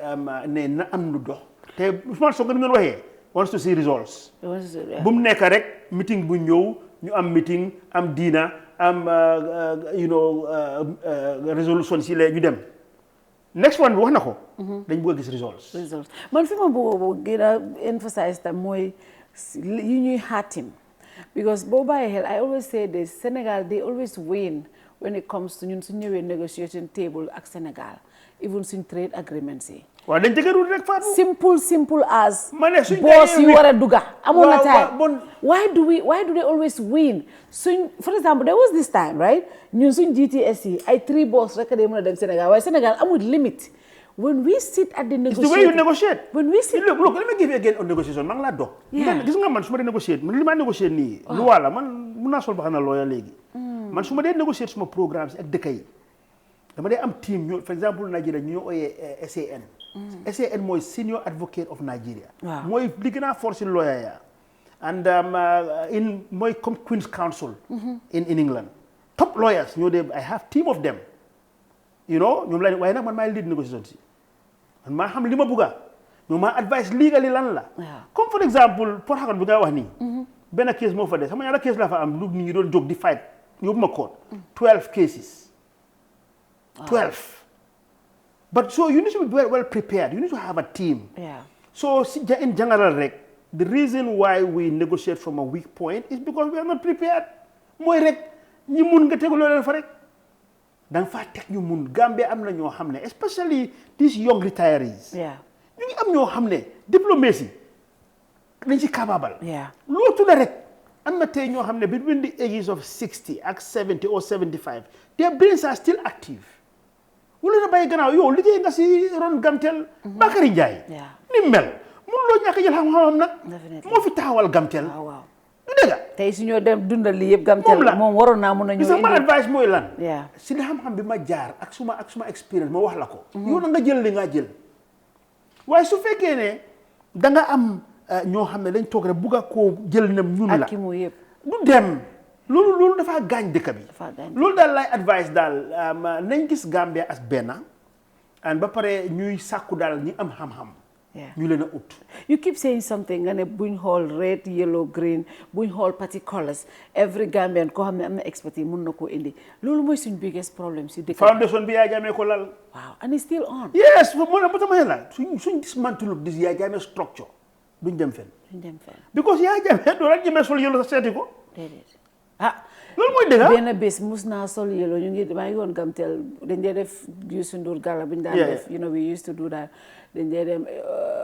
S11: ne na am lu dox te Ousmane Sonko ni ngeen waxee wants to see results. bu mu nekk rek meeting bu ñëw ñu am meeting am diina. Resolution si la ñu dem next one bi wax na ko. dañ bëgg a gis results.
S13: man fi ma bëgg gën a emphasize tam mooy yi ñuy xaatim because boo bàyyi xel I always say this Sénégal they always win when it comes to ñun suñ ñëwee negotiation table ak Sénégal even suñ trade agreements yi.
S11: waaw dañ tëgërul rek Fatou.
S13: simple as. boss yu war a dugga amoon na time. why do they always win suñ for example there was this time right ñun suñ GTS yi ay 3 boss rek day mën a dem Sénégal waaye Sénégal amul limite when we sit at the negotiation.
S11: it's the way you negotiate.
S13: when we sit
S11: look let me give you again on negotiation maa ngi laa dox. gis nga man su ma dee négocier man li ma négocier nii. lu wàlla man mun naa sol ba xam ne looya léegi. man su ma dee négocier suma programme si ak dëkk yi dama dee am team ñu for exemple Nigeria ñu ñoo ooyee SAN. SAN mooy Senior Advocate of Nigeria. mooy li gën a force lawyer ya and in mooy comme Queen's Counsel. in England top lawyers ñoo dee I have team of them. ñoom la waaye nag man maay lead negotiation si man maa xam li ma bugga ñoom maa advice legally lan la. comme for exemple Port Harcourt bi nga wax nii. benn case moo fa des xam nga ñaata case la fa am lu nit ñi doon jóg di fight yóbbu ma court 12 cases. 12. But so you need to be well prepared. You need to have a team. So in general, the reason why we negotiate from a weak point is because we are not prepared. Mooy rek ñi mun nga teguloo leen fa rek da nga faa teg ñu mun Gambia am na ñoo xam ne especially these young retirees. ñu ngi am ñoo xam ne diplomatie dañ ci capable. loo tudd rek am na tey ñoo xam ne between the ages of 60 ak 70 or 75 their brains are still active. wala na bàyyi gannaaw yow liggéey nga si ron Gamtel. Bakary Ndiaye. ni mel mun loo ñàkk jël xam-xamam nag. moo fi taxawal Gamtel. du dëgg.
S13: tey su ñoo dem dundal li yëpp Gamtel moom waroon naa mun a ñëw
S11: sama advice mooy lan. si li xam-xam bi ma jaar ak suma expérience ma wax la ko. yow na nga jël li nga jël. waaye su fekkee ne da nga am ñoo xam ne dañ toog rek bugg a koo jël ne ñun la.
S13: ak ki mu yëpp
S11: du dem. loolu dafa gaañ dëkk bi. loolu daal lay advice daal nañ gis Gambia as benn and ba pare ñuy sàkku daal ñi am xam-xam. ñu leen a ut.
S13: you keep saying something nga ne buñ xool red yellow green buñ xool party colors every Gambian koo xam ne am na expertise mun na koo indi loolu mooy suñ biggest problem si dëkk
S11: foundation bi Yaya Jammeh ko lal.
S13: waaw and it's still on.
S11: yes moo ne ba tama la suñ dismantle this Yaya Jammeh structure duñ dem fenn. because Yaya Jammeh doo la jëmee sol yëlu sa seeti ko. loolu mooy dëgg
S13: benn bés mus naa sol yellow ñu ngi maa ngi woon Gamtel dañ dee def Youssou Ndour gala bu ñu daan def we used to do that dañ dee dem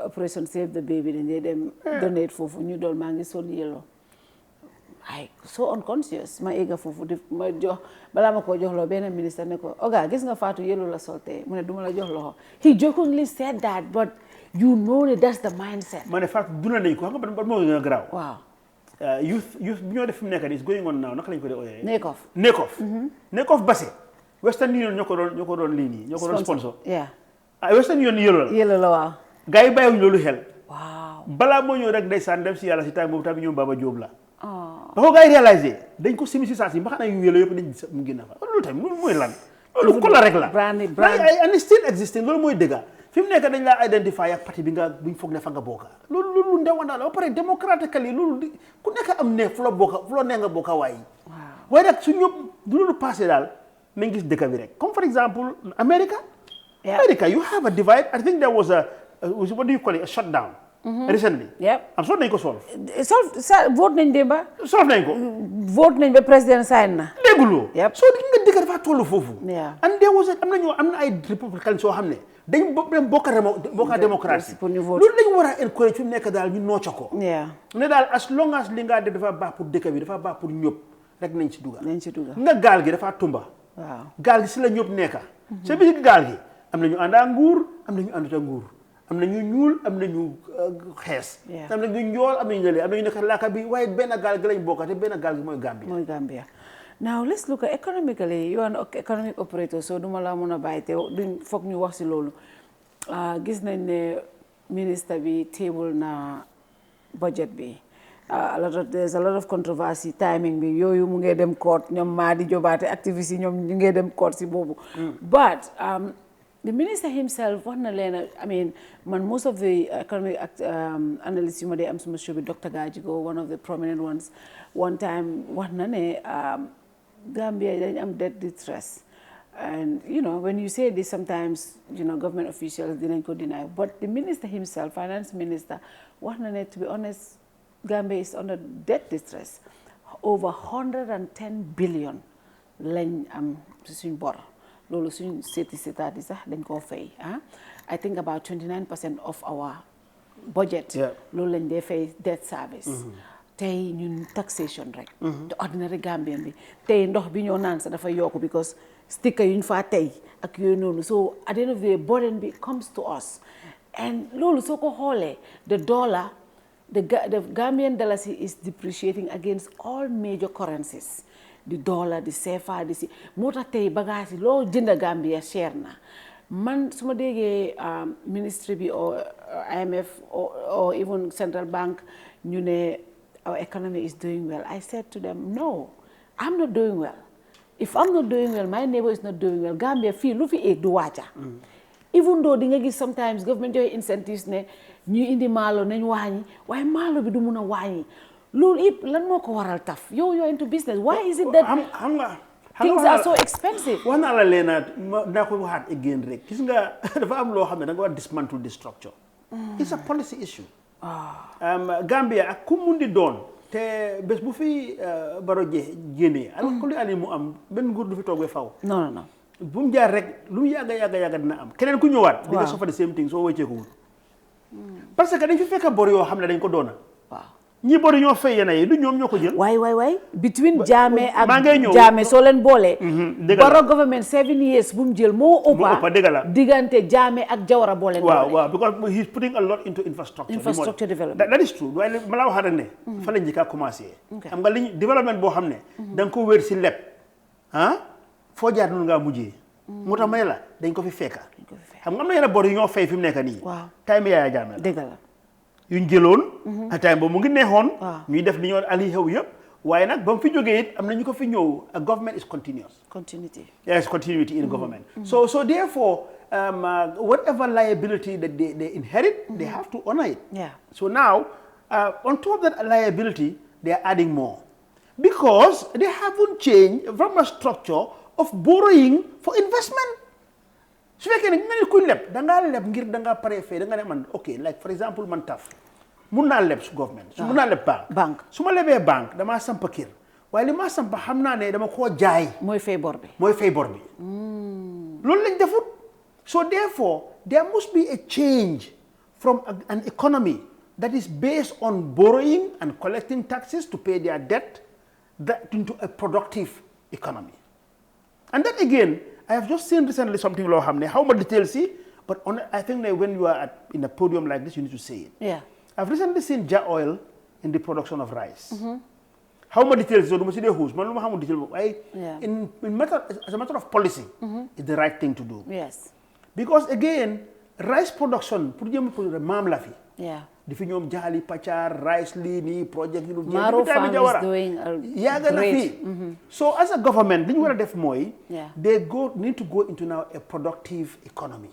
S13: Operation Save the Baby dañ dee dem donate foofu ñu doon maa ngi sol yellow ay so unconscious ma egga foofu di ma jox balaa ma koo jox loo benn ministre ne ko oga gis nga Fatou yellow la sol tey mu ne duma la jox loxo he jokingly said that but you know that's the mindset.
S11: ma ne Fatou duna nañ ko xam nga ban moo gën a garaaw.
S13: waaw.
S11: youth bi ñoo def fi mu nekk nii is going on now naka lañ ko dee ooyee. Neek off Basse. Western Union ñoo ko doon lii nii ñoo ko doon sponsor. Western Union yellow la waaw. gars yi bàyyiwuñ loolu xel.
S13: waaw
S11: balaa moo ñëw rek ndeysaan dem si yàlla si time boobu tamit ñoom Baba Diop la. ba ko gars yi réalisé dañ ko simi si saa si mba xam ne yu yellow yëpp dañ mu génn fa loolu tamit loolu mooy lan. loolu ko la rek la.
S13: brand
S11: and still existing loolu mooy dëgga fi mu nekk dañ laa identify ak parti bi nga buñ foog ne fa nga bokka loolu ndewandaa la ba pare démocratiquement loolu di ku nekk am ne fu la bokka fu la nee nga bokka waaye waaye nag su ñëpp du loolu passé daal nañ gis dëkk bi rek comme for example America you have a divide I think there was a what do you call it a shutdown recently.
S13: Yep.
S11: am solve nañ ko solve.
S13: vote nañ démba.
S11: solve nañ ko.
S13: vote nañ ba président sign na.
S11: léeguloo.
S13: Yep.
S11: so di nga dëkk dafa tollu foofu. and there was am na ay républicain soo xam ne dañ bokk démocratie.
S13: pour ñu vote
S11: loolu lañ war a encourage fi mu nekk daal ñu nooca ko. ne daal as long as li nga def dafa baax pour dëkk bi dafa baax pour ñëpp rek nañ ci duga. nga gaal gi dafa tumba.
S13: waaw
S11: gaal gi si la ñëpp nekka. sa biir gaal gi am na ñu ànd ak nguur am na ñu àndut ak nguur. am na ñu ñuul am na ñu xees. am na ñu njool am na ñu ñële am na ñu nekk laaka bi waaye benn gaal gi lañ bokk te benn gaal gi mooy Gambia.
S13: Now let's look at economically. You are an economic operator, so duma la mën a bàyyi te duñ foog ñu wax si loolu. Gis nañ ne ministre bi table na budget bi. There's a lot of controversy timing bi yooyu mu ngi dem court ñoom maa di jobaate activistes yi ñoom ñu ngi dem court si boobu. But the minister himself, most of the economic analysts, am sure Dr. Gajigo, one of the prominent ones, one time, Gambia, I'm debt distress. And, when you say this, sometimes, government officials didn't go deny. But the minister himself, finance minister, to be honest, Gambia is under debt distress. Over 110 billion len bor. Lolo suñ seti setati sax dañ ko fay I think about 29% of our budget lolo lañ dé fay debt service tay ñun taxation rek the ordinary Gambian bi tay ndox bi ñoo naan sa dafa yokku because sticker yuñ fa tay ak yoy nonu so at the end of the day burden comes to us and lolo soko xolé the dollar the Gambian dollar is depreciating against all major currencies. The dollar, the CFA, the mota tay bagage lo jënda Gambia cher na man suma déggé ministry bi or IMF or even central bank ñu né our economy is doing well. I said to them, no, I'm not doing well. If I'm not doing well, my neighbor is not doing well. Gambia fii lu fi egg du wàcca even though di nga gis sometimes government joxe incentives ne ñu indi maalo nañ wàññi waaye maalo bi du mun a wàññi loolu yëpp lan moo ko waral taf you're into business why is it that things are so expensive
S11: wax naa la leena naa ko waxaat again rek gis nga dafa am loo xam ne da nga war dismantle the structure it's a policy issue Gambia ak ku mun di doon te bés bu fi baro génnee ala ko li ali mu am benn nguur du fi toog ba faw
S13: non
S11: bu mu jaar rek lu mu yàgga dina am keneen ku ñëwaat di nga sofa the same thing soo wëccee ko wut parce que dañ fi fekk bor yoo xam ne dañ ko doona ñi bori ñoo fay yena yi du ñoom ñoo ko jël
S13: waay between Jammeh ak Jammeh soo leen boolee Barrow government 7 years bu mu jël moo ëppa diggante Jammeh ak Jawara boo leen
S11: waaw because he's putting a lot into infrastructure
S13: development
S11: that is true waaye ma la waxaat ne fa la njëkk a commencé xam nga liñ développement boo xam ne da nga ko wér si leb foo jaar noonu ngaa mujjee moo tax may la dañ ko fi fekka xam nga am na yenn bor yu ñoo fay fi mu nekk nii time Yaya Jammeh
S13: dëgg la
S11: yuñ jëloon time boobu mu ngi neexoon ñuy def li ñoo ali xew yëpp waaye nag ba mu fi jógee it am na ñu ko fi ñëw a government is continuity in government so therefore whatever liability that they inherit they have to honor it so now on top of that liability they are adding more because they haven't changed from a structure of borrowing for investment su fekkee ne nga ne kuy leb da ngaa leb ngir da ngaa pare fay da nga ne man ok like for example man taf mun naa leb su government su mun naa leb banque su ma lebee banque damaa samp kër waaye li ma samp xam naa ne dama koo jaay
S13: mooy fay bor bi
S11: loolu lañ defut so therefore there must be a change from an economy that is based on borrowing and collecting taxes to pay their debt into a productive economy and that again I have just seen recently something law hamne how much details see but I think that when you are in a podium like this you need to say it I've recently seen jar oil in the production of rice how much details so do see the who's man how much detail in matter as a matter of policy is the right thing to do because again rice production pour jëm pour mam la fi di fi ñoom jaali pachar rice lii nii project yi
S13: Maro Farm is doing great
S11: so as a government li ñu war a def mooy they need to go into now a productive economy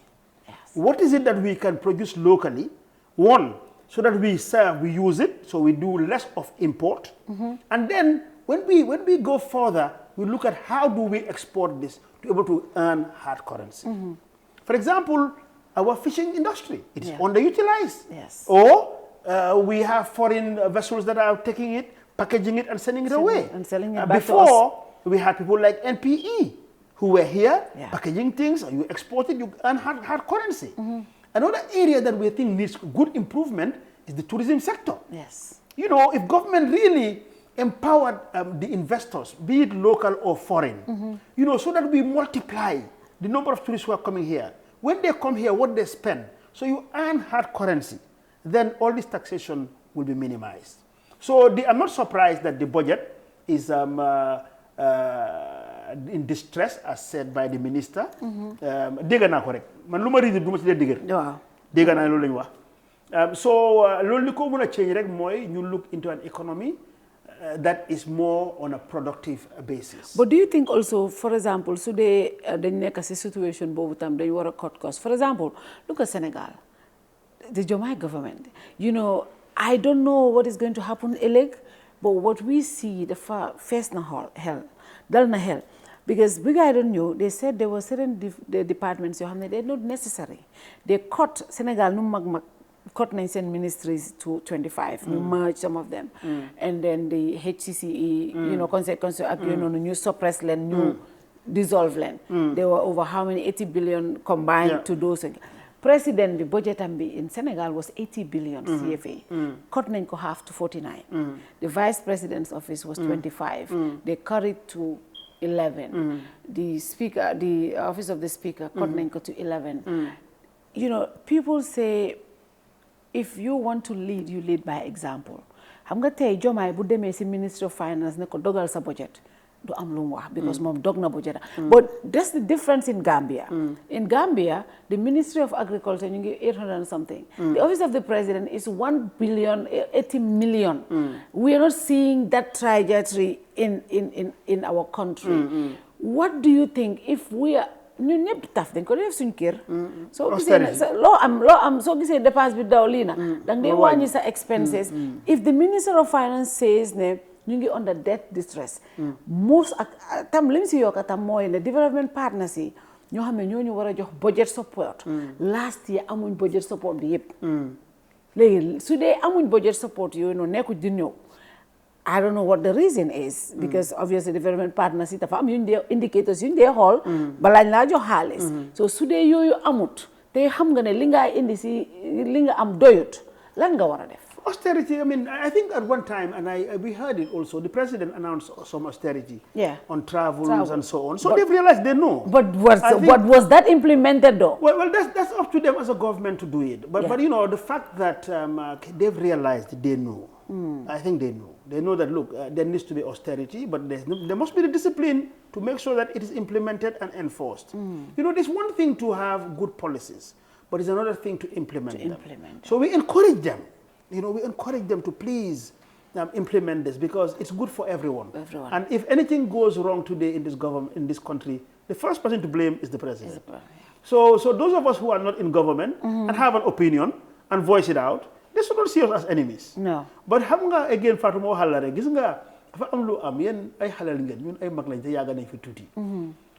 S11: what is it that we can produce locally one so that we use it so we do less of import and then when we go further we look at how do we export this to be able to earn hard currency for example our fishing industry, it is underutilized.
S13: Yes.
S11: Or We have foreign vessels that are taking it, packaging it, and sending it away.
S13: And selling it back
S11: Before,
S13: to us.
S11: we had people like NPE who were here packaging things, and you export it, you earn hard currency. Another area that we think needs good improvement is the tourism sector.
S13: Yes.
S11: You know, if government really empowered the investors, be it local or foreign, you know, so that we multiply the number of tourists who are coming here. When they come here, what they spend, so you earn hard currency, then all this taxation will be minimized. So I'm not surprised that the budget is in distress, as said by the minister. Dégg naa ko rek man lu ma riidi du ma ci dee dëgër.
S13: Waaw.
S11: Dégg naa loolu la ñu wax. So loolu li ko mën a change rek mooy ñu look into an economy that is more on a productive basis.
S13: But do you think also, for example, so dañ nekk si situation boobu tam dañ war a cut cost. For example, look at Senegal, the Diomaye government. You know, I don't know what is going to happen ëllëg, but what we see the first na hell, dal na hell. Because I don't know, they said there were certain departments they're not necessary. They cut Senegal cut 9 ministries to 25. We merged some of them. And then the HCCE, you know, new suppressed land, new dissolved land. There were over how many? 80 billion combined to those. President, the budget in Senegal was 80 billion CFA. Cut half to 49. The vice president's office was 25. They cut it to 11. The speaker, the office of the speaker, cut to 11. You know, people say, if you want to lead, you lead by example. I'm going to tell you, Diomaye bu demee ci Ministry of Finance ne ko dogal sa budget do am lu mu wax because moom dog na budget. But that's the difference in Gambia. In Gambia, the Ministry of Agriculture ñu ngi 800 and something. The office of the president is 1 billion 80 million. We are not seeing that trajectory in our country. What do you think if we are ñun ñëpp taf dañ ko def suñu kër. soo gisee loo am soo gisee dépense bi daw lii na danga dee wàññi sa expenses. If the Minister of Finance says ne ñu ngi under debt distress, most ak tam lim si yokka tam mooy ne development partners yi ñoo xam ne ñoo ñu war a jox budget support. Last year amuñ budget support bi yëpp. Léegi su dee amuñ budget support yooyu noonu nekku di ñëw. I don't know what the reason is, because obviously development partners dafa am indicators yuñ dee xool balaañ laa jox xaalis. So su dee yooyu amut te xam nga ne li nga indi si li nga am doyut lan nga war a def.
S11: Austerity, I mean, I think at one time, and we heard it also, the president announced some austerity on travels and so on. So they've realized they know.
S13: But what was that implemented though?
S11: Well, that's up to them as a government to do it. But you know, the fact that they've realized they know. I think they know. They know that, look, there needs to be austerity, but there must be the discipline to make sure that it is implemented and enforced. You know, it's one thing to have good policies, but it's another thing to implement them. So we encourage them. You know, we encourage them to please implement this because it's good for everyone. And if anything goes wrong today in this government, in this country, the first person to blame is the president. So those of us who are not in government and have an opinion and voice it out, they should not see us as enemies.
S13: No.
S11: But xam nga again Fatou moo xalal rek gis nga dafa am lu am yéen ay xalal ngeen ñun ay mag lañ te yàgg nañ fi tuuti.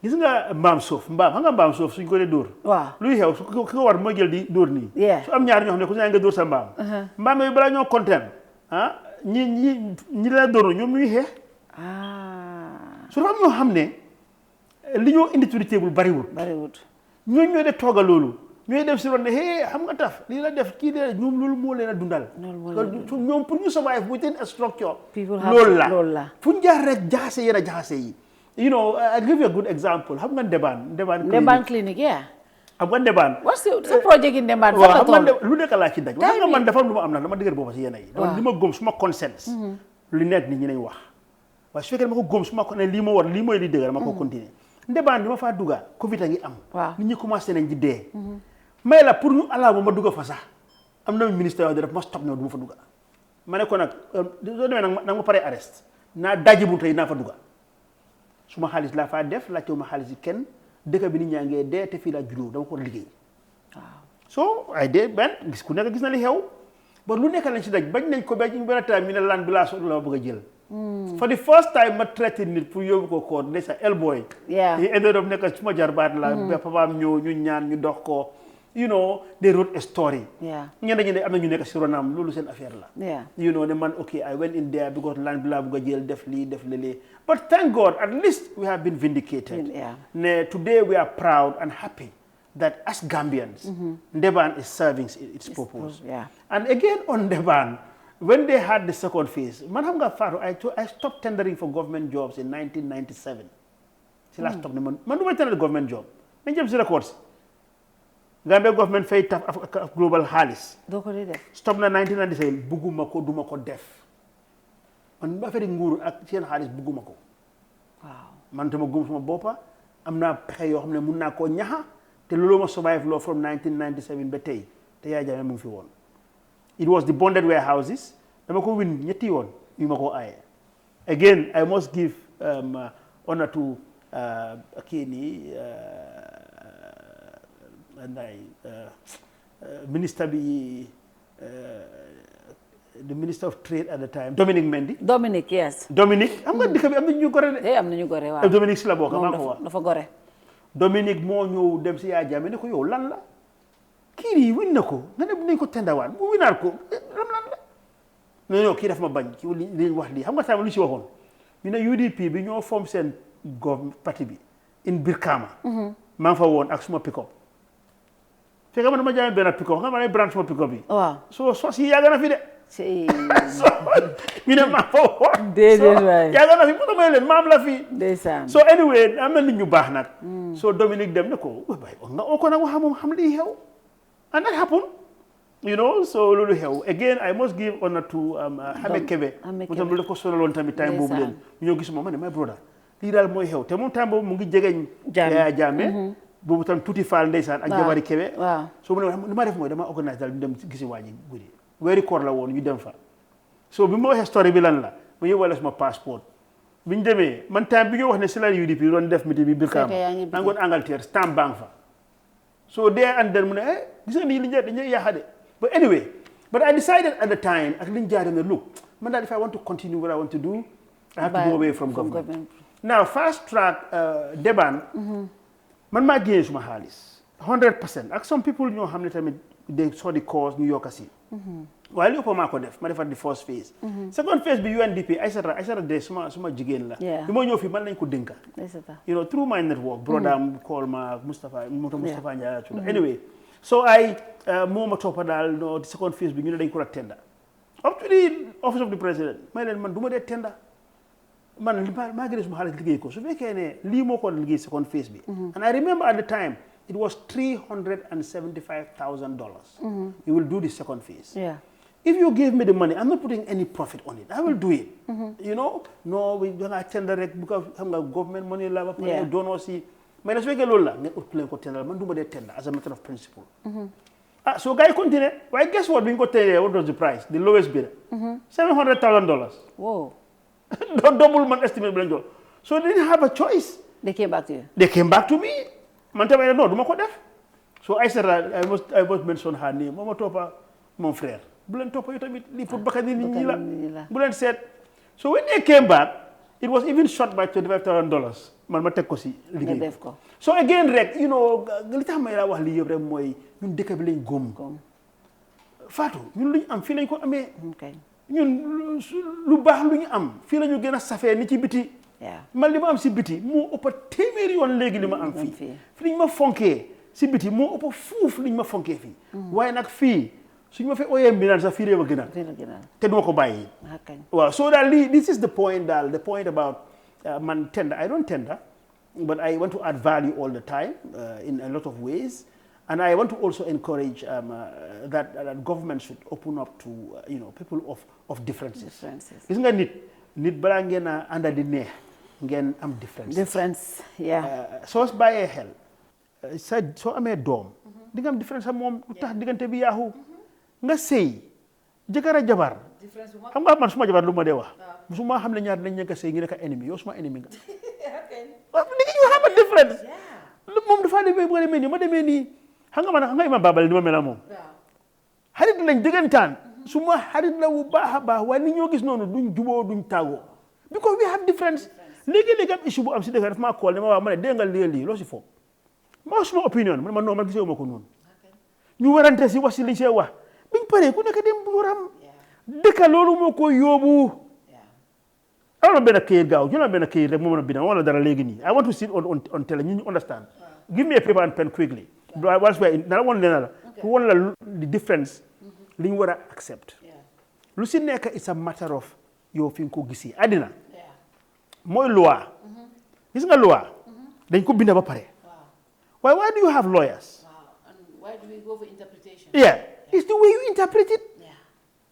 S11: Gis nga mbaam suuf xam nga mbaam suuf suñ ko dee dóor. Waaw luy xew su ki nga war mooy jël di dóor nii. Su am ñaar ñoo xam ne ku ñaa nga dóor sa mbaam. Mbaam yooyu balaa ñoo kontaan ñi la dóor ñoom ñuy xeex. Su dafa am ñoo xam ne li ñoo indi ci table bariwul. Ñooñu ñooy de tooga loolu. ñooy def si ron ne hey xam nga taf lii la def kii de ñoom loolu moo leen a dundal. ñoom pour ñu survive within a structure. loolu la fu ñu jaar rek jaxase yéen a jaxase yi. You know, I'll give you a good example. Xam nga Ndebaan
S13: clinic yeah.
S11: Xam nga Ndebaan.
S13: What's the project in Ndebaan?
S11: Waaw xam nga lu nekk laa ci daj. Xam nga man dafa am lu ma am na dama dëgër boobu si yéen yi. Li ma gëm suma conscience. Lu nekk nit ñi nañ wax. Waaye su fekkee dama ko gëm suma ko ne lii ma war lii mooy li dëgër dama ko continuer. Ndebaan bi ma faa dugga Covid a ngi am. Nit ñi commencé nañ di dee. may la pour ñu alaa ma dugga fa sax am na ministère yoo def ma stop ne du ma fa dugga ma ne ko nag soo demee nag ma pare arrest naa daji bunte yi naa fa dugga su ma xaalis laa faa def laajtewu ma xaalis yi kenn dëkk bi nit ñaa ngee dee te fii laa juddoo dama ko liggéey so ay dee benn gis ku nekk gis na li xew ba lu nekk lañ si daj bañ nañ ko ba ñu benn time mi ne laan bi laa soxla la ma bëgg a jël for the first time ma traité nit pour yóbbu ko koor ne sa elboy yi ended up nekk suma jarbaat la ba papaam ñëw ñu ñaan ñu dox ko you know, they wrote a story.
S13: Yeah.
S11: ñenn ñi am na ñu nekk si ronam loolu seen affaire la.
S13: Yeah.
S11: You know, the man, okay, I went in there because land blah blah jail def lele. But thank God, at least we have been vindicated.
S13: Yeah.
S11: Today we are proud and happy that as Gambians, Ndeban is serving its purpose.
S13: Yeah.
S11: And again on Ndeban, when they had the second phase, I stopped tendering for government jobs in 1997. C'est last stop. Man do I tender the government job? Man jëm si records. Gambia government fay TAF Africa Global xaalis.
S13: doo ko dee def.
S11: Stop na 1997 bugguma ko duma ko def. Man ba feri nguur ak seen xaalis bugguma ko.
S13: Waaw.
S11: Man tama gëm sama boppa am naa pexe yoo xam ne mun naa koo ñaxa te loolu ma survive loo from 1997 ba tey te Yaya Jammeh mu ngi fi woon. It was the bonded warehouses. Dama ko win ñetti yoon yu ma ko aaye. Again, I must give honor to minister the Minister of Trade at the time, Dominic Mendy.
S13: Dominic, yes.
S11: Dominic, am nga dëkk bi am na ñu gore de.
S13: am na ñu gore waaw.
S11: Dominic si la bokk maa ko wax.
S13: dafa gore.
S11: Dominic moo ñëw dem si Yaya Jammeh ne ko yow lan la kii nii win na ko nga ne nañ ko tendawaat mu winaat ko lan la. non kii daf ma bañ kii li wax lii xam nga tamit lu si waxoon ñu ne UDP bi ñoo form seen parti bi in Brikama. maa ngi fa woon ak suma pick-up. fekk man dama jaay benn pick-up nga ma ne branche suma pick-up bi.
S13: waaw
S11: soo sos yi yàgg na fi de. ñu ne maa fa woon.
S13: déedéet waay
S11: yàgg na fi mu damay leen maam la fi.
S13: ndeysaan.
S11: so anyway am na nit ñu baax nag. so Dominique dem ne ko waaye nga oo ko nag wax moom xam lii xew. and that happened. You know, so loolu xew again I must give honor to Hame Kebe. mu tam lu def ko sonaloon tamit time boobu leen ñu ñëw gis moom ma ne my brother lii daal mooy xew te moom time boobu mu ngi jegeñ Yaya Jammeh boobu tam tuuti faal ndeysaan ak jabari Kebe so mu ne li ma def mooy dama organise daal ñu dem gisi waañi guddi weeri koor la woon ñu dem fa so bi ma waxee story bi lan la ma yóbbaale suma passeport bi ñu demee man time bi ñu wax ne si la UDP doon def meeting bi Brikama naa ngoon Angleterre stamp bank fa so there and then mu ne gis nga nii li dañuy yaaxade. But anyway, I decided at the time, look, if I want to continue what I want to do, I have to go away from government. Now, fast track Deban, man ma gain suma halis 100%. Ak some people know how many times they saw the course New York City. While you ma ko def, ma defat the first phase. Second phase be UNDP, I said de suma jigen la. Bi mo ñëw fi man lañ ko denka. You know, through my network, brother call ma Mustapha Njie. Anyway, so I Moma Topa daal no the second phase bi ñu ne dañ ko tender up to the office of the president may leen man du ma dee tender man maa ngi des ma xaalis liggéey ko su fekkee ne lii moo ko liggéey second phase bi and I remember at the time it was $375,000 you will do the second phase if you give me the money I'm not putting any profit on it I will do it you know no we don't tender rek because xam nga government money la ba pare doonoo si mais su fekkee loolu la ngeen ut ku leen ko tender man du ma dee tender as a matter of principle so guys continue. Well, guess what? We got what was the price? The lowest bidder. $700,000.
S13: Whoa.
S11: Double man estimate. So they didn't have a choice.
S13: They came back to you.
S11: They came back to me. Man, no, do ma def. So I said I must mention her name. Mama Topa, mon frère. Bulen Topa, you tell me, li put back in the Bulen said. So when they came back, it was even short by $25,000. Man, ma tek ko si liggéey. So again, rek, you know, li tax may la wax li yeb rek moy ñun dëkk bi lañ gom Fatou ñun luñ am fii lañ ko amee ñun lu baax lu ñu am fii la ñu gën a safee ni ci biti man li ma am si biti moo ëpp téeméeri yoon léegi li ma am fii fi liñ ma fonkee si biti moo ëpp fuuf liñ ma fonkee fii waaye nag fii suñ ma fi ooyee mbinaan sax fii réew a gënal te duma ko bàyyi waaw so daal lii this is the point about man tender I don't tender but I want to add value all the time in a lot of ways. And I want to also encourage that government should open up to people of differences. Gis nga nit balaa ngeen a ànd di neex ngeen am difference. Soo bàyyee xel soo amee doom di nga am différence ak moom lu tax diggante bi yaaxu nga sëy jëkkër a jabar xam nga man suma jabar lu ma dee wax musuma xam ne ñaar dañ nekk sëy ngi nekk ennemi yow suma ennemi nga léegi ñu xam a différence moom dafa demee bu nga demee nii ma demee nii xam nga Imam Babal ni ma mel moom xarit lañ dëggantaan su ma xarit la bu baax a baax waaye ni ñoo gis noonu duñ juboo duñ tàggoo because we have difference léegi-léegi am issue bu am si dëkk dafa maa kool ne ma waaw ma ne dégg nga lii loo si foofu ma wax suma opinion man non man gisee ma ko noonu ñu warante si wax si liñ see wax biñ paree ku nekk dem boram dëkka loolu moo ko yóbbu am na benn këyit gaaw ñu la benn këyit rek moo mën a bind wala dara léegi nii I want to sit on tele ñu understand give me a paper and pen quickly once we na woon leen la ku woon la the difference li ñu war a accept lu si nekk it's a matter of yow fi nga ko gisee àddina mooy loi gis nga loi dañ ko binda ba pare why do you have lawyers
S13: why do we go for interpretation
S11: it's the way you interpret it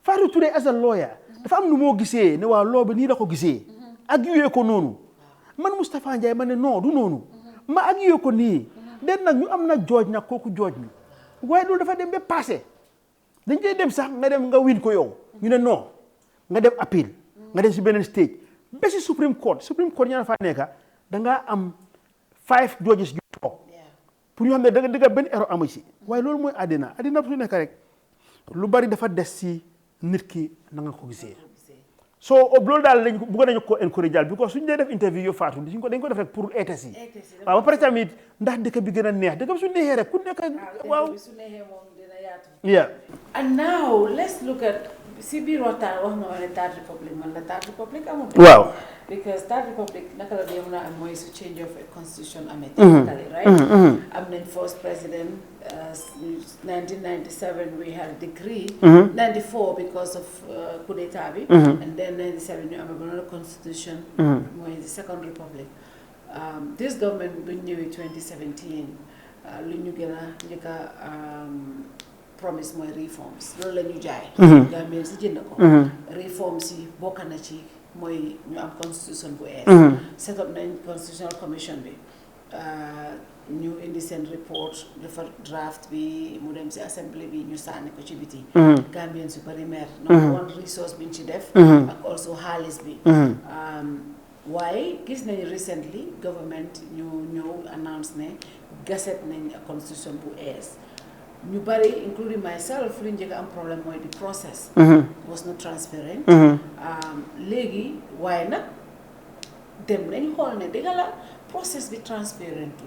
S11: Fatou Touré as a lawyer dafa am nu moo gisee ne waa loo bi nii la ko gisee ak yuyee ko noonu man Mustapha Njie ma ne non du noonu ma ak yuyee ko nii den nag ñu am na jooj nag kooku jooj mi waaye loolu dafa dem ba passé dañ koy dem sax nga dem nga win ko yow ñu ne non nga dem appeal nga dem si beneen stage ba si Supreme Court ñaa fa nekka da ngaa am 5 judges yu toog pour ñu xam ne dëgg benn erreur amu si waaye loolu mooy àddina su nekk rek lu bari dafa des si nit ki na nga ko gisee so loolu daal lañ bëgg nañu ko encourage daal because suñu dee def interview yo Fatou dañ ko def rek pour eetes yi waaw ba pare tamit ndax dëkk bi gën a neex dëkk bi su neexee rek ku nekk waaw
S13: and now let's look at si biir waxtaan wax nga ma ne Third Republic man la Third Republic amul
S11: waaw
S13: because Third Republic naka la dee mën a am mooy su change of a constitution amee technically right am nañ first president 1997 we had a decree 94 because of coup d'état bi and then 97 ñu amee another constitution mooy the Second Republic this government bu ñëwee 2017 lu ñu gën a njëkk a promise mooy reforms loolu la ñu jaay Gambien si jënd ko reforms yi bokk na ci mooy ñu am constitution bu ees set up nañ constitutional commission bi ñu indi seen report dafa draft bi mu dem si assembly bi ñu sànni ko ci biti Gambien su bari mer number one resource biñ ci def ak also xaalis bi waaye gis nañ recently government ñu ñëw announce ne gaset nañ a constitution bu ees ñu bari including myself li njëkk am problème mooy the process was not transparent léegi waaye nag dem nañ xool ne dëgg la process bi transparent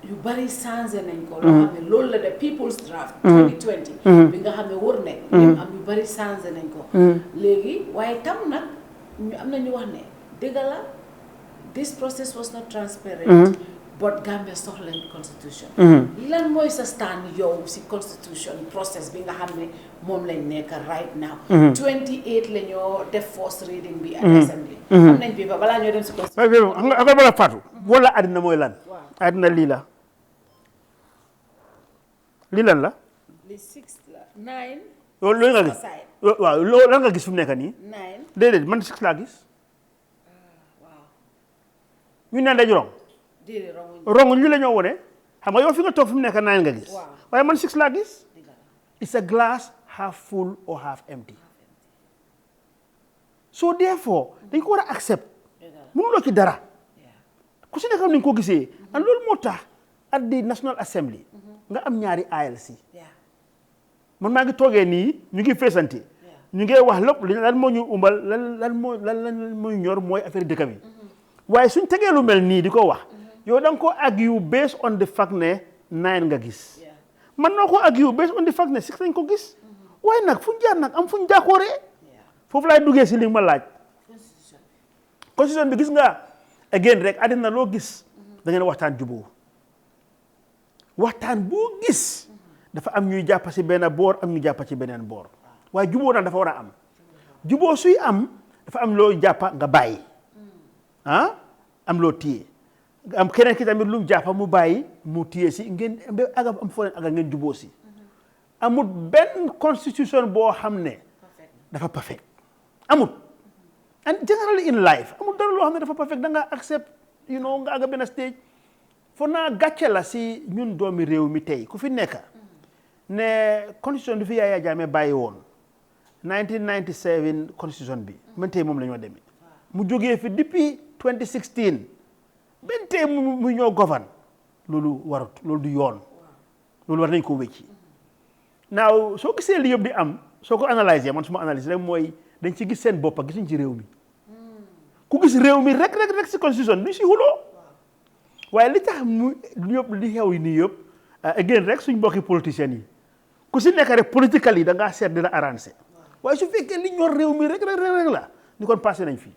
S13: yu bari changé nañ ko loo xam ne loolu la de people's draft 2020 bi nga xam ne wër ne ñoom am yu bari changé nañ ko léegi waaye tam nag ñu am na ñu wax ne dëgg la this process was not transparent but Gambia soxla nañ constitution lan mooy sa stand yow si constitution process bi nga xam ne moom lañ nekk right now 28 la ñoo def first reading bi ak assembly am nañ bi ba balaa ñoo dem si constitution
S11: nga bala Fatou wala àddina mooy lan àddina lii la lii lan la
S13: li 6 la 9
S11: loolu nga gis waaw loolu lan nga gis fi mu nekk nii
S13: 9
S11: déedéet man 6 laa gis
S13: waaw
S11: ñu naan dañu rongu ñu la ñoo wone xam nga yow fi nga toog fi mu nekk 9 nga gis waaye man 6 laa gis it's a glass half full or half empty so therefore dañ ko war a accept mënuloo ci dara ku si nekk am nañ ko gisee and loolu moo tax at the National Assembly nga am ñaari ALC man maa ngi toogee nii ñu ngi feesante ñu ngi wax lépp lan moo ñu umbal lan moo ñor mooy affaire dëkk bi waaye suñ tegee lu mel nii di ko wax yow da nga ko argue based on the fact ne 9 nga gis man noo ko argue based on the fact ne 6 lañ ko gis waaye nag fu ñu jaar nag am fu ñu jaakooree foofu laay duggee si li ma laaj constitution bi gis nga again rek àddina loo gis da ngeen waxtaan juboo waxtaan boo gis dafa am ñuy jàpp si benn boor am ñu jàpp ci beneen boor waaye juboo nag dafa war a am juboo suy am dafa am loo jàppa nga bàyyi am loo téye am keneen ki tamit lu mu jàppa mu bàyyi mu téye si ngeen aga am foo leen aga ngeen juboo si amul benn constitution boo xam ne dafa perfect amul and generally in life amul dara loo xam ne dafa perfect da nga accept nga aga benn stage fo naa gàcce la si ñun doomi réew mi tey ku fi nekk ne constitution bi fi Yaya Jammeh bàyyi woon 1997 constitution bi man tey moom la ñoo demee mu jógee fi depuis 2016 benn tey mu ñoo govern loolu warut loolu du yoon loolu war nañ ko wécci naaw soo gisee li yëpp di am soo ko analyser man suma analyse rek mooy dañ ci gis seen boppa gisuñ ci réew mi ku gis réew mi rek si constitution duñ si xuloo waaye li tax mu yëpp li xew nii yëpp again rek suñ mbokki politiciens yi ku si nekk rek politically da ngaa seet dina arrangé waaye su fekkee li ñor réew mi rek la ñu kon passé nañ fii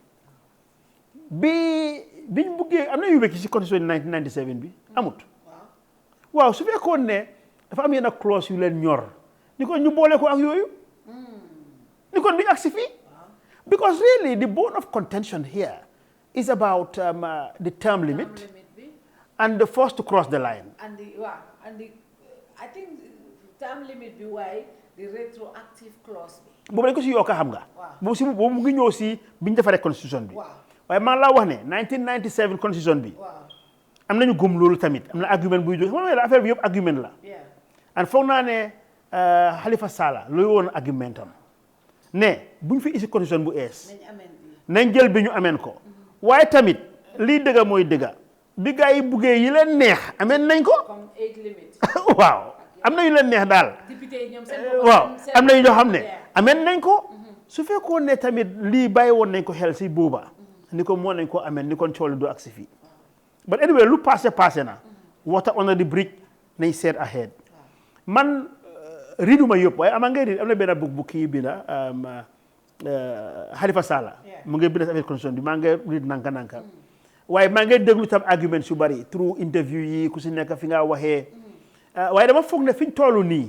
S11: biñ buggee am na yu wekki si constitution 1997 bi amut waaw su fekkoon ne dafa am yenn clause yu leen ñor ni kon ñu boole ko ak yooyu ni kon duñ agsi fii because really the bone of contention here is about the term limit and the force to cross the line.
S13: And I think term limit bi why the retroactive clause bi.
S11: boobu dañ ko si yokk xam nga. boobu mu ngi ñëw si biñ defaree constitution bi. waaye maa laa wax ne 1997 constitution bi. am nañu gëm loolu tamit am na argument buy jóge xam nga affaire bi yëpp argument la. and foog naa ne Halifa Sallah loolu woon argument am ne buñ fi isi constitution bu ees. nañ jël bi ñu ameen ko. waaye tamit lii dëgga mooy dëgga bi gaa yi buggee yi leen neex ameen nañ ko.
S13: comme age limit.
S11: waaw am na yu leen neex daal.
S13: député yi ñoom seen
S11: waaw am na yu ñoo xam ne ameen nañ ko. su fekkoon ne tamit lii bàyyi woon nañ ko xel si booba. ni ko moo nañ ko ameen ni kon cooli du agsi fii. but anyway lu passé na. water under the bridge nañ seet ahead. man riiduma yëpp waaye ama ngay riid am na benn bu kii bi la Halifa Sallah mu ngi bind affaire constitution bi maa ngi riid nanka waaye maa ngi déglu tam argument yu bari through interview yi ku si nekk fi nga waxee waaye dama foog ne fi ñu toll nii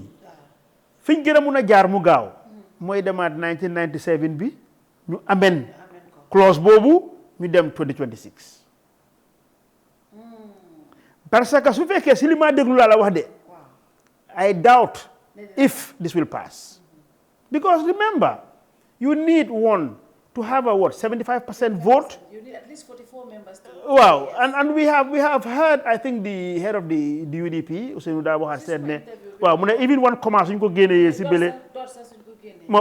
S11: fi ñu gën a mun a jaar mu gaaw mooy demaat 1997 bi ñu amend clause boobu ñu dem 2026 parce que su fekkee si li ma déglu laa la wax de I doubt if this will pass because remember you need one to have a 75% vote.
S13: You need at least 44 members.
S11: Wow, and we have heard, I think the head of the UDP, Ousseynou Dabo, has said ne, wow, even one commence ñu ko génnee si bële.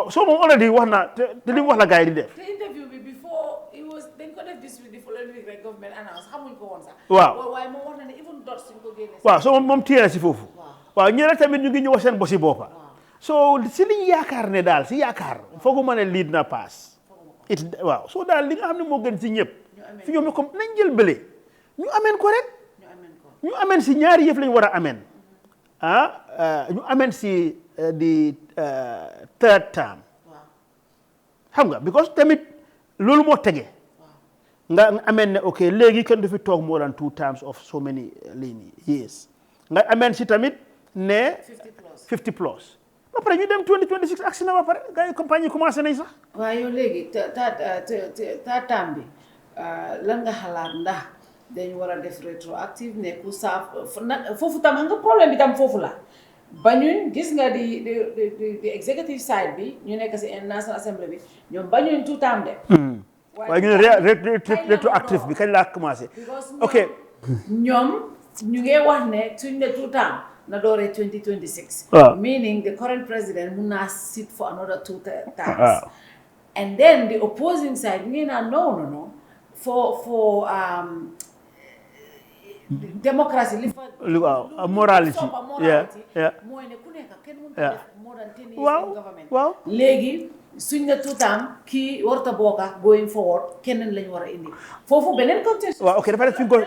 S11: So moom already wax na te li mu wax la gars yi di def.
S13: The interview bi before it was dañ ko def this week the following week rek government announced xamuñ ko woon sax.
S11: Waaw
S13: waaye moom wax na ne even dots suñ ko génnee.
S11: waaw so moom téye na si foofu. waaw ñeneen tamit ñu ngi ñëw seen bosi boppa. so si liñ yaakaar ne daal si yaakaar fooguma ne lead na pass. waaw so daal li nga xam ne moo gën si ñëpp fi ñoom comme nañ jël bële ñu ameen ko rek ñu ameen si ñaari yëf lañ war a ameen ñu ameen si di third term xam nga because tamit loolu moo tege nga ameen ne ok léegi kenn du fi toog more than 2 terms of so many years nga ameen si tamit ne 50 plus ba pare ñu dem 2026 agsi na ba pare gars yi compagnie commencé nañ sax.
S13: waaye yow léegi taam bi lan nga xalaat ndax dañu war a def rétroactive ne ku saaf foofu tam nga problème bi tam foofu la bañuñ gis nga di executive side bi ñu nekk si National Assembly bi ñoom bañuñ tout temps de.
S11: waaye ñu ne rétroactive bi kañ laa commencé. ok
S13: ñoom ñu ngi wax ne suñ ne tout temps. na dooree 2026. Meaning the current president will not sit for another 2 terms. And then the opposing side, no. For democracy,
S11: morality. Yeah.
S13: More than 10 years in government. Legi suñ na tutam ki warta boka going forward keneen lañ war a indi foofu beneen contexte.
S11: waaw ok dafa def fi ko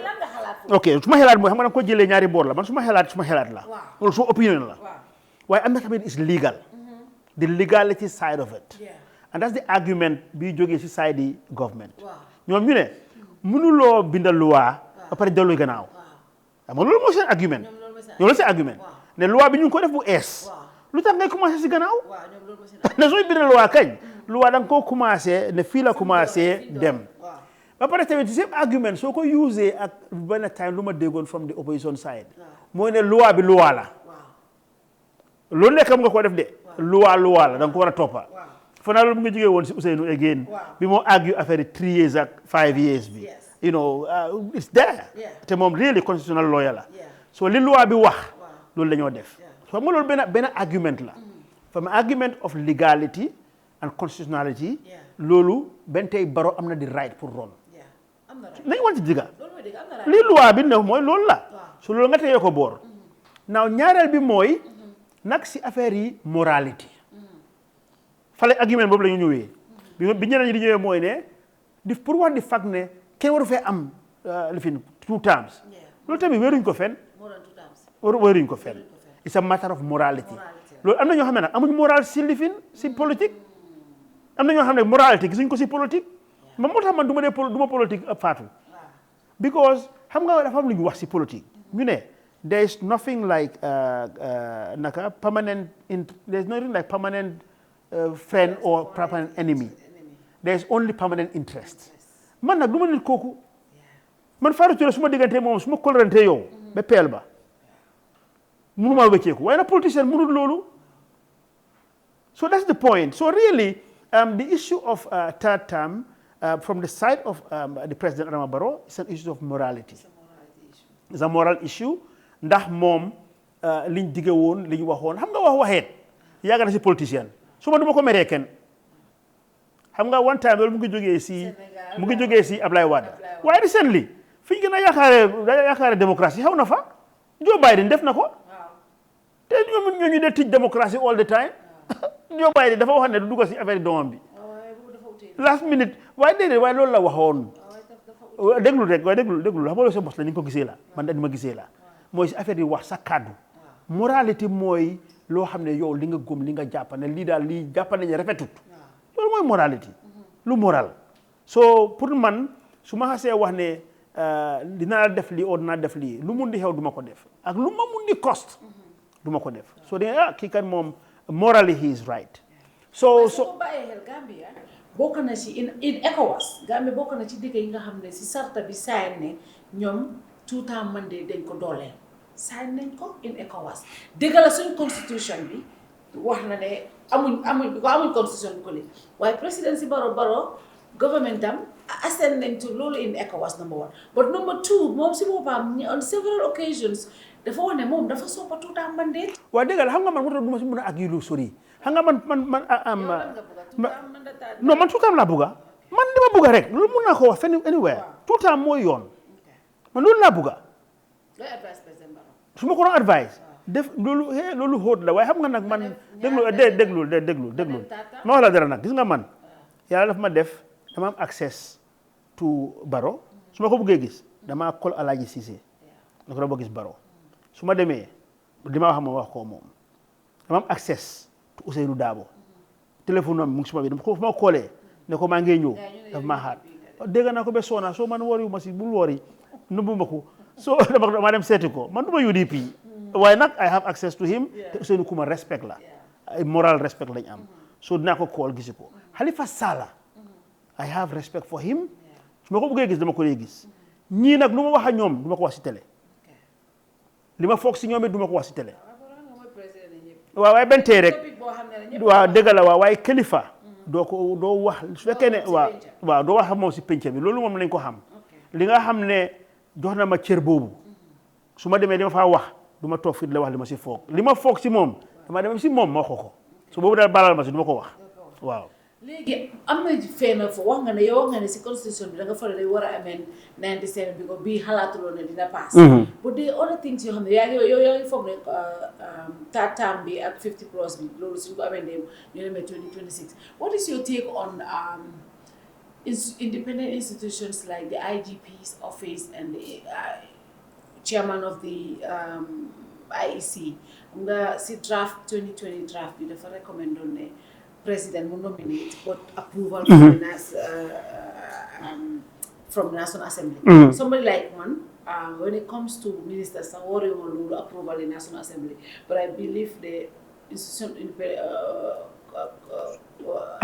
S11: ok suma xelaat mooy xam nga ko jëlee ñaari boor la man suma xelaat la loolu suma opinion la waaye am na tamit is legal the legality side of it and that's the argument bi jógee si side yi government ñoom ñu ne mënuloo binda loi ba pare dellu gannaaw xam nga loolu mooy seen argument ñoom la seen argument ne loi bi ñu ngi ko def bu ees lu tax ngay commencé si gannaaw ne sooy bind loi kañ loi da nga koo commencé ne fii la commencé dem ba pare tamit same argument soo ko usé ak benn time lu ma déggoon from the opposition side mooy ne loi bi loi la loolu nekk am nga ko def de loi la da nga ko war a toppa fanaa loolu mu ngi jógee woon si Ousseynou again bi moo argue affaire 3 years ak 5 years bi you know it's there te moom really constitutional lawyer la so li loi bi wax loolu la ñoo def so nga loolu benn argument la from argument of legality and constitutionality loolu benn tey baro am na di right pour ron nañ wan ci diga li loi bi ne mooy loolu la so loolu nga teyee ko boor naaw ñaareel bi mooy nag si affaire yi moralité fale argument boobu la ñu ñëwee bi ñeneen ñi di ñëwee mooy ne di pour wax di fact ne kenn waru fee am li fi 2 terms loolu tamit wéeruñ ko fenn waruñ ko fenn. It's a matter of morality. loolu am na ñoo xam ne nag amuñ moral si lifin si politique am na ñoo xam ne moralité gisuñ ko si politique man moo tax man du ma politique Fatou because xam nga dafa am lu ñu wax si politique ñu ne there is nothing like naka permanent there's nothing like permanent friend or permanent enemy there is only permanent interest man nag du ma nit kooku man Fatou Touré su ma diggante moom su ma kolorante yow ba peel ba mënuma wécceeku waaye nag politicien mënul loolu so that's the point so really the issue of third term from the side of the President Adama Barrow is an issue of morality it's a moral issue ndax moom liñ dige woon li ñu waxoon xam nga waxeet yàgg na si politicien su ma du ma ko meree kenn xam nga one time loolu mu ngi jógee si Ablaye Wade waaye recently fi ñu gën a yaakaare démocratie xaw na fa Joe Biden def na ko te ñooñu de tij démocratie all the time Joe Biden dafa wax ne du dugg si affaire doomam bi last minute waaye déedéet waaye loolu la waxoon déglu rek waaye déglu xam nga loolu sa bos la ni nga ko gisee la man da ma gisee la mooy si affaire yi wax sa kàddu moralité mooy loo xam ne yow li nga góom li nga jàpp ne lii daal lii jàpp nañu rafetut loolu mooy moralité lu moral so pour man su ma xasee wax ne dinaa def lii oo dinaa def lii lu mun di xew du ma ko def ak lu ma mun di cost du ma ko def so da kii kan moom morally he is right so
S13: bàyyee xel Gambia bokk na ci in ECOWAS Gambia bokk na ci dëkk yi nga xam ne si sarta bi saay ne ñoom two-term mandate dañ ko dooleel saay nañ ko in ECOWAS dëgg la suñ constitution bi wax na ne amuñ constitution bi ko li waaye président si Barrow government am ascend nañ to loolu in ECOWAS number one but number two moom si boppam on several occasions dafa wax ne moom dafa soppa two-term mandate
S11: waa dëgg la xam nga man moo tax du ma si mën a ak yu lu sori xam nga man two-term laa bugga man li ma bugga rek loolu mun naa ko wax fenn anywhere two-term mooy yoon man loolu laa bugga su ma ko doon advice def loolu xóot la waaye xam nga nag man déglu ma wax la dara nag gis nga man yàlla daf ma def dama am access to Barrow su ma ko buggee gis dama call Alaaji Cissé na ko dama gis Barrow su ma demee li ma wax ma wax ko moom dama am access to Ousseynou Dabo téléphone am mu ngi suma bi dama ko ma koolee ne ko maa ngi ñëw daf maa xaar dégg naa ko ba soona soo man wari ma si bul wari nëbbu ma ko so dama dem seeti ko man du ma UDP waaye nag I have access to him te Ousseynou ku ma respect la ay moral respect lañ am so dinaa ko call gisi ko Halifa Sallah I have respect for him su ma ko bëggee gis dama ko dee gis ñii nag lu ma wax ak ñoom du ma ko wax si télé li ma foog si ñoom it du ma ko wax si télé waaw waaye benn tey rek waaw dëgg la waaw waaye kilifa doo wax su fekkee ne waaw doo wax moom si penc bi loolu moom lañ ko xam li nga xam ne jox na ma cër boobu su ma demee dama faa wax du ma toog fit la wax li ma si foog li ma foog si moom dama dem si moom ma wax ko su boobu daal balal ma si du ma ko wax waaw
S13: léegi am na fenn fo wax nga ne yow wax nga ne si constitution bi da nga faral di war a amee 97 bi ko bii xalaatuloo ne dina pass but the other things yoo xam ne yaa ngi foog ne third term bi ak 50 plus bi loolu suñ ko amee ndéem ñu demee 2026 what is your take on independent institutions like the IGP's office and the chairman of the IEC nga si draft 2020 draft bi dafa recommend on ne President will nominate but approval from the National Assembly. Somebody like one, when it comes to ministers, I worry on approval in the National Assembly. But I believe the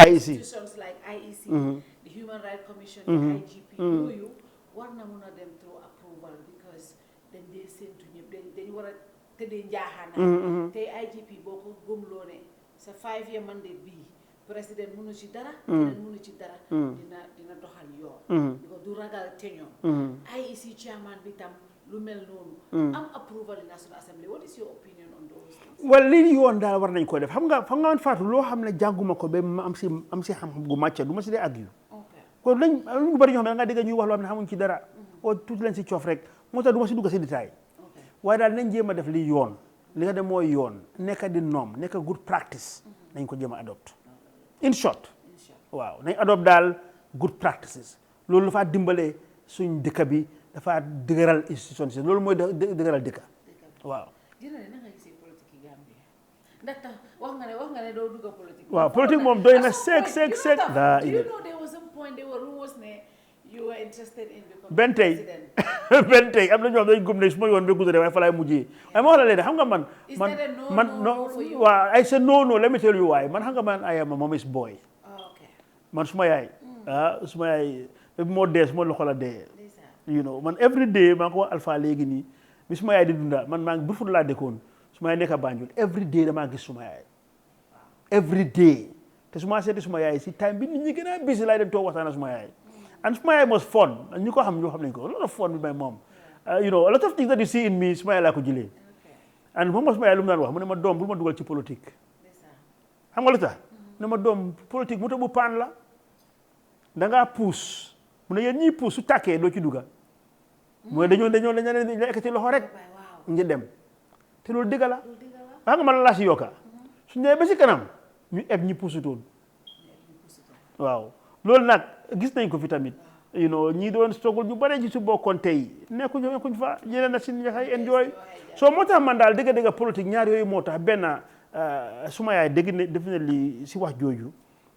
S13: institutions like IEC, the Human Rights Commission, the IGP, one of them through approval because then they seem to then you want to the IGP boko gumlone. It's a 5-year mandate be président mënu ci dara keneen mënu ci dara dina doxal yoon because du ragal tenure IEC chairman bi tam lu mel noonu am approval in National Assembly what is your opinion on those things
S11: well li yoon daal war nañ ko def xam nga man Fatou loo xam ne jànguma ko ba ma am si xam-xam gu màcc du ma si dee ak yu kon lañ lu bari ñoo xam ne nga dégg ñuy wax loo xam ne xamuñ ci dara o tuuti leen si coof rek moo tax du ma si dugg si détail waaye daal nañ jéem a def li yoon li nga dem mooy yoon nekk di norme nekk good practice nañ ko jéem a adopt in short waaw nañ adopt daal good practices loolu dafa dimbale suñ dëkk bi dafa dëgëral institution si loolu mooy dëgëral dëkk waaw
S13: jërëjëf na nga gisee politique yi Gambie ndax tax wax nga ne doo dugg politique.
S11: waaw politique moom doy na sek.
S13: Do you know there was some point there were rumors ne you were interested in becoming president.
S11: Ben tey am na ñoo xam dañu gëm ne su ma yoon ba gudd waaye fa laay mujjee waaye ma wax la leen xam nga man I said no let me tell you why man xam nga man I am a mommy's boy. Man suma yaay moo dee suma loxo la dee. You know man every day maa ngi ko wax Alpha léegi nii bi suma yaay di dunda man maa ngi Brufut laa dëkkoon suma yaay nekk Banjul every day damaa gis suma yaay every day te suma seeti suma yaay si time bi nit ñi gën a busy laay dem toog waxtaan ak suma yaay and suma yaay was fun ñi ko xam ñoo xam nañ ko a lot of fun with my mom you know a lot of things that you see in me suma yaay laa ko jëlee and moom suma yaay lu mu daan wax mu ne ma doom bul ma dugal ci politique xam nga lu tax ne ma doom politique moto bu paan la da ngaa puus mu ne yéen ñiy puus su tàkkee doo ci dugga mooy dañoo ekkati loxo rek ngi dem te loolu dëgg la xam nga man laa si yokka su ñëwee ba si kanam ñu eb ñi puusutoon waaw loolu nag gis nañ ko fi tamit you know ñi doon struggle ñu bare ci su bokkoon tey nekkuñ fa ñeneen na si ñaxay enjoy soo moo tax man daal dëgg politique ñaar yooyu moo tax benn suma yaay dégg ne def na li si wax jooju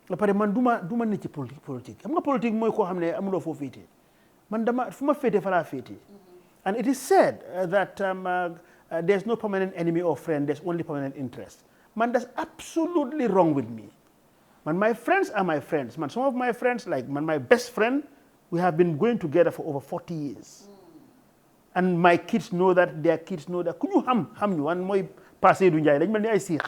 S11: ba pare man du ma nit ci politique xam nga politique mooy koo xam ne amuloo foo féetee man fu ma féetee fa laa féetee and it is said that there's no permanent enemy or friend, there's only permanent interest. Man, that's absolutely wrong with me. Man, my friends are my friends. Man, some of my friends, like my best friend, we have been going together for over 40 years. And my kids know that, their kids know that. Could you ham you? And my passé du njay dañ mel ni ay siix.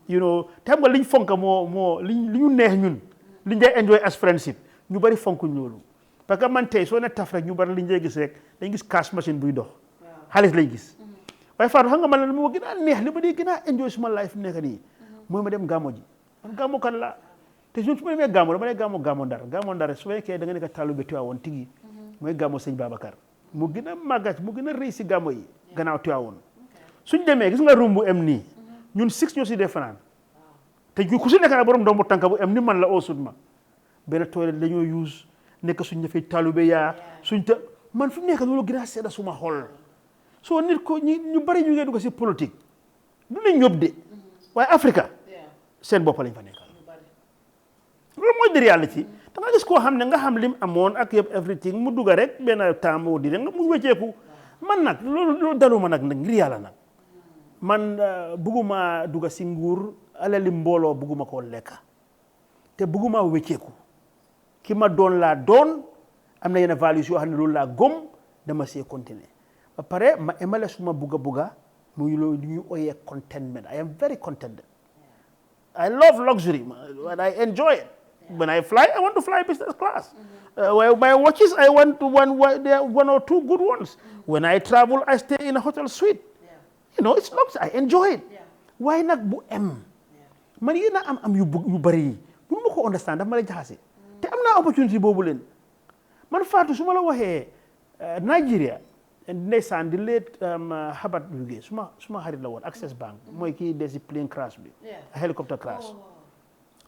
S11: You know, tam nga liñ fonka moo li ñu neex ñun liñ day enjoy as friendship ñu bari fonkuñ loolu parce que man tey soo ne taf rek ñu bari liñ day gis rek dañ gis cash machine buy dox xaalis lay gis waaye Fatou xam nga man la moo gën a neex li ma di gën a enjoy suma life nekk nii mooy ma dem gàmmo ji man gàmmo kan la te su ma demee gàmmo dama ne gàmmo ndar su fekkee da nga nekk taalibe Tiwaawoon tigi mooy gàmmo sëñ Babacar mu gën a màggat mu gën a rëy si gàmmo yi gannaaw Tiwaawoon suñ demee gis nga room bu em nii ñun 6 ñoo si dee fanaan te ku si nekk na borom ndombu tànk bu em ni man la oo sut ma benn toilette la ñoo use nekk suñ ñëfee taalibe yaa suñ ta man fi mu nekk loolu gën a sedda suma xol soo nit ko ñu bari ñu ngeen dugg si politique du lañ ñëpp de waaye Africa seen bopp lañ fa nekkal loolu mooy dëri yàlla ci da nga gis koo xam ne nga xam lim amoon ak yëpp everything mu dugga rek benn temps moo di rek nga mu wecceeku man nag loolu daluma nag ngir yàlla nag man bugguma dugga si nguur alali mbooloo bugguma koo lekka te bugguma wecceeku ki ma doon laa doon am na yenn values yoo xam ne loolu laa gom dama see continuer ba pare ma emale suma bugga muy loolu li ñu oyee contentment I am very contented I love luxury and I enjoy it when I fly I want to fly business class my watches I want to one or two good ones when I travel I stay in a hotel suite you know it's luxury I enjoy it waaye nag bu man yéen a am yu bari yi mënu ma ko understand dafa ma lay jaxase te am naa opportunity boobu leen man Fatou su ma la waxee Nigeria ndeysaan di leet Habat Wige suma xarit la woon Access Bank mooy kii desi plane crash bi helicopter crash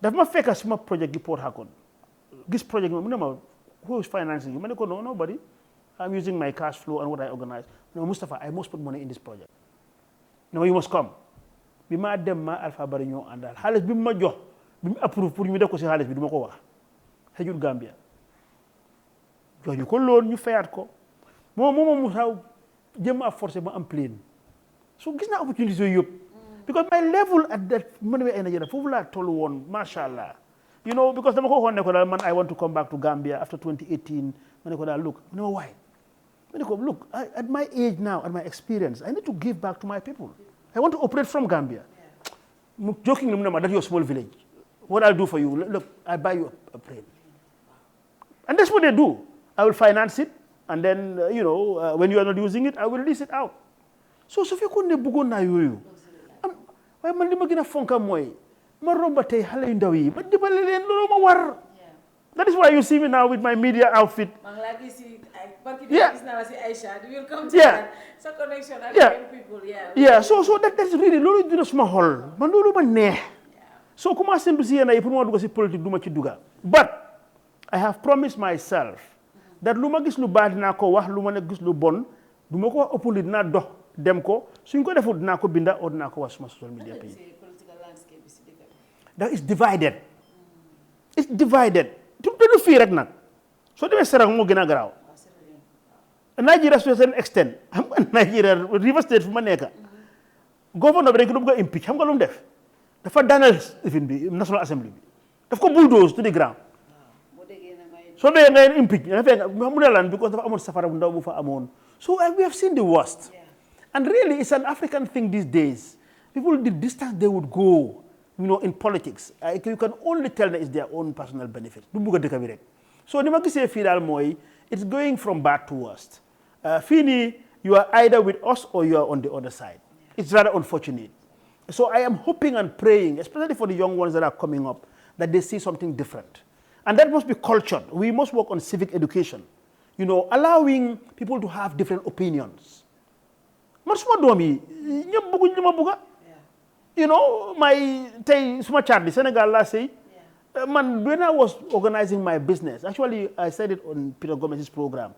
S11: dafa ma fekka suma project gi Port Harcourt gis project bi mu ne ma who is financing you ma ne ko no nobody I'm using my cash flow and what I organize no Mustafa I must put money in this project no you must come bi ma dem ma Alpha bari ñoo àndal xaalis bi mu ma jox bi mu approve pour ñu def ko si xaalis bi du ma ko wax xëjul Gambia jox ñu ko loon ñu fayaat ko moom mu saw jëm a forcé ma am plane so gis naa opportunité yooyu yëpp because my level at that ma demee ay Nigeria foofu laa toll woon masha Allah you know because dama ko waxoon ne ko daal man I want to come back to Gambia after 2018 ma ne ko daal look ma ne ma waay ma ne ko look at my age now at my experience I need to give back to my people I want to operate from Gambia jokingly mu ne ma that's your small village what I'll do for you look I buy you a plane and that's what they do I will finance it and then when you are not using it I will release it out so su fekkoon ne bëggoon naa yooyu waaye man li ma gën a fonka mooy ma romba tey xale yu ndaw yi ma dimbale leen loolu ma war that is why you see me now with my media outfit so that's really loolu dina suma xol man loolu ma neex so commencé du si yéen ay pour ma dugg si politique du ma ci dugga but I have promised myself that lu ma gis lu baax dinaa ko wax lu ma ne gis lu bon du ma ko wax ëpp li dinaa dox dem ko suñ ko defut dinaa ko binda o dinaa ko wax suma social media page. That is divided. It's divided. Tu fii rek nag soo demee Serang moo gën a garaaw. Nigeria to a certain extent xam nga Nigeria River State fu ma nekk gouverneur bi dañ ko bëgg a impeach xam nga lu mu def dafa daaneel bi National Assembly bi daf ko bulldoze to the ground. So they ngay impeach mu ne lan because dafa amoon safara bu ndaw bu fa amoon. So we have seen the worst. And really it's an African thing these days. People, the distance they would go, in politics, you can only tell that it's their own personal benefit. So ni ma gisee fii daal mooy it's going from bad to worst. Fini, you are either with us or you are on the other side. It's rather unfortunate. So I am hoping and praying, especially for the young ones that are coming up, that they see something different. And that must be cultured. We must work on civic education. Allowing people to have different opinions. Man suma doom yi ñëpp bëgguñ li ma bëgga. Suma Charlie, Senegal laa sëy. Man, when I was organizing my business, actually I said it on Peter Gomez's program.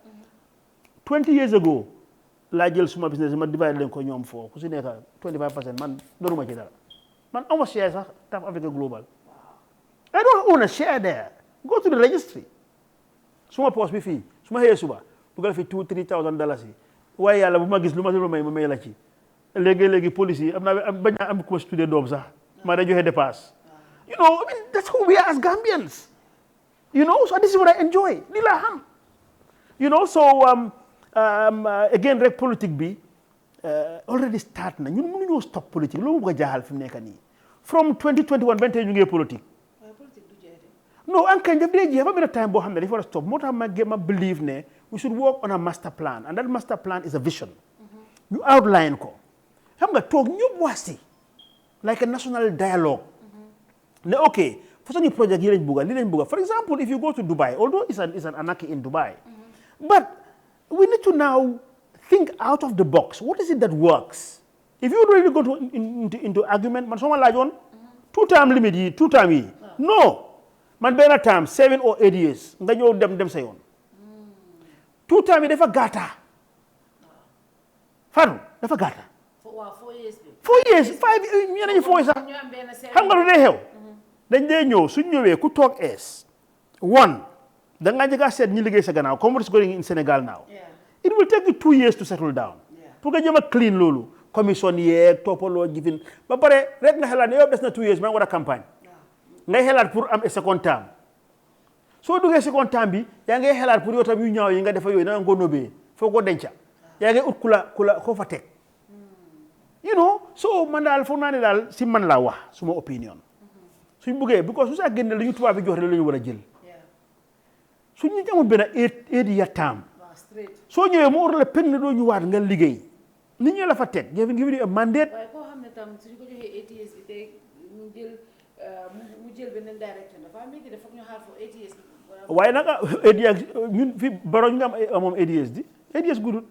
S11: 20 years ago, laa jël suma business ma divide leen ko ñoom foo ku si nekk 25% man doruma ci dara. Man am share sax TAF Africa Global. I don't own a share there. Go to the registry. Suma post bi fii suma xëyee suba dugal fi $2,000-3,000 yi waaye yàlla bu ma gis lu ma may ma may la ci léegi police yi bañ am ku ma studé doom sax ma day joxe dépasse. That's who we are as Gambians. So this is what I enjoy. Li laa xam. So again rek politique bi already start na ñun mënuñoo stop politique loolu bëgg a jaaxal fi mu nekk nii from 2021 ba tey ñu ngi politique. No, and can you have a time before they stop? What I believe we should work on a master plan, and that master plan is a vision. You outline ko. I'm going to talk new wasi like a national dialogue. Okay, for some project here in Buga. For example, if you go to Dubai, although it's an anarchy in Dubai, but we need to now think out of the box. What is it that works? If you really go into argument, man, someone like on 2-time limit, 2-time. No. Man benn time 7 or 8 years nga ñëw dem sa yoon 2-time yi dafa gàtta Fatou dafa gàtta 4 years 5 ñeneen ñi 4 years sax xam nga lu dee xew dañ dee ñëw suñ ñëwee ku toog one da nga njëkk a seet ñi liggéey sa gannaaw comme what's going in Senegal now it will take you 2 years to settle down pour nga jëm a clean loolu commission yeeg toppaloo jifin ba pare rek nga xalaat ne yow des na 2 years maa ngi war a campagne ngay xelaat pour am second term soo duggee second term bi yaa ngay xelaat pour yow tam yu ñaaw yi nga defa yooyu na nga ko nobee foo ko denca yaa ngay ut ku la koo fa teg so man daal foog naa ne daal si man laa wax suma opinion suñ buggee because su saa génne lu ñu tubaab bi jox rek la ñu war a jël suñ ñu amul benn 8 year term soo ñëwee mu war la peg na doo ñu waat nga liggéey nit ñi la fa teg give you a mandate
S13: waaye koo xam ne tam suñ ko joxee 8 years bi te mu jël beneen direction dafa am léegi dafa ñu xaar fo 8 years
S11: waaye nag 8 years ñun fi baro ñu am moom 8 years di 8 years gudul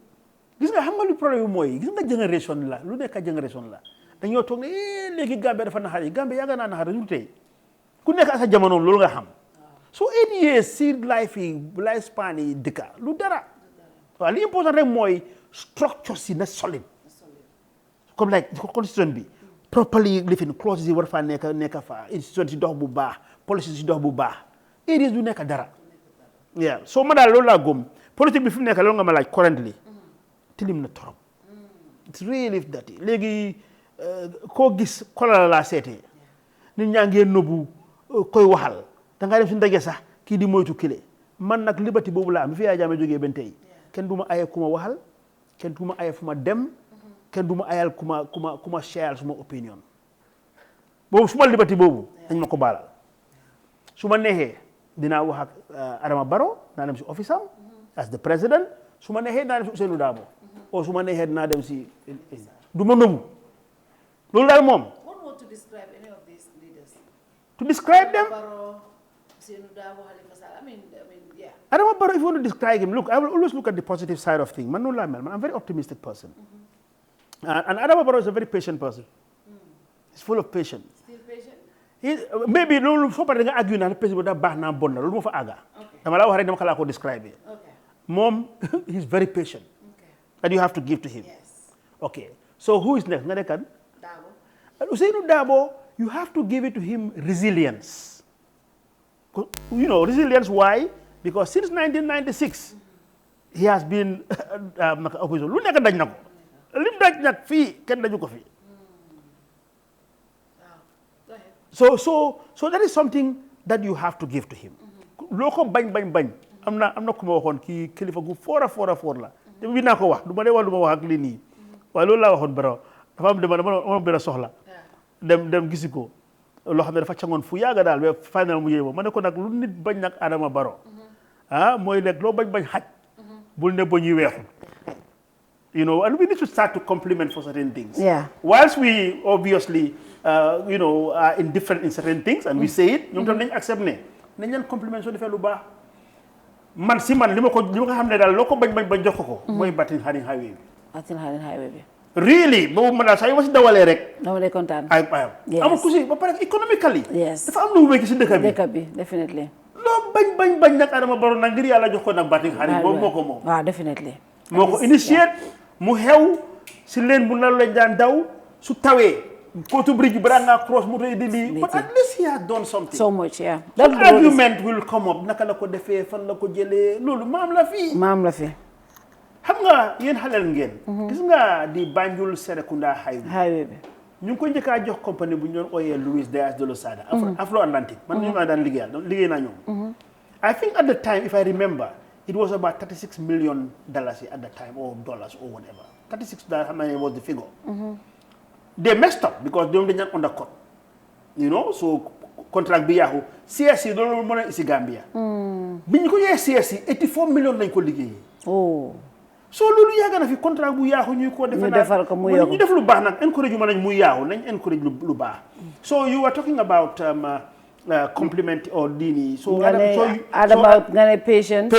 S11: gis nga xam nga lu problème bi mooy gis nga génération la lu nekk génération la dañoo toog ne léegi Gambie dafa naxari Gambie yàgg naa naxari ñu tey ku nekk ak sa jamono loolu nga xam so 8 years si life span yi dëkka lu dara waaw li important rek mooy structure si na solide comme like constitution bi properly living clauses yi war faa nekk fa institution si dox bu baax policy si dox bu baax areas du nekk dara so ma daal loolu laa góom politique bi fi mu nekk loolu nga ma laaj currently tilim na torop it's really dirty léegi koo gis kolala laa seetee nit ñaa ngee nëbbu koy waxal da ngaa dem si ndaje sax kii di moytu kile man nag liberté boobu laa am bi fi Yaya Jammeh jógee benn tey kenn du ma aye ku ma waxal kenn du ma aye fu ma dem kenn du ma ayal ku ma share suma opinion boobu suma liberté boobu dañ ma ko baalal su ma neexee dinaa wax ak Adama Barrow naa dem si office am as the president su ma neexee dinaa dem si Ousainou Darboe o su ma neexee dinaa dem si du ma nëbbu loolu daal moom
S13: What word to describe any of these leaders?
S11: To describe them?
S13: Barrow, Ousainou Darboe, Halifa Sallah. I mean, yeah.
S11: Adama Barrow, if you want to describe him, look, I will always look at the positive side of things. Man, no lie, man. I'm a very optimistic person. And Adama Barrow is a very patient person. He's full of patience.
S13: Still patient?
S11: Maybe loolu foo pare nga argue naa ne président da baax naa bon na loolu moo fa àgga. Dama la wax rek dama ko describe. Mom, he's very patient. And you have to give to him. Okay. So who is next? Ngarekan? Dabo. Usainu Dabo, you have to give it to him resilience. You know, resilience, why? Because since 1996, he has been opposition. Lu nekk daj na ko. Lim daj nag fii kenn daju ko fii. So that is something that you have to give to him. Loo ko bañ. am na ku ma waxoon kii kilifa gu foor la. te bi naa ko wax du ma wax ak lii nii. waaye loolu laa waxoon baro dafa am dama benn soxla. dem gisi ko. loo xam ne dafa cangoon fu yàgga daal ba final mu yéema ma ne ko nag lu nit bañ nag Adama Barrow mooy nekk loo bañ xaj bul ne ba ñuy weexul. You know, and we need to start to compliment for certain things.
S13: Yeah.
S11: Whilst we obviously, you know, are indifferent in certain things and we say it, ñoom tam nañ accept ne nañ leen compliment soo defee lu baax. Man si man li ma xam ne daal loo ko bañ jox ko. mooy Batin Haring Highway bi.
S13: Batin Haring Highway bi.
S11: Really boobu ma daal saa yu ma si dawalee rek.
S13: dama lay kontaan.
S11: Yes. Amul ku si ba pare economically.
S13: Yes.
S11: dafa am lu mu wékki si dëkk bi.
S13: dëkk bi definitely.
S11: loo bañ nag Adama Barrow nag ngir yàlla jox ko nag Batin Haring boobu moo ko moom.
S13: waaw definitely.
S11: moo ko initiate mu xew si leen bu na lañ daan daw su tawee Kotu bridge balaa ngaa cross mu rëy di lii but at least he has done something.
S13: So much, yeah.
S11: That argument will come up naka la ko defee fan la ko jëlee loolu maam la fii. xam nga yéen xaleel ngeen. gis nga di Banjul Serekunda highway bi. ñu ngi ko njëkkaa jox compagnie bu ñu doon ooyee Louis Dias de Losada. Afro Atlantic man ñu ma daan liggéey naa ñoom. I think at the time if I remember. It was about $36 million at the time, or dollars, or whatever. $36 was the figure. They messed up because they didn't undercut. You know, so contract bi yaaxu CSC loolu mën a isi Gambia. bi ñu ko yee CSC $84 million lañ ko liggéeyee. So loolu yàgg na fi contrat bu yaaxu ñuy ko defe naa ñu def lu baax nag encourage yu mën nañ muy yaaxu nañ encourage lu baax. So you were talking about compliment or dini. So
S13: about patient.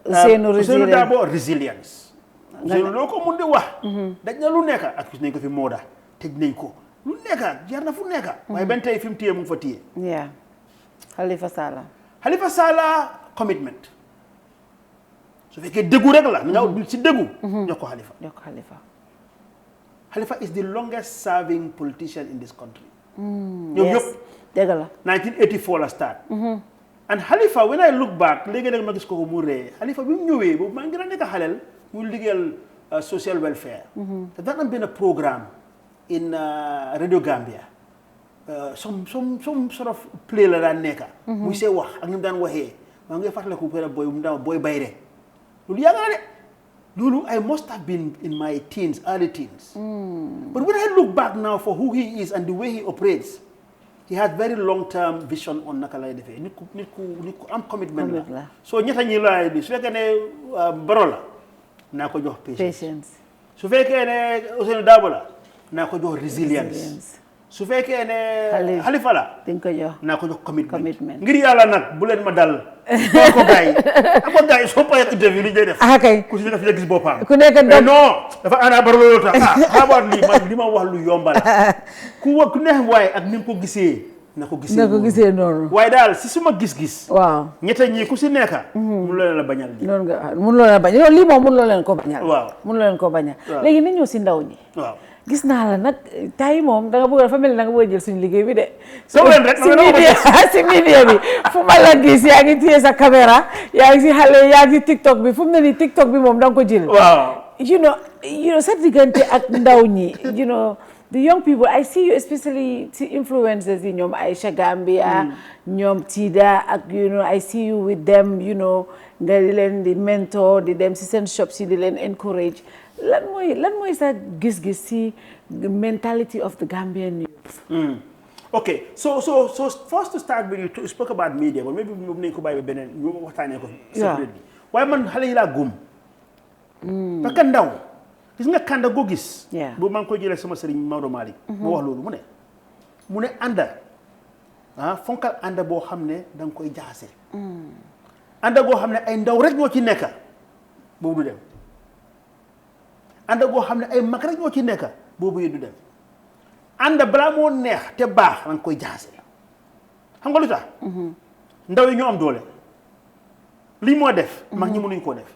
S11: Ousseynou Dabo resilience. Ousseynou loo ko mun di wax. daj na lu nekk ak gis nañ ko fi Mooda tëj nañ ko lu nekk jar na fu nekk. waaye benn tey fi mu téye mu ngi fa téye.
S13: yeah Halifa
S11: Sallah commitment. su fekkee déggu rek la. nga si déggu. jox ko Halifa. Halifa is the longest serving politician in this country. ñoom yëpp.
S13: dëgg la
S11: 1984 la start. And Halifa, when I look back, léegi nag ma gis ko mu ree Halifa bi mu ñëwee boobu maa ngi gën a nekk xaleel muy liggéeyal social welfare. te daan am benn programme in Radio Gambia. some sort of play la daan nekka. muy see wax ak ni mu daan waxee maa ngi fàttaliku booy bayre loolu yàgg na de loolu I must have been in my teens, early teens. But when I look back now for who he is and the way he operates. He has very long-term vision on naka lay defee nit ku am commitment la so ñetta ñi laay di su fekkee ne Barrow la naa ko jox patience su fekkee ne Ousseynou Dabo la naa ko jox resilience su fekkee ne Halifa la naa ko jox commitment ngir yàlla nag bu leen ma dal ko gaay soo paree interview li ñuy def ku si nekk fi la gis boppam
S13: ku nekk
S11: non dafa ana Barrow loolu tax xabaar lii man li ma wax lu yomba la ku neex waaye ak ni nga ko gisee na ko gisee noonu waaye daal si suma gis-gis waaw ñetta ñi ku si nekk mun loo leen la bañal
S13: noonu nga mun loo leen bañal lii moom mun loo leen ko bañal
S11: waaw
S13: mun loo leen ko bañal léegi ni ñëw si ndaw ñi
S11: waaw
S13: gis naa la nag tay moom da nga bëgg dafa mel ni da nga bëgg jël suñu liggéey bi de si media bi fu ma la gis yaa ngi téye sa caméra yaa ngi si xale yaa ngi si TikTok bi fu mu ne nii TikTok bi moom da nga ko jël
S11: waaw
S13: you know sa diggante ak ndaw ñi you know the young people I see you especially influencers yi ñoom Aisha Gambia ñoom Tida ak you know I see you with them you know nga di leen di mentor di dem si seen shop si di leen encourage lan mooy sa gis-gis si mentality of the Gambian youth.
S11: Okay, so first to start with you spoke about media, but maybe we nañ ko bàyyi beneen ñu waxtaanee ko separately. waaye man xale yi laa gëm. parce que ndaw gis nga kanda goo gis. bu maa ngi koy jëlee sama sëriñ Maodo Malick. mu wax loolu mu ne ànda fonkal ànda boo xam ne da nga koy jaxase. ànda goo xam ne ay ndaw rek ñoo ci nekk boobu du dem. ànd goo xam ne ay mag rek ñoo ci nekk boobu yi du dem ànd balaa moo neex te baax da nga koy jaxase xam nga lu tax ndaw yi ñoo am doole lii moo def mag ñi mënuñ koo def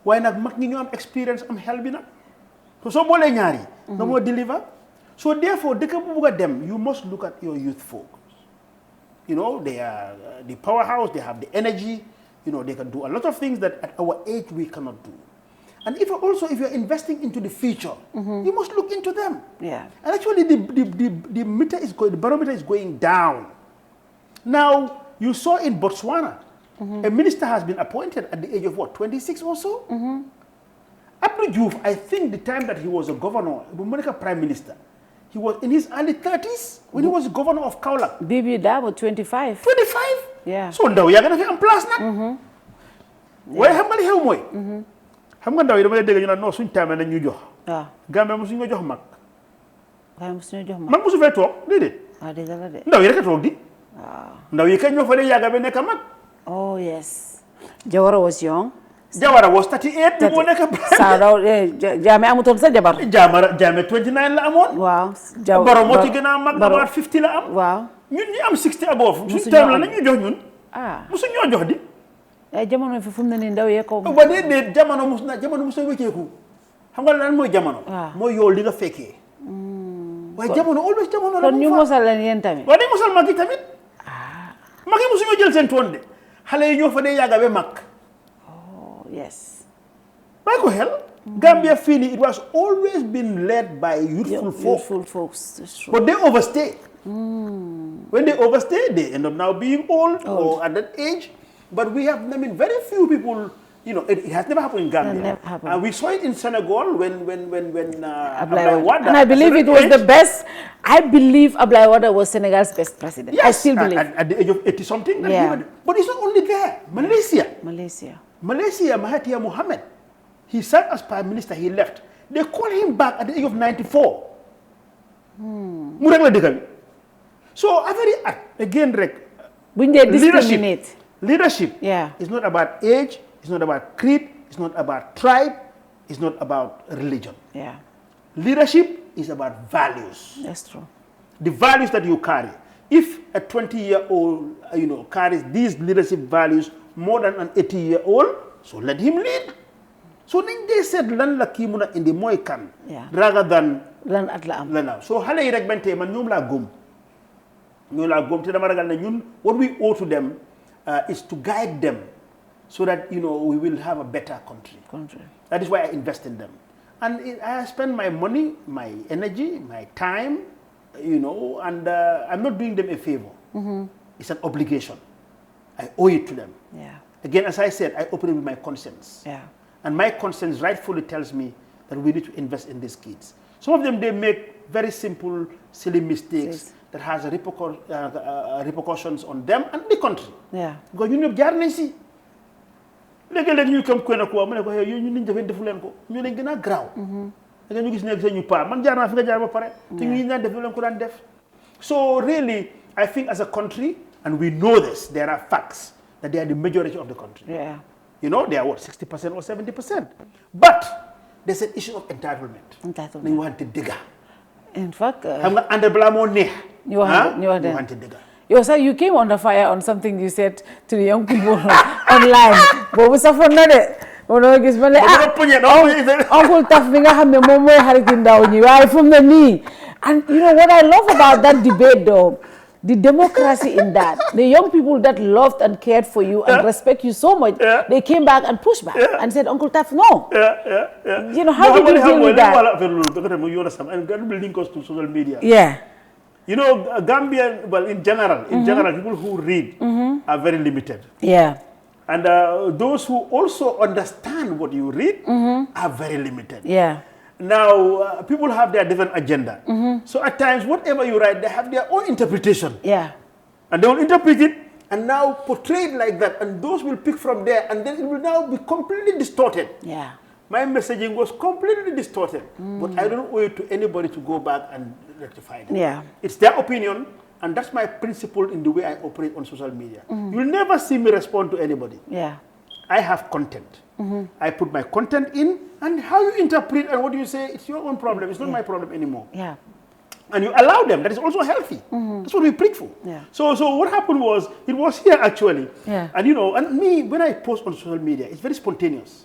S11: waaye nag mag ñi ñoo am expérience am xel bi nag So bole ñaari no mo deliver. So therefore you must look at your youth folks. You know, they are the powerhouse, they have the energy, you know, they can do a lot of things that at our age we cannot do. And if you're investing into the future, you must look into them.
S13: Yeah.
S11: And actually the barometer is going down. Now, you saw in Botswana, a minister has been appointed at the age of what, 26 or so? Abdou Diouf, I think the time that he was a governor, the prime minister, he was in his early 30s when he was governor of Kaolack.
S13: Bibi Dabo, 25.
S11: 25?
S13: Yeah.
S11: So ndaw yaa gën a fi am place nag. Waaye xam nga li xew mooy. Xam nga ndaw yi dama lay dégg ñu naan non suñ taamee nañ ñu jox.
S13: waaw
S11: Gambie mosu ñu jox mag.
S13: Gambie mosu ñu jox mag.
S11: Mag mosu fee toog déedéet.
S13: waaw dëgg la de.
S11: Ndaw yi rek a toog di.
S13: waaw.
S11: Ndaw yi kañ ñoo fa dee yàgga ba nekk mag.
S13: Oh yes. Jawara was young.
S11: Jawara was 38 moo nekk.
S13: Saadaw Jammeh amutoon sa jabar.
S11: Jammeh 29 la amoon.
S13: waaw.
S11: Baro moo ci gën a mag about 50 la am.
S13: waaw.
S11: ñun ñi am 60 above. suñu taam la nañ ñu jox ñun. Musu ñoo jox di.
S13: Jamono fi fu mu ne nii ndaw yee ko.
S11: ba déedéet jamono mus na wécceeku xam nga lan mooy jamono. mooy yow li nga fekkee. waaye jamono always jamono la.
S13: kon ñu mosal leen yéen tamit.
S11: waaw dañ mosal mag yi tamit. mag yi mosuñoo jël seen toon de xale yi ñoo fa dee yàgga ba mag.
S13: oh yes.
S11: bàyyi ko xel. Gambia fii nii it was always been led by youthful
S13: folks. That's true.
S11: But they overstay. When they overstay, they end up now being old or at that age. But we have, I mean, very few people, you know, it has never happened in Gambia. And we saw it in Senegal when Abdoulaye Wade.
S13: And I believe it was the best. I believe Abdoulaye Wade was Senegal's best president.
S11: Yes,
S13: I still believe.
S11: At the age of 80 something.
S13: Yeah.
S11: But it's not only there. Malaysia, Mahathir Mohamad, he served as prime minister, he left. They called him back at the age of 94. So, again,
S13: when they discriminate.
S11: Leadership is not about age, it's not about creed, it's not about tribe, it's not about religion.
S13: Yeah.
S11: Leadership is about values.
S13: That's true.
S11: The values that you carry. If a 20-year-old, you know, carries these leadership values more than an 80-year-old, so let him lead. So then they said, "Lan la kimuna in the moikan," rather than
S13: lan at la am.
S11: So hale yi rek bante man ñoom la gom. Ñoom la gom te dama ragal na ñun what we owe to them is to guide them so that, you know, we will have a better country. That is why I invest in them. And I spend my money, my energy, my time, you know, and I'm not doing them a favor. It's an obligation. I owe it to them.
S13: Yeah.
S11: Again, as I said, I operate with my conscience.
S13: Yeah.
S11: And my conscience rightfully tells me that we need to invest in these kids. Some of them, they make very simple, silly mistakes that has repercussions on them and the country.
S13: Yeah.
S11: Because you know, jarnesi. Léegi-léegi ñu kam ko na ko ma ne ko yow ñu niñ defee defu leen ko ñu leen gën a graw. Da ñu gis nekk seen ñu pa man jaar naa fi nga jaar ba pare te ñu ñaan def leen ko daan def. So really, I think as a country, and we know this, there are facts that they are the majority of the country.
S13: Yeah.
S11: You know, they are what, 60% or 70%. But there's an issue of entitlement. They want to digger.
S13: In fact,
S11: you want to digger.
S13: You sir, you came under fire on something you said to the young people online. But Mustapha Njie, Uncle Taf mi nga xamne mom moy xarit ndaw ñi way from the knee. And you know what I love about that debate though, the democracy in that, the young people that loved and cared for you and respect you so much, they came back and pushed back and said, Uncle Taf, no. You know, how did you deal with that?
S11: And building goes to social media.
S13: Yeah.
S11: You know, Gambian, well, in general, people who read are very limited.
S13: Yeah.
S11: And those who also understand what you read are very limited.
S13: Yeah.
S11: Now, people have their different agenda. So at times, whatever you write, they have their own interpretation.
S13: Yeah.
S11: And they will interpret it and now portray it like that. And those will pick from there. And then it will now be completely distorted.
S13: Yeah.
S11: My messaging was completely distorted. But I don't owe it to anybody to go back and rectify it.
S13: Yeah.
S11: It's their opinion. And that's my principle in the way I operate on social media. You'll never see me respond to anybody.
S13: Yeah.
S11: I have content. I put my content in, and how you interpret and what you say, it's your own problem. It's not my problem anymore.
S13: Yeah.
S11: And you allow them. That is also healthy. That's what we preach for.
S13: Yeah.
S11: So what happened was, it was here actually.
S13: Yeah.
S11: And you know, and me, when I post on social media, it's very spontaneous.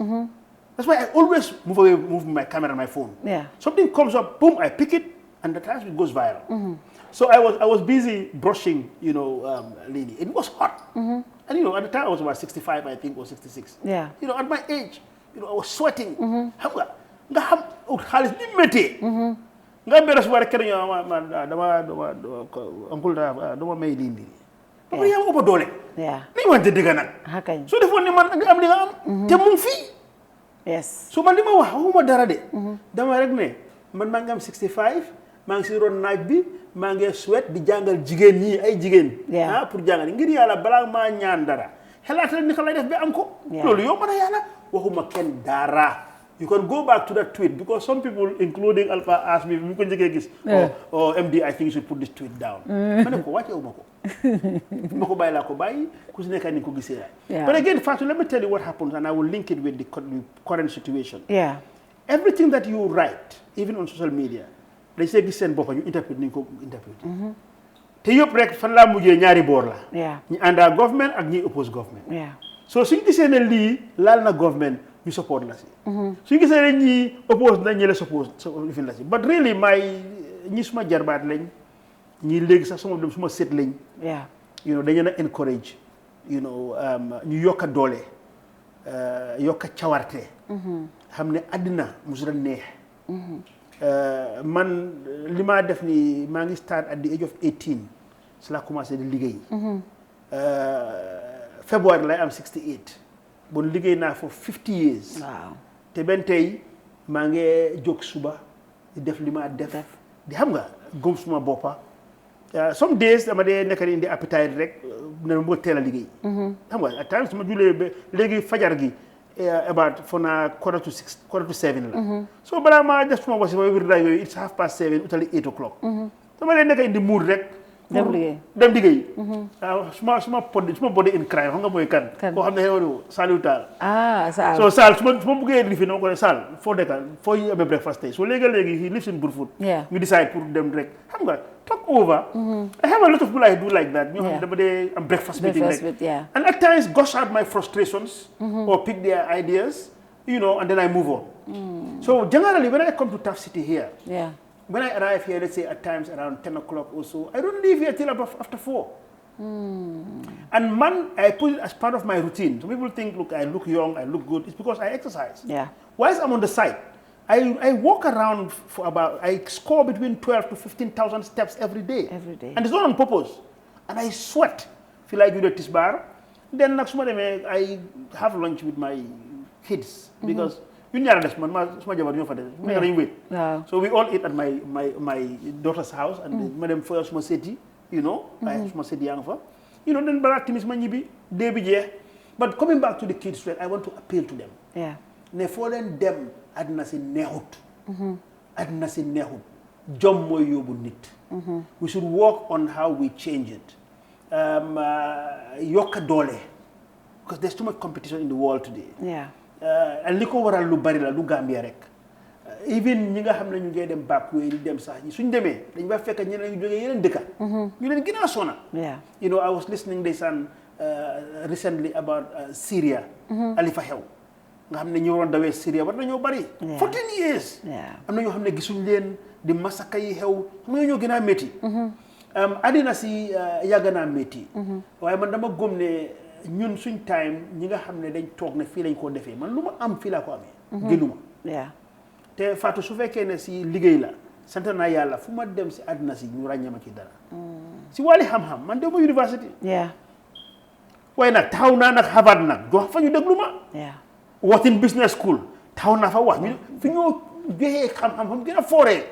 S11: That's why I always move my camera and my phone.
S13: Yeah.
S11: Something comes up, boom, I pick it, and the time it goes viral. So I was busy brushing, Lily. It was hot. And at the time I was about 65, I think, or 66.
S13: Yeah.
S11: At my age, I was sweating. Nga xam xaalis ni métti. Nga beres war kenn dama uncle dama may lii. Ba yaa ko doole.
S13: Yeah.
S11: Ni wante dëgg nag.
S13: Hakañ.
S11: So defoon ni man nga am li nga am. Te mu ngi fii.
S13: Yes.
S11: So man li ma wax waxuma dara de. Dama rek ne man maa ngi am 65, maa ngi si ron naaj bi, maa ngi sweat di jàngal jigéen ñi ay jigéen. Pour jàngal ngir yàlla balaa maa ñaan dara. Xelaatal ni ka lay def ba am ko. Loolu yow mën a yàlla waxuma kenn dara. You can go back to that tweet because some people, including Alpha, asked me, oh, MD, I think you should put this tweet down. But again, Fatou, let me tell you what happens, and I will link it with the current situation.
S13: Yeah.
S11: Everything that you write, even on social media, they say you interpret. Te yop rek fan la mujjé ñaari bor la.
S13: Yeah.
S11: Ñi anda government ak ñi oppose government.
S13: Yeah.
S11: So suñu gisé né li laal na government ñu support la si. Suñu gisé né ñi oppose na ñi la support lifin la si. But really ñi suma jarbaat lañ ñi légui sax sama dem suma set lañ.
S13: Yeah.
S11: Dañu na encourage ñu yokka doole yokka cawarte. Xamné adina musul neex. Man li ma def ni maa ngi start at the age of 18 si la commencé di liggéey. February lay am 68 bon liggéey naa for 50 years.
S13: Waaw
S11: te benn tey maa ngi jóg suba di def li ma def di xam nga gëm suma boppa some days dama dee nekk indi appetite rek ne ma teel a liggéey. xam nga at times ma julee ba léegi fajar gi. About for now quarter to 7 so balaa ma def suma wasi ma wirda yooyu it's 7:30 utali 8 o'clock. dama leen nekk indi mood rek. dem liggéey. suma body in crime xam nga mooy kan. koo xam ne xew Saliou Tall. Sal so Sal su ma bëggee lifi na ma ko ne Sal foo dekkal foo yi amee breakfast tey so léegi he lives in Brufut. We decide pour dem rek xam nga talk over. I have a lot of people I do like that. ñoo xam ne dama dee am breakfast meeting rek. And at times gush out my frustrations. Or pick their ideas, and then I move on. So generally when I come to Taf City here. When I arrive here, let's say at times around 10 o'clock or so, I don't leave here till after 4. And I put it as part of my routine. Some people think, look, I look young, I look good. It's because I exercise. Whilst I'm on the site, I walk around I score between 12 to 15,000 steps every day. And it's not on purpose. And I sweat. Feel like you do this bar. Then next morning, I have lunch with my kids because so we all eat at my daughter's house and madam for suma seti I suma seti yang fa then bala timis ma ñibi day bi jeex. But coming back to the kids, I want to appeal to them. Ne fo len dem adna si neexut. Adna si neexut. Jom moy yobu nit. We should work on how we change it. Yokka doole because there's too much competition in the world today. And li ko waral lu bari la lu Gambia rek even ñi nga xam ne ñu ngi dem back way di dem sax ñi suñ demee dañ ba fekk ñeneen ñu jógee yeneen dëkka ñu leen gën a sona. I was listening recently about Syria ali fa xew nga xam ne ñu waroon dawee Syria war nañoo bari 14 years am na ñoo xam ne gisuñ leen di masaka yi xew xam nga ñoo gën a métti àddina si yàgg naa métti waaye man dama gëm ne ñun suñ time ñi nga xam ne dañ toog ne fii lañ koo defee man lu ma am fii laa ko amee gënuma te Fatou su fekkee ne si liggéey la sant naa yàlla fu ma dem si àddina si ñu ràññee ma ci dara si wàlli xam-xam man dem ma université waaye nag taxaw naa nag Harvard nag jox fa ñu déglu ma Wharton Business School taxaw naa fa wax ñu fi ñoo joxee xam-xam fa mu gën a fooree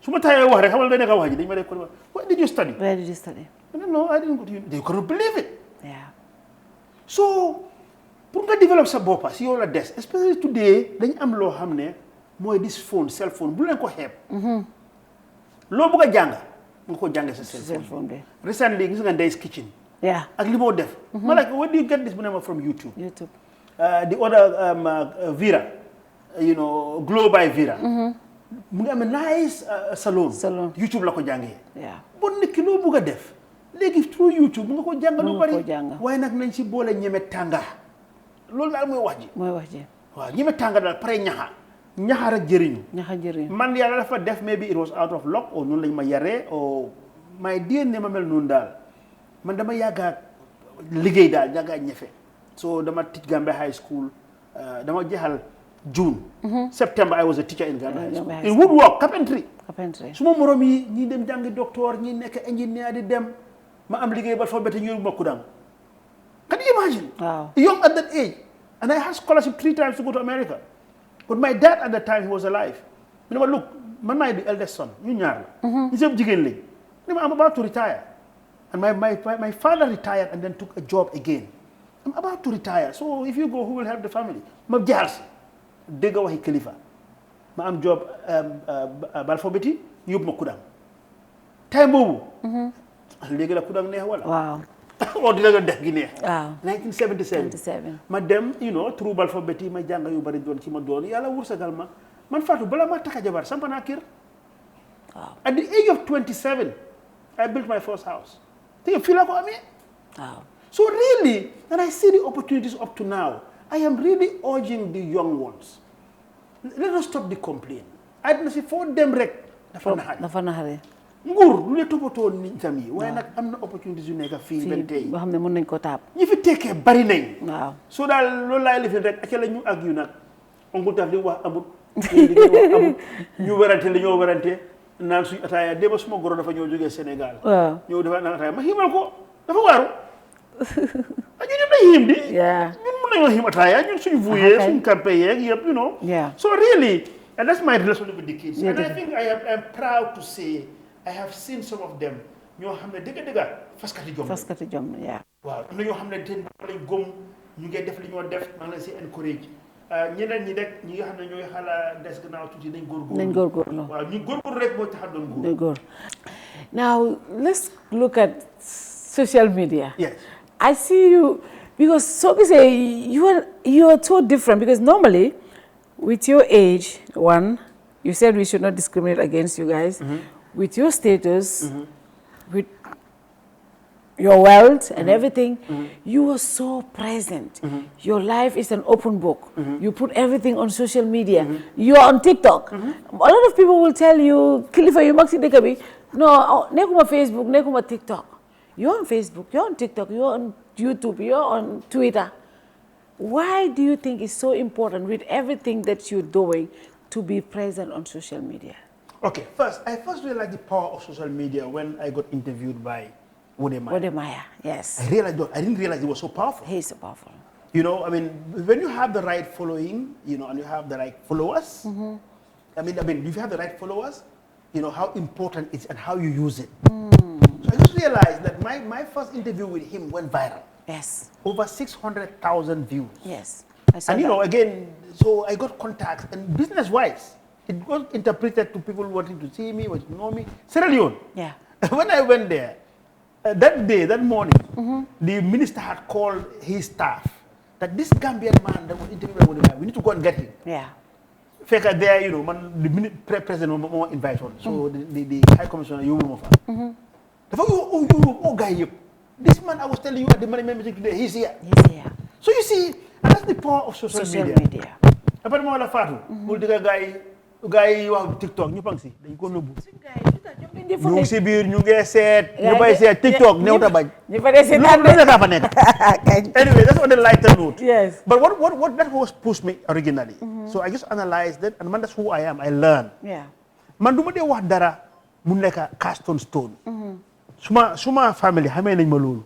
S11: su ma taxawee wax rek xamal da nekk wax ji dañ ma def ko what did you study?
S13: Where did you study?
S11: No, I didn't go to university. You cannot believe it. So pour nga develop sa boppa si yow la des especially today dañ am loo xam ne mooy this phone cell phone bu leen ko xeeb loo bëgg a jàng nga ko jànge sa cell phone bi recently gis nga Ndey's Kitchen ak li moo def ma like where do you get this bu ne ma from YouTube the other Vera Glow by Vera mu ngi am a nice salon YouTube la ko jàngee bon nit ki loo bëgg a def léegi through YouTube mu nga ko jàng lu bari waaye nag nañ si boole ñeme tànga loolu daal mooy wax ji waaw ñi ma tàng daal pare ñaxa rek jëriñu.
S13: ñaxa jëriñu
S11: man yàlla dafa def maybe it was out of luck or noonu lañ ma yaree or may DNA ma mel noonu daal man dama yàgga liggéey daal yàgga ñefe so dama teach Gambia High School dama jeexal June. September I was a teacher in Gambia High School. In woodwork carpentry. suma morom yi ñi dem jàngi docteur ñi nekk ingénieur di dem ma am liggéey ba alphabet ñu ma Kudang. Can you imagine?
S13: Wow.
S11: Young at that age. And I had scholarship 3 times to go to America. But my dad at that time, he was alive. You know, look, man, my eldest son, you know, he's a jiggle. I'm about to retire. And my father retired and then took a job again. I'm about to retire. So if you go, who will help the family? My jars. Dega wahi Khalifa. Ma am job alphabeti, yub ma Kudang. Time bobu. Legi la Kudang neex wala.
S13: Wow.
S11: Or dina def gi neex.
S13: Wow.
S11: 1977. Ma dem, you know, through alphabeti ma jàng yu bari doon ci ma doon yàlla wursagal ma. Man Fatou bala ma taka jabar sampa naa kër.
S13: Wow.
S11: At the age of 27, I built my first house. Think you feel like I mean?
S13: Wow.
S11: So really, and I see the opportunities up to now, I am really urging the young ones. Let us stop the complaint. I don't see for them rek dafa naxari. Nguur lu ne toppatoo nit tam yi waaye nag am na opportunities yu nekk fii benn tey
S13: boo xam ne mën nañ ko taab
S11: ñi fi tekkee bari nañ
S13: waaw
S11: so daal loolu laay lifin rek acca la ñu ak yu nag oncle Taf li wax amul li wax amul ñu werante la ñoo werante naan suñu ataaya démb suma goro dafa ñëw jógee Sénégal
S13: waaw
S11: ñëw dafa naan ataaya ma xiimal ko dafa waaru ñu ñëpp dañ xiim di ñun mën nañoo xiim ataaya ñun suñu vouye suñu campé yeeg yëpp you know so really and that's my relationship with the kids and I think I am proud to say I have seen some of them ñoo xam ne dëgg faskati jom
S13: yeah
S11: waaw am na ñoo xam ne ten lañ gëm ñu ngi def li ñoo def maa ngi leen si encourage ñeneen ñi rek ñi nga xam ne ñooy xala des gannaaw tuuti nañ góorgóorlu waaw ñu góorgóorlu rek moo tax doon góor
S13: now let's look at social media
S11: yes
S13: I see you because so we say you are so different because normally with your age you said we should not discriminate against you guys with your status, with your wealth and everything, you are so present. Your life is an open book. You put everything on social media. You are on TikTok. A lot of people will tell you, Khalifa, you maxi dekabi. No, nekuma Facebook, nekuma TikTok. You're on Facebook, you're on TikTok, you're on YouTube, you're on Twitter. Why do you think it's so important with everything that you're doing to be present on social media?
S11: Okay, I first realized the power of social media when I got interviewed by
S13: Wodemaya, yes.
S11: I didn't realize it was so powerful.
S13: He's so powerful.
S11: You know, I mean, when you have the right following, you know, and you have the right followers, I mean, if you have the right followers, you know how important it is and how you use it. So I just realized that my first interview with him went viral.
S13: Yes.
S11: Over 600,000 views.
S13: Yes.
S11: And you know, again, so I got contacts and business-wise, it was interpreted to people wanting to see me, wanting to know me. Sierra Leone.
S13: Yeah.
S11: When I went there, that morning, the minister had called his staff that this Gambian man that was interviewed by we need to go and get him.
S13: Yeah.
S11: Feka there, you know, the president will invite on. So the High Commissioner, you will move. Oh, guy, this man I was telling you at the management meeting today, he's here.
S13: He's here.
S11: So you see, and that's the power of social media. Apart from Fatou, guy you have TikTok, ñu pang si dañ ko nëbbu. ñu ngi si biir ñu ngi seet. ñu bay seet TikTok néew ta bañ.
S13: ñu fa dee seetaan
S11: lu ne daa fa nekk. Anyway, that's on the lighter note.
S13: Yes.
S11: But what that was pushed me originally. So I just analyzed it and man, that's who I am. I learn.
S13: Yeah.
S11: Man du ma dee wax dara mu nekk cast on stone. Suma family xamee nañ ma loolu.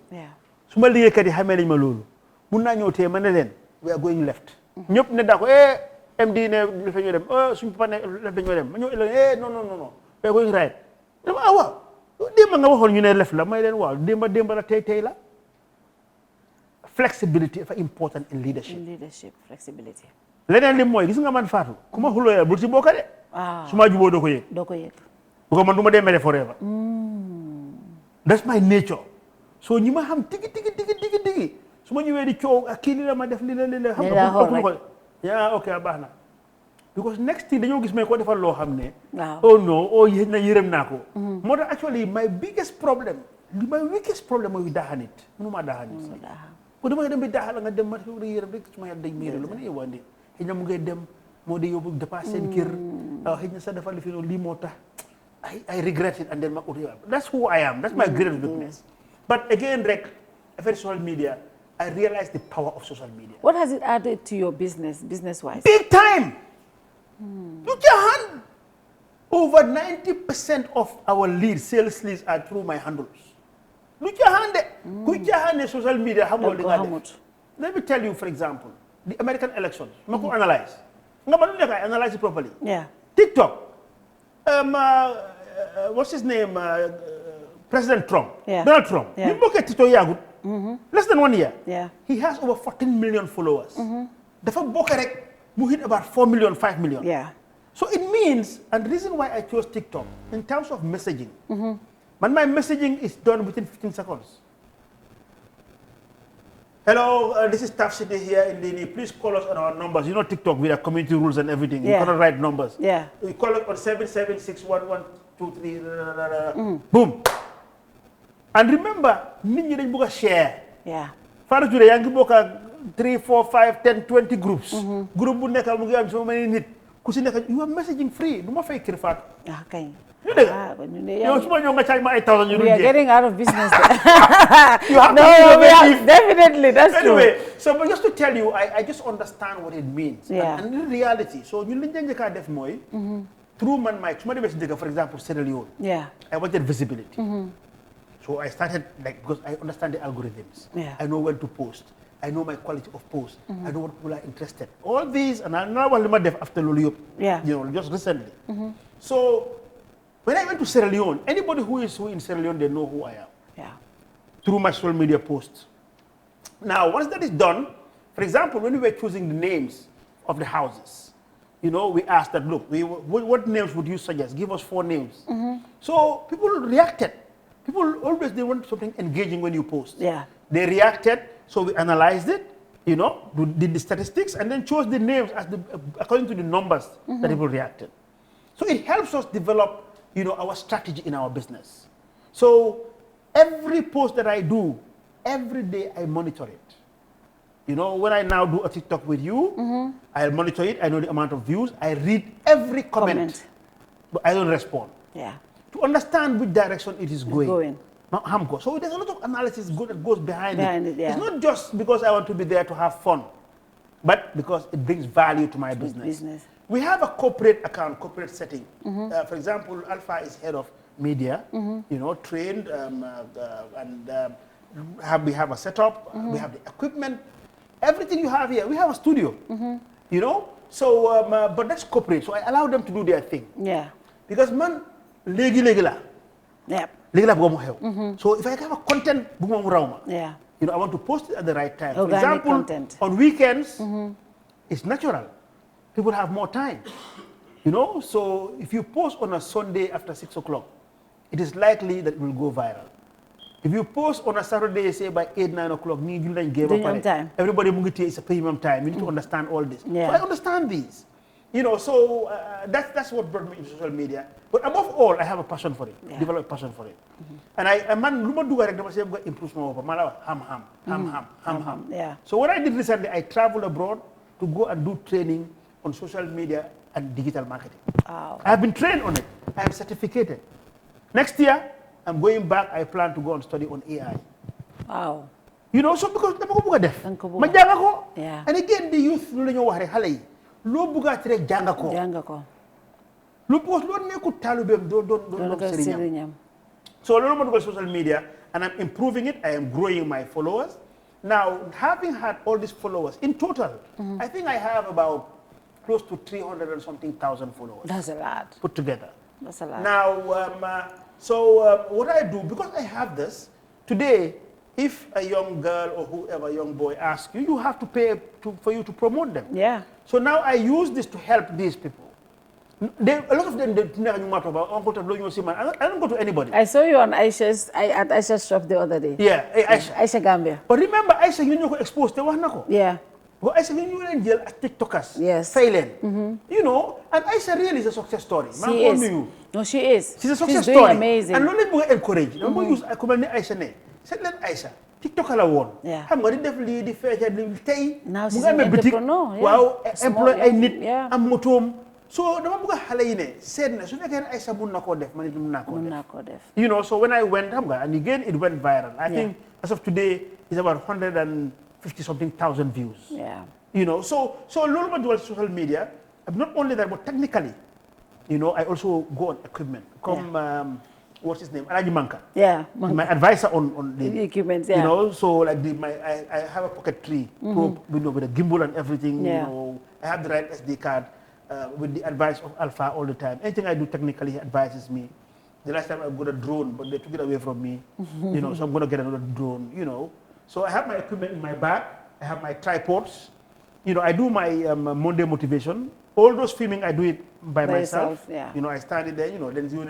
S11: Suma liggéeykat yi xamee nañ ma loolu. Mun naa ñëw tee ma ne leen we are going left. ñëpp ne daa ko MD ne dafa ñoo dem suñu papa ne dañoo dem ma ñëw non we are going right. Dama waaw démb nga waxoon ñu ne left la may leen waaw démb la tey la. Flexibility is important in leadership.
S13: Flexibility.
S11: Leneen li mooy gis nga man Fatou ku ma xuloo bul si bokk de. su ma juboo doo ko yëg.
S13: doo ko yëg.
S11: bu ko man du ma dee mere forever. That's my nature. So ñi ma xam tigi su ma ñëwee di coow ak kii li la ma def li la xam nga ko yaa ok baax na because next thing dañoo gis may ko defal loo xam ne oh no yéen na yërëm naa ko moo tax actually my biggest problem mooy daaxa nit mënuma daaxa nit ko dama dem bi daaxa la nga dem ma yërëm rek su ma yàlla dañ miiré lu ma ne yowandi xëy na mu ngay dem moo di yóbbu dépasse seen kër xëy na sa dafa li fi noonu lii moo tax I regret it and then ma uti that's who I am, that's my greatest weakness. But again rek affaire social media, I realized the power of social media.
S13: What has it added to your business wise?
S11: Big time. Look your hand. Over 90% of our leads, sales leads are through my handles. Look your hand. Look your hand in social media. How much? Let me tell you, for example, the American elections. I analyze. I analyze it properly.
S13: Yeah.
S11: TikTok. What's his name? President Trump.
S13: Yeah.
S11: Donald Trump.
S13: Yeah.
S11: You look at TikTok. Less than 1 year.
S13: Yeah.
S11: He has over 14 million followers. Dafa bokk rek mu hit about 4 million, 5 million.
S13: Yeah.
S11: So it means, and the reason why I chose TikTok, in terms of messaging, but my messaging is done within 15 seconds. Hello, this is Taf City here in Dini. Please call us on our numbers. You know TikTok, we have community rules and everything.
S13: Yeah.
S11: You cannot write numbers.
S13: Yeah.
S11: You call us on 7761123. Boom. And remember, nit ñi dañ bëgg share.
S13: Yeah.
S11: Fatou Touré yaa ngi bokk ak 3, 4, 5, 10, 20 groups. Group bu nekk mu ngi am so many nit. Ku si nekk you are messaging free. Du ma fay Kerr Fatou.
S13: Ah, kay.
S11: You dégg. Yow su ma ñëw nga charge ma 8,000 you
S13: We are getting out of business.
S11: You have
S13: no,
S11: to be innovative.
S13: definitely, that's
S11: anyway,
S13: true.
S11: so but just to tell you, I just understand what it means.
S13: Yeah.
S11: And in reality, so ñun liñ jënjë ka def mooy through man my su ma demee si dëkk, for example, Sierra Leone.
S13: Yeah.
S11: I wanted visibility. So I started because I understand the algorithms.
S13: Yeah.
S11: I know when to post. I know my quality of post. I know what people are interested. All these, and I know what I def after Lulu,
S13: Yeah.
S11: you know, just recently. So when I went to Sierra Leone, anybody who is in Sierra Leone, they know who I am.
S13: Yeah.
S11: Through my social media posts. Now, once that is done, for example, when we were choosing the names of the houses, you know, we asked that, look, what names would you suggest? Give us 4 names. So people reacted. People always, they want something engaging when you post.
S13: Yeah.
S11: They reacted, so we analyzed it, you know, did the statistics, and then chose the names as according to the numbers that people reacted. So it helps us develop, you know, our strategy in our business. So every post that I do, every day I monitor it. You know, when I now do a TikTok with you, I monitor it, I know the amount of views, I read every comment. But I don't respond.
S13: Yeah.
S11: To understand which direction it is going. So there's a lot of analysis that goes behind it.
S13: Yeah.
S11: It's not just because I want to be there to have fun, but because it brings value to my business. We have a corporate account, corporate setting. For example, Alpha is head of media, you know, trained, and we have a setup, we have the equipment, everything you have here. We have a studio, you know. So, but that's corporate. So I allow them to do their thing.
S13: Yeah.
S11: Because man, legi la.
S13: Yep.
S11: So if I have a content,
S13: yeah.
S11: You know, I want to post it at the right time.
S13: Organic
S11: For example,
S13: content.
S11: on weekends, it's natural. People have more time. You know, so if you post on a Sunday after 6 o'clock, it is likely that it will go viral. If you post on a Saturday, say by 8, 9 o'clock, everybody is a premium time. You need to understand all this.
S13: Yeah.
S11: So I understand these. You know, so that's what brought me into social media. But above all, I have a passion for it.
S13: Yeah.
S11: Develop a passion for it. And I improve my ham.
S13: Yeah.
S11: So what I did recently, I traveled abroad to go and do training on social media and digital marketing.
S13: Wow.
S11: I have been trained on it. I am certificated. Next year, I'm going back. I plan to go and study on AI.
S13: Wow.
S11: You know, so because
S13: yeah.
S11: And again, the youth, lo buga tere janga ko lu post lo neku talubem do serignam. So lo mo dugal social media, and I'm improving it. I am growing my followers. Now, having had all these followers in total, I think I have about close to 300 and something thousand followers.
S13: That's a lot.
S11: Put together.
S13: That's a lot.
S11: Now, what I do, because I have this, today, if a young girl or whoever, young boy asks you, you have to pay for you to promote them.
S13: Yeah.
S11: So now I use this to help these people. A lot of them, they never knew about Uncle Tablo. I don't go to anybody.
S13: I saw you on at Aisha's shop the other day.
S11: Yeah,
S13: Aisha Gambia.
S11: But remember, Aisha, you know, exposed to one.
S13: Yeah.
S11: But Aisha, you know, in jail as TikTokers.
S13: Yes.
S11: Failing. You know, and Aisha really is a success story.
S13: She is. No, she is.
S11: She's a success
S13: doing
S11: story.
S13: Amazing.
S11: And not let me encourage. I'm going to use Aisha name. Said let Aisha. TikTok la woon. xam nga di def lii di feeca di tey. mu nga amee boutique waaw employé ay nit am motoom. so dama bëgg a xale yi ne seet na su fekkee ne Aïssa mun na koo def man it mun naa koo def. you know so when I went xam nga and again it went viral. I think as of today it's about 150 something thousand views. You know so loolu ma dugal social media not only that but technically you know I also go on equipment comme what's his name Alaji Manka. My advisor on the
S13: equipment.
S11: You know so like I have a pocket tree probe with a gimbal and everything. You know I have the right SD card. With the advice of Alpha all the time. Anything I do technically, he advises me. The last time I got a drone, but they took it away from me. You know, so I'm going to get another drone, you know. So I have my equipment in my bag. I have my tripods. You know, I do my Monday motivation. All those filming, I do it by myself. You know, I started there, you know, then you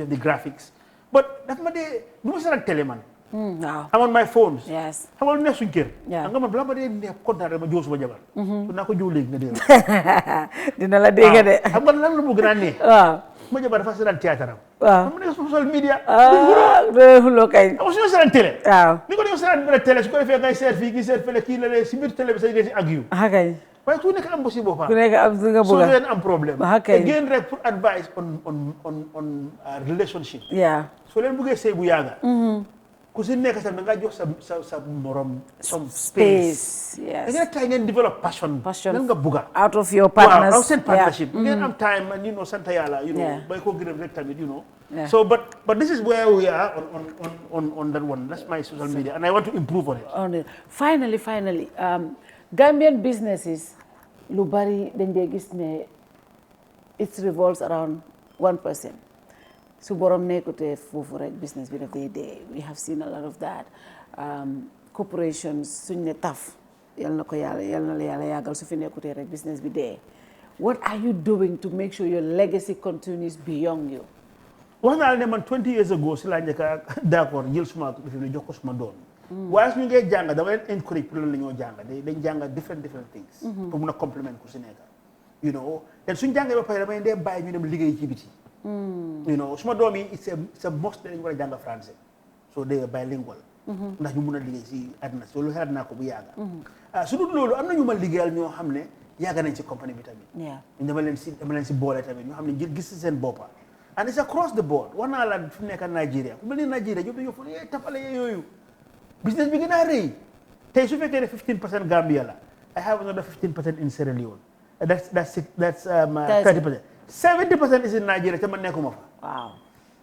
S11: have the graphics. But that's my day. No one tell man. I'm on my phones.
S13: Yes.
S11: I'm on next weekend. I'm going to blabber the contact with Joseph Jabar. So now you link the deal.
S13: Dina la dégg de.
S11: I'm going to look at it. Ma jabar fa seetaan théâtre am.
S13: Waaw.
S11: Am na social media.
S13: Lo kay.
S11: Am suñu seetaan télé.
S13: Waaw.
S11: Ni ko ñu seetaan bi télé su ko defee ngay seet fii ki seet fële kii la si biir télé bi sa diggante ak yu.
S13: Kay.
S11: waaye ku nekk am bosi boppam.
S13: Ku nekk am si nga bëgg.
S11: So ngeen am problème.
S13: Kay.
S11: Again rek pour advice on relationship. So leen bëggee sëy bu yàgga. Ku si nekk sax da nga jox sa morom some space.
S13: Yes.
S11: Da nga try ngeen develop passion. Lan nga bëgga.
S13: Out of your partners.
S11: Waaw, outside partnership. Ngeen am time and you know sant yàlla, you know, bay ko gërëm rek tamit, you know. So but this is where we are on that one. That's my social media and I want to improve on it.
S13: Finally, Gambian businesses lu bari dañ dee gis ne it revolves around 1%. su borom nekkutee foofu rek business bi dafay dee. We have seen a lot of that. Corporations suñ ne TAF yal na ko yàlla yal na la yàlla yàggal su fi nekkutee rek business bi dee. What are you doing to make sure your legacy continues beyond you?
S11: wax naa la ne man 20 years ago si laa njëkk a d'accord jël suma fi ne jox ko suma doon. waaye su ñu ngee jàng dama leen encourage pour lan la ñoo jàng dañ jàng different things. pour mun a complement ku si nekk. you know te suñ jàngee ba pare damay dee bàyyi ñu dem liggéey ci biti. you know suma doom yi it's a must dañu war a jàng français so they are bilingual. ndax ñu mun a liggéey si àdduna si loolu xalaat naa ko bu yàgga. su dul loolu am na ñu ma liggéeyal ñoo xam ne yàgg nañ ci compagnie bi tamit. dama leen si boole tamit ñoo xam ne gis si seen boppa and it's across the board wax naa la fi nekk Nigeria ku mel ni Nigeria ñoom dañoo foog tafale yooyu business bi gën a rëy tey su fekkee ne 15% Gambia la I have another 15% in Sierra Leone that's 30%. 70% is in Nigeria te man nekkuma fa.
S13: Waaw.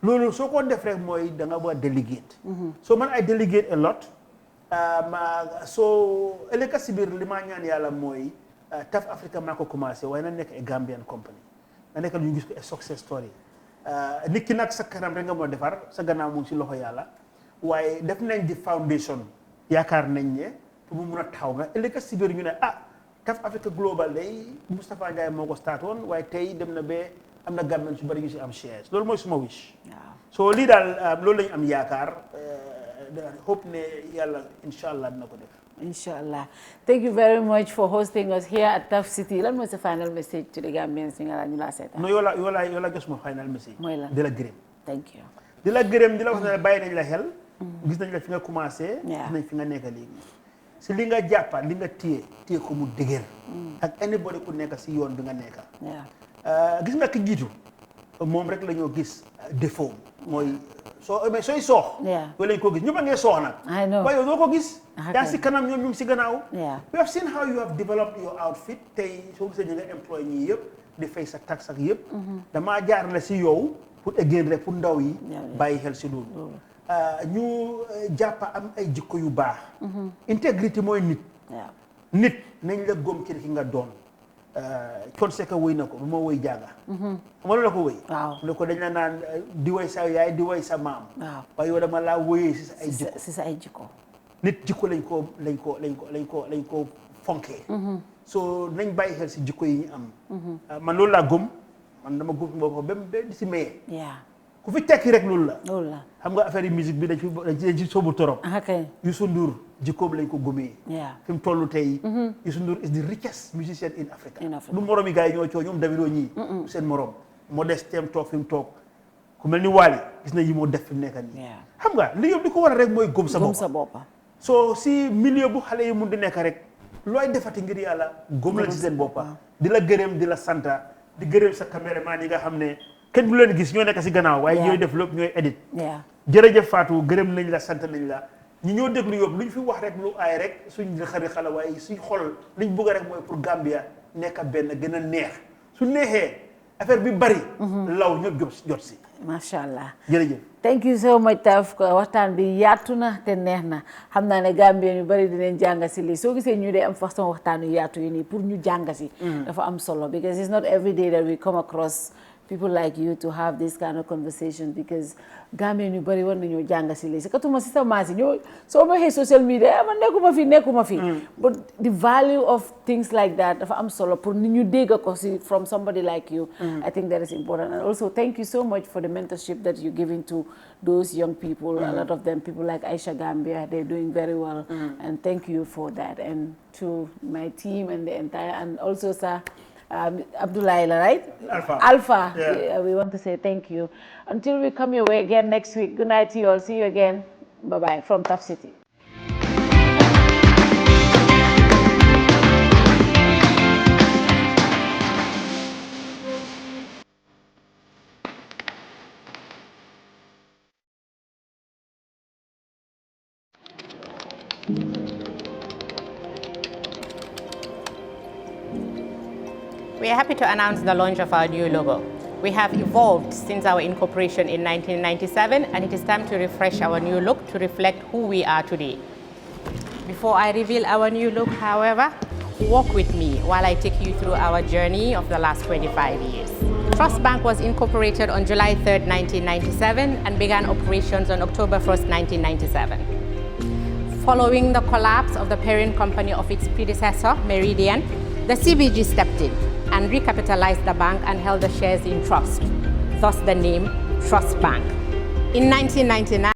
S11: loolu soo ko def rek mooy da nga bëgg a delegate. so man I delegate a lot. so ëllëg si biir li ma ñaan yàlla mooy TAF Africa maa ko commencé waaye na nekk a Gambian company na nekk lu ñu gis ko a success story. nit ki nag sa kanam rek nga mën a defar sa gannaaw mu ngi si loxo yàlla waaye def nañ di foundation yaakaar nañ ne pour mu mun a taxaw nga ëllëg si biir ñu ne TAF Africa Global day Mustapha Njie moo ko start woon waaye tey dem na ba am na Gambian su bari ñu si am shares loolu mooy suma wish. so lii daal loolu lañu am yaakaar hope ne yàlla incha allah dina ko def.
S13: Inshallah. Thank you very much for hosting us here at Taf City. Lan mooy sa final message to the Gambians ñu la seetaan.
S11: no yoo la jox ma final message.
S13: mooy lan
S11: di la gërëm.
S13: Thank you.
S11: di la gërëm di la wax ne bàyyi nañ la xel. gis nañ la fi nga commencé. gis nañ fi nga nekk léegi. si li nga jàppa li nga téye ko mu dëgër. ak anybody ku nekk si yoon bi nga nekk. gis nga ki jiitu moom rek la ñoo gis défaut mooy sooy soox. loolu lañ ko gis ñëpp a ngee soox nag.
S13: I know
S11: waaye doo ko gis. yaa si kanam ñoom ñu ngi si gannaaw. we have seen how you have developed your outfit tey soo gisee ñu nga employé ñii yëpp di fay sa tax ak yëpp. damaa jaarale si yow pour again rek pour ndaw yi. bàyyi xel si loolu. ñu jàppa am ay jikko yu baax. intégrité mooy nit. nit nañ la góom ci ki nga doon. Thione Seck wëy na ko bu ma wëy jànga. xam nga la ko wëy. ne ko dañ la naan di woy sa yaay di woy sa maam. waaye yow dama laa wëyee si sa ay jikko
S13: si sa ay jikko.
S11: nit jikko lañ ko fonkee. so nañ bàyyi xel si jikko yi ñu am. man loolu laa gëm man dama gëm boobu ba di si maye. ku fi tekki rek loolu la. xam nga affaire yi musique bi dañ ci soobu torop. Youssou Ndour jikkoom lañ ko gëmee. fi mu toll tey. Youssou Ndour is the richest musician in Africa. lu morom yi gars yi ñoo coow ñoom Davido ñii. seen morom modeste toog fi mu toog ku mel ni Wally gis na yi moo def fi mu nekk nii xam nga li yëpp li ko war a rek mooy gëm sa bopp so si milieu bu xale yi mun di nekk rek looy defati ngir yàlla gëm la ci seen boppa di la gërëm di la santa di gërëm sa caméraman yi nga xam ne kenn du leen gis ñoo nekk si gannaaw waaye ñooy def lépp ñooy edit jërëjëf Fatou gërëm nañ la sant nañ la ñi ñoo déglu yóbbu lu ñu fi wax rek lu aay rek suñ xarit xala waaye suñ xol liñ bëgg rek mooy pour Gambia nekk benn gën a neex su neexee affaire bi bari law ñëpp jot si
S13: macha allah
S11: jërëjëf
S13: thank you so much Taf waxtaan bi yaatu na te neex na xam naa ne Gambien yu bari dinañ jàng si lii soo gisee ñu dee am façon waxtaan yu yaatu yi nii pour ñu jàng si dafa am solo because it's not every day that we come across people like you to have this kind of conversation because Gambien yu bari war nañoo jàng si lii si katuma si sa maas yi ñoo soo ma waxee social media man nekkuma fi but the value of things like that dafa am solo pour nit ñu dégg ko si from somebody like you I think that is important and also thank you so much for the mentorship that you're giving to those young people a lot of them people like Aisha Gambia they're doing very well and thank you for that and to my team and the entire and also sir Abdullah, right? Alpha. Yeah. We want to say thank you. Until we come your way again next week. Good night to you all. See you again. Bye-bye from Taf City.
S16: We are happy to announce the launch of our new logo. We have evolved since our incorporation in 1997, and it is time to refresh our new look to reflect who we are today. Before I reveal our new look, however, walk with me while I take you through our journey of the last 25 years. Trust Bank was incorporated on July 3rd, 1997, and began operations on October 1st, 1997. Following the collapse of the parent company of its predecessor, Meridian, the CBG stepped in and recapitalized the bank and held the shares in trust, thus the name Trust Bank. In 1999,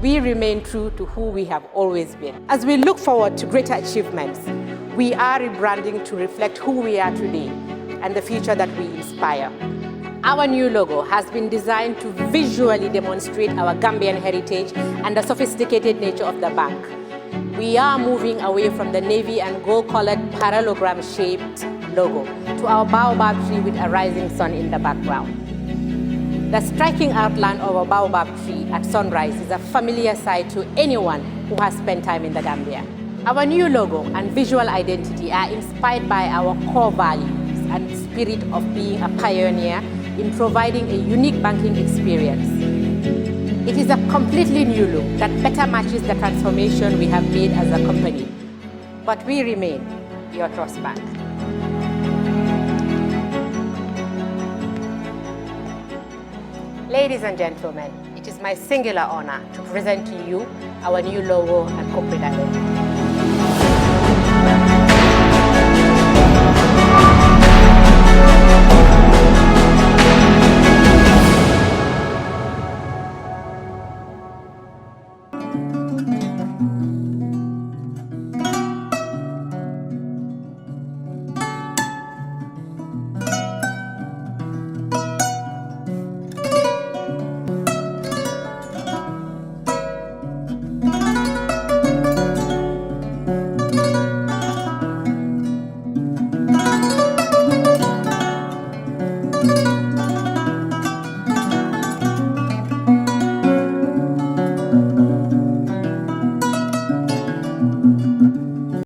S16: we remain true to who we have always been. As we look forward to greater achievements, we are rebranding to reflect who we are today and the future that we inspire. Our new logo has been designed to visually demonstrate our Gambian heritage and the sophisticated nature of the bank. We are moving away from the navy and gold-colored parallelogram-shaped logo to our baobab tree with a rising sun in the background. The striking outline of a baobab tree at sunrise is a familiar sight to anyone who has spent time in the Gambia. Our new logo and visual identity are inspired by our core values and spirit of being a pioneer in providing a unique banking experience. It is a completely new look that better matches the transformation we have made as a company. But we remain your trust bank. Ladies and gentlemen, it is my singular honor to present to you our new logo and corporate identity.